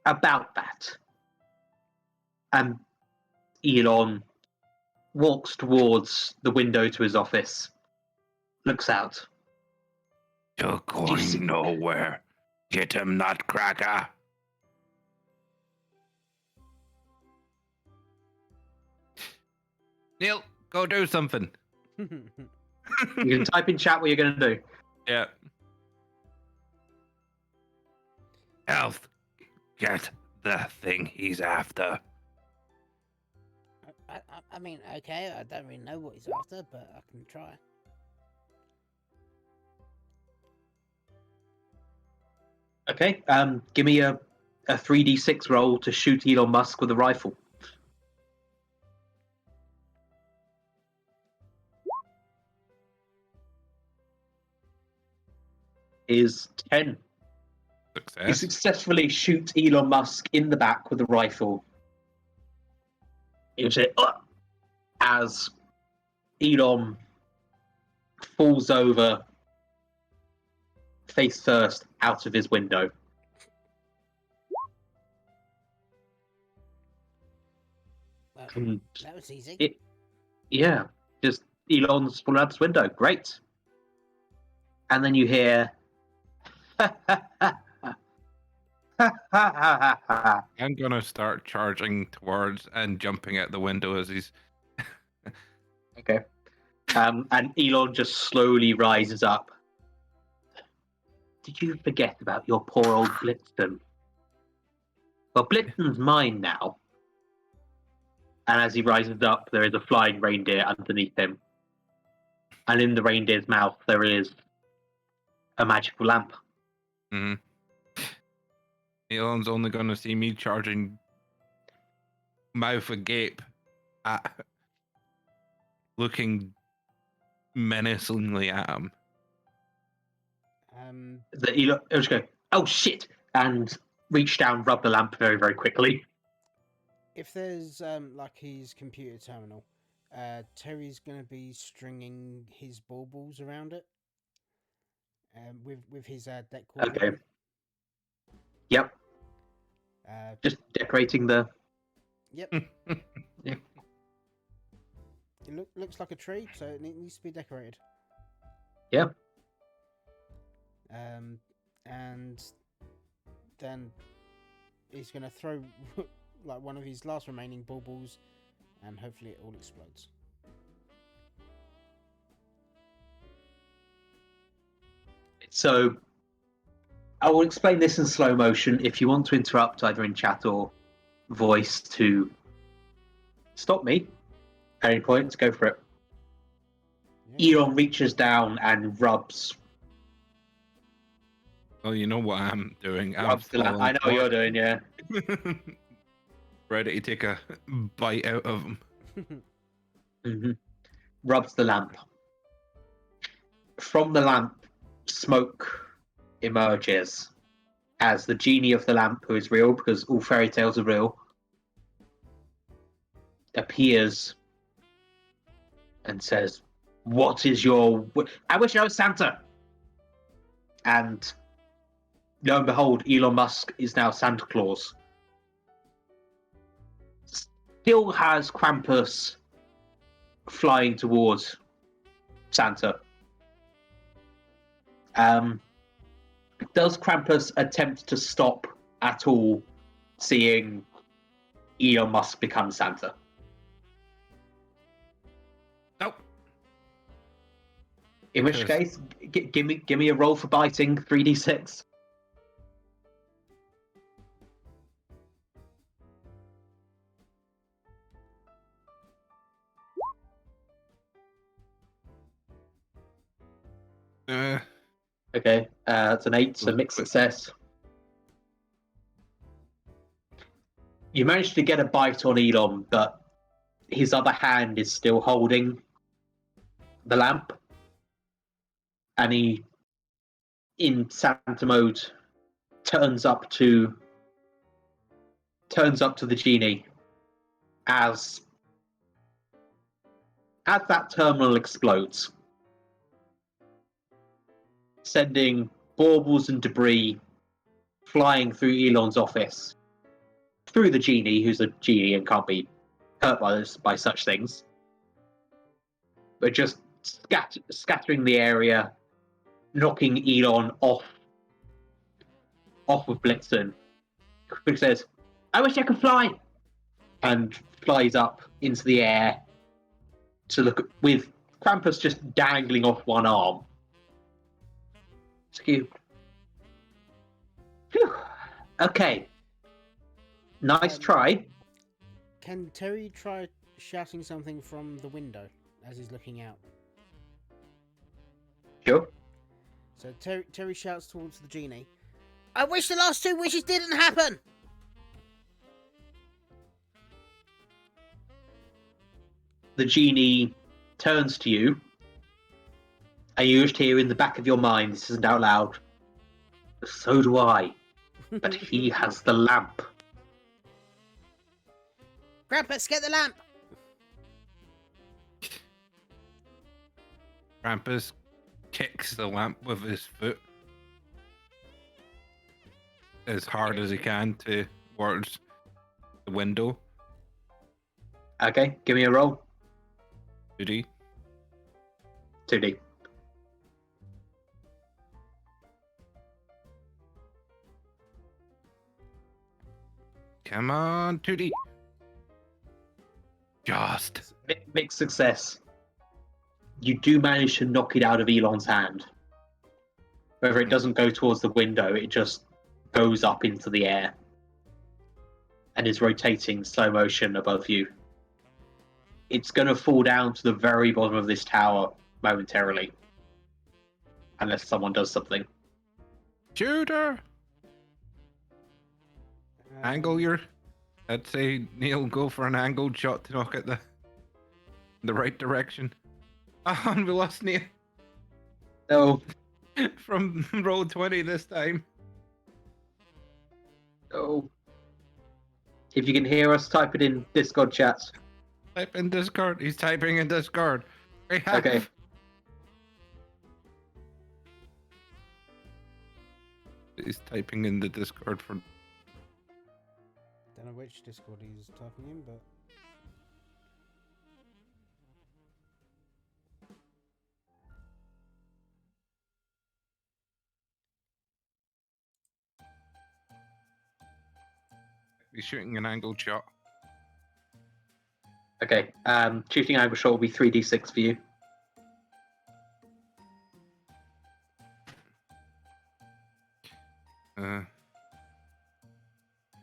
about that. And Elon walks towards the window to his office, looks out. You're you see- going nowhere. Get him, Nutcracker. Neil, go do something. You can type in chat what you're going to do. Yeah. Elf, get the thing he's after. I mean, okay, I don't really know what he's after, but I can try. Okay, give me a 3d6 roll to shoot Elon Musk with a rifle. Is 10. You Success. successfully shoot Elon Musk in the back with a rifle. You say, as Elon falls over face first out of his window. Well, And that was easy. yeah, just Elon's falling out his window. Great. And then you hear. I'm gonna start charging towards and jumping out the window as he's. Okay. And Elon just slowly rises up. Did you forget about your poor old Blitzen? Well, Blitzen's mine now. And as he rises up, there is a flying reindeer underneath him. And in the reindeer's mouth, there is a magical lamp. Mm-hmm. Elon's only gonna see me charging, mouth agape, at looking menacingly at him. The Elon will just go, oh shit! And reach down, rub the lamp very, very quickly. If there's like his computer terminal, Terry's gonna be stringing his baubles around it, with his deck coordinator. Okay. Yep. Just decorating the. Yep. Yeah. It looks like a tree, so it needs to be decorated. Yeah. And then he's gonna throw like one of his last remaining baubles, and hopefully it all explodes. So, I will explain this in slow motion. If you want to interrupt either in chat or voice to stop me at any point, go for it. Yeah. Elon reaches down and rubs. Well, you know what I'm doing. I'm rubs the lamp. I know what you're doing, yeah. Ready to take a bite out of him. Mm-hmm. Rubs the lamp. From the lamp, smoke emerges as the genie of the lamp, who is real because all fairy tales are real, appears and says, "What is your? I wish I was Santa." And lo and behold, Elon Musk is now Santa Claus. Still has Krampus flying towards Santa. Does Krampus attempt to stop at all seeing Elon Musk become Santa? Nope. In which case, give me a roll for biting, 3d6. Okay, it's an 8, so mixed success. You managed to get a bite on Elon, but his other hand is still holding the lamp. And he, in Santa mode, turns up to the genie as that terminal explodes, sending baubles and debris flying through Elon's office, through the genie, who's a genie and can't be hurt by such things, but just scattering the area, knocking Elon off of Blitzen, who says, "I wish I could fly," and flies up into the air to look at, with Krampus just dangling off one arm. Phew. Okay. Nice try. Can Terry try shouting something from the window as he's looking out? Sure. So Terry shouts towards the genie. I wish the last 2 wishes didn't happen! The genie turns to you, and you just hear in the back of your mind, this isn't out loud, "So do I, but he has the lamp." Krampus, get the lamp! Krampus kicks the lamp with his foot as hard as he can towards the window. Okay, give me a roll. 2D. 2D. Come on, 2D. Just. Mixed success. You do manage to knock it out of Elon's hand. Whether it doesn't go towards the window, it just goes up into the air and is rotating slow motion above you. It's going to fall down to the very bottom of this tower momentarily, unless someone does something. Shooter! Angle your. I'd say Neil, go for an angled shot to knock it the right direction. Ah, and we lost Neil No, from roll 20 this time. no. If you can hear us, type it in Discord chats. Type in Discord. He's typing in Discord. We have. Okay. He's typing in the Discord for. Don't know which Discord he's typing in, but He's shooting an angled shot. Okay. Shooting angle shot will be 3d6 for you.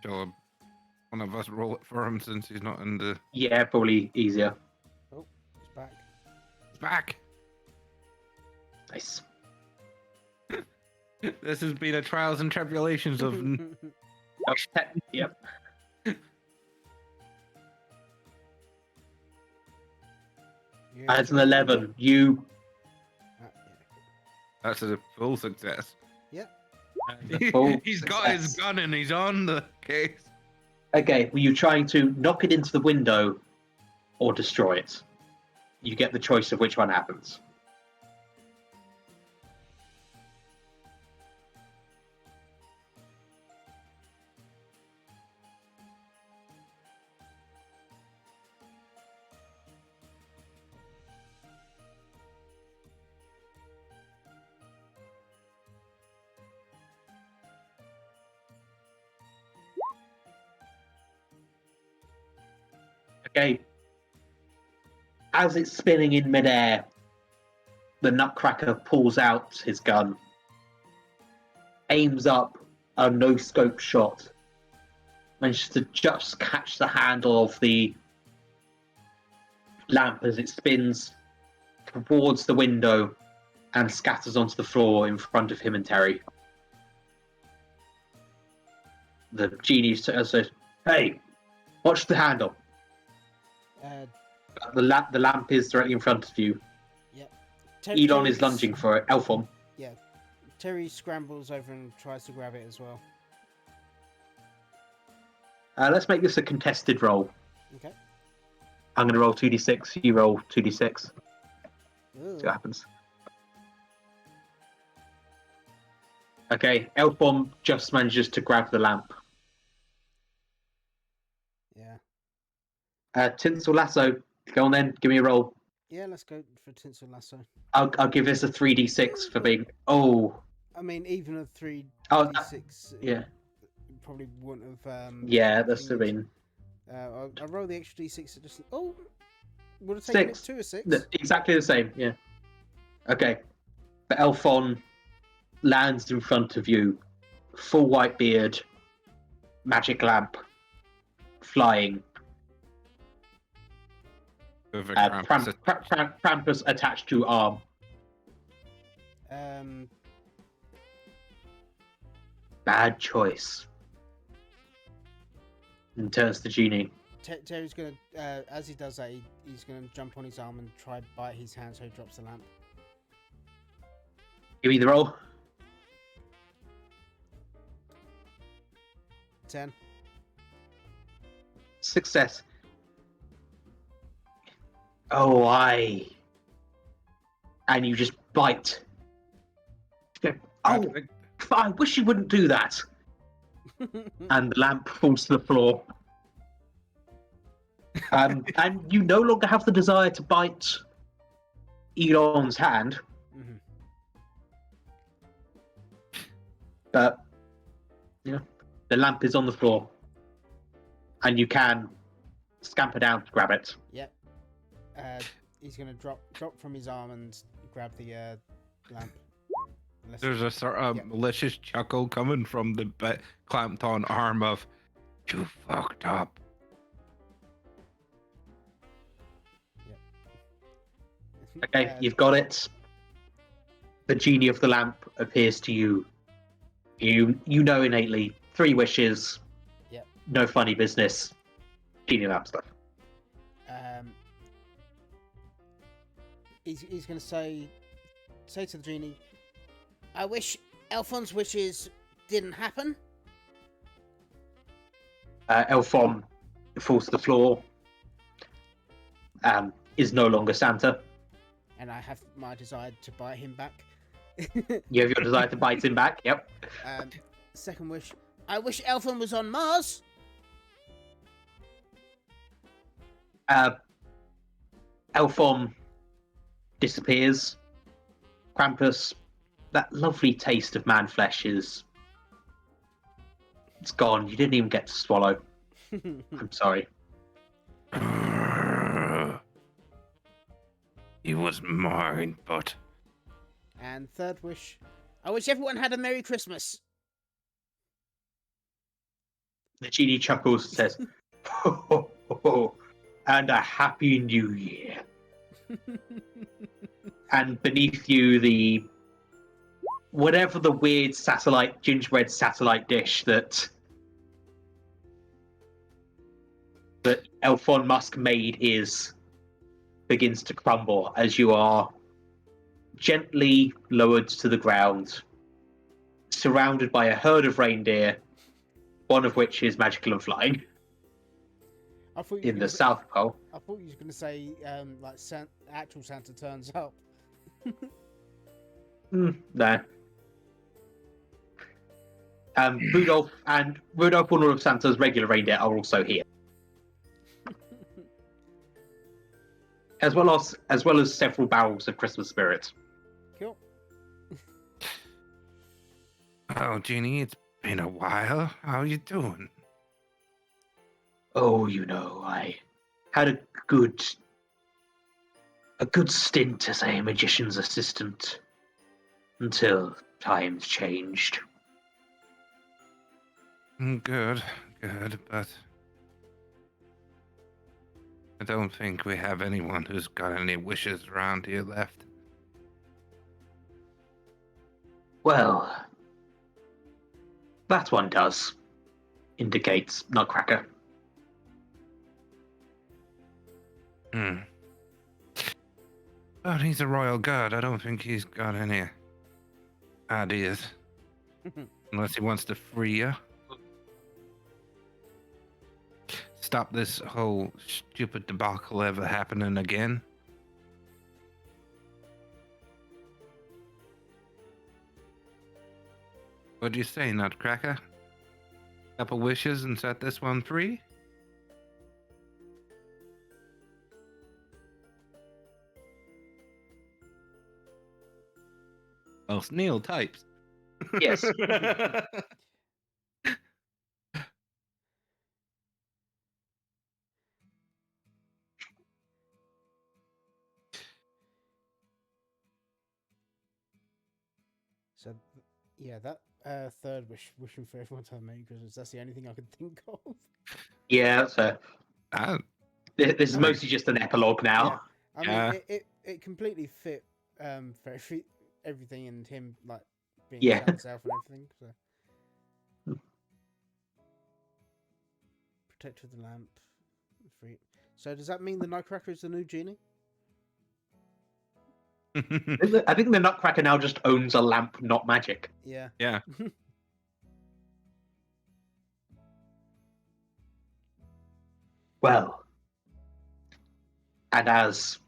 Shall one of us roll it for him since he's not in the. Yeah, probably easier. oh, it's back. It's back! Nice. This has been a trials and tribulations of. Yep. As an 11, you Yeah. That's a full success. Yep. Full He's got his success. gun and he's on the case. Okay, were you trying to knock it into the window or destroy it? You get the choice of which one happens. Okay. As it's spinning in midair, the Nutcracker pulls out his gun, aims up a no-scope shot, manages to just catch the handle of the lamp as it spins towards the window and scatters onto the floor in front of him and Terry. The genie says, "Hey, watch the handle." The lamp is directly in front of you. Elon is lunging for it. Elfon. Yeah. Terry scrambles over and tries to grab it as well. Let's make this a contested roll. Okay. I'm going to roll 2d6. You roll 2d6. Ooh. See what happens. Okay, Elfon just manages to grab the lamp. Yeah. Tinsel Lasso, go on then, give me a roll. Yeah, let's go for Tinsel Lasso. I'll give this a 3d6 for being. Oh, I mean, even a 3d6 oh, yeah, probably wouldn't have. yeah, that's have thingied. been I'll roll the extra d6. Just would have taken Six. it to a 6. Exactly the same. Yeah. Okay, but Elfon lands in front of you, full white beard, magic lamp, flying. Over Krampus attached to arm. Bad choice. And turns to Genie. Terry's gonna, as he does that, he's gonna jump on his arm and try to bite his hand so he drops the lamp. Give me the roll. 10. Success. Oh, and you just bite. Oh, I wish you wouldn't do that. And the lamp falls to the floor. And you no longer have the desire to bite Elon's hand. Mhm. But, yeah, the lamp is on the floor. And you can scamper down to grab it. Yep. He's gonna drop from his arm and grab the lamp. Unless There's a sort of malicious chuckle coming from the clamped on arm of, "You fucked up." Okay, you've got it. The genie of the lamp appears to you. You know innately 3 wishes. Yep. No funny business. Genie lamp stuff. He's gonna say to the genie, "I wish Elfon's wishes didn't happen." Elfon falls to the floor. Is no longer Santa. And I have my desire to bite him back. You have your desire to bite him back. Yep. Second wish, I wish Elfon was on Mars. Elfon disappears. Krampus, that lovely taste of man flesh it's gone. You didn't even get to swallow. I'm sorry. He was mine, but... And third wish, I wish everyone had a Merry Christmas. The genie chuckles and says, ho, ho, ho, ho, and a Happy New Year. And beneath you, whatever the weird gingerbread satellite dish that Elfon Musk made begins to crumble as you are gently lowered to the ground, surrounded by a herd of reindeer, one of which is magical and flying in the South Pole. I thought you were going to say actual Santa turns up. No. Rudolph and all of Santa's regular reindeer are also here, as well as several barrels of Christmas spirit. Cool. Oh, Genie, it's been a while. How you doing? Oh, I had a good stint as a magician's assistant until times changed. Good, but I don't think we have anyone who's got any wishes around here left. Well, that one does. Indicates Nutcracker. But he's a royal guard. I don't think he's got any ideas. Unless he wants to free you. Stop this whole stupid debacle ever happening again. What do you say, Nutcracker? Couple wishes and set this one free? Well, Neil types. Yes. So, yeah, that third wish, wishing for everyone to have a Merry Christmas, that's the only thing I can think of. Yeah, so Ah, this is I mean- mostly just an epilogue now. I Yeah. mean, it completely fit for everything and him, like, being Yeah. down south and everything, so. Protector of the lamp. Free. So does that mean the Nutcracker is the new genie? I think the Nutcracker now just owns a lamp, not magic. Yeah. yeah. Well, and as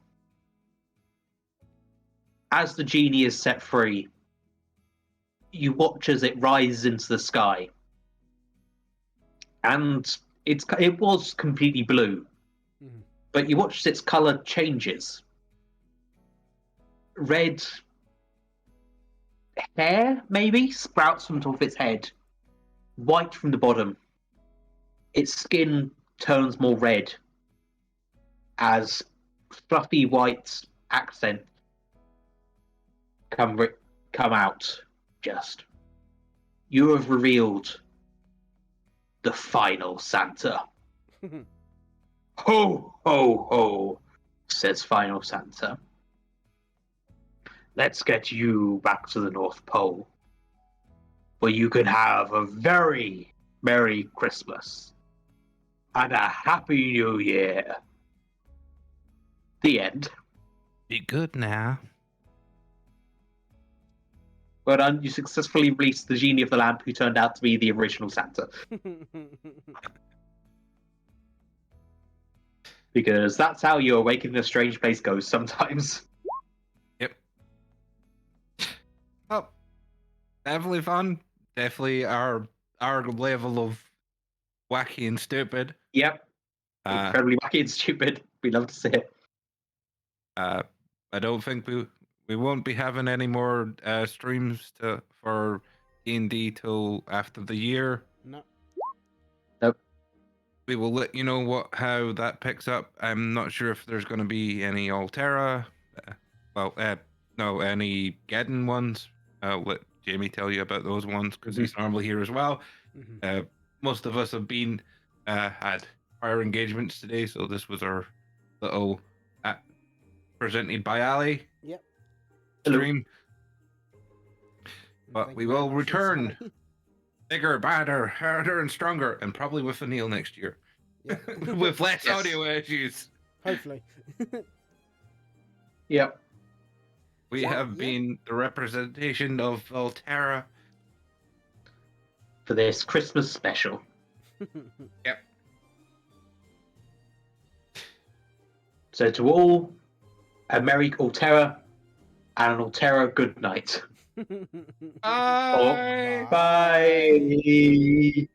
the genie is set free, you watch as it rises into the sky, and it was completely blue, Mhm. but you watch as its color changes. Red hair maybe sprouts from top of its head, white from the bottom. Its skin turns more red as fluffy white accents come out. Just, you have revealed the final Santa. Ho, ho, ho, says Final Santa. Let's get you back to the North Pole, where you can have a very Merry Christmas and a Happy New Year. The end. Be good now. Well done, you successfully released the Genie of the Lamp, who turned out to be the original Santa. Because that's how your Awakening in a Strange Place goes sometimes. Yep. Oh, definitely fun. Definitely our level of wacky and stupid. Yep. Uh, Incredibly wacky and stupid. We love to see it. I don't think we won't be having any more streams for D&D till after the year. No. We will let you know how that picks up. I'm not sure if there's going to be any Altera, no, any Geddon ones. I'll let Jamie tell you about those ones because he's normally here as well. Mhm. Most of us have been had prior engagements today, so this was our little presented by Ali Yep. stream. And But thank we you very will much for this, return. Ali. Bigger, badder, harder, and stronger, and probably with Neil next year. Yeah. With less Yes. audio issues. Hopefully. Yep. We Yeah, have yeah. been the representation of Volterra. For this Christmas special. So to all, a Merry Altera and an Altera good night. Bye. Bye.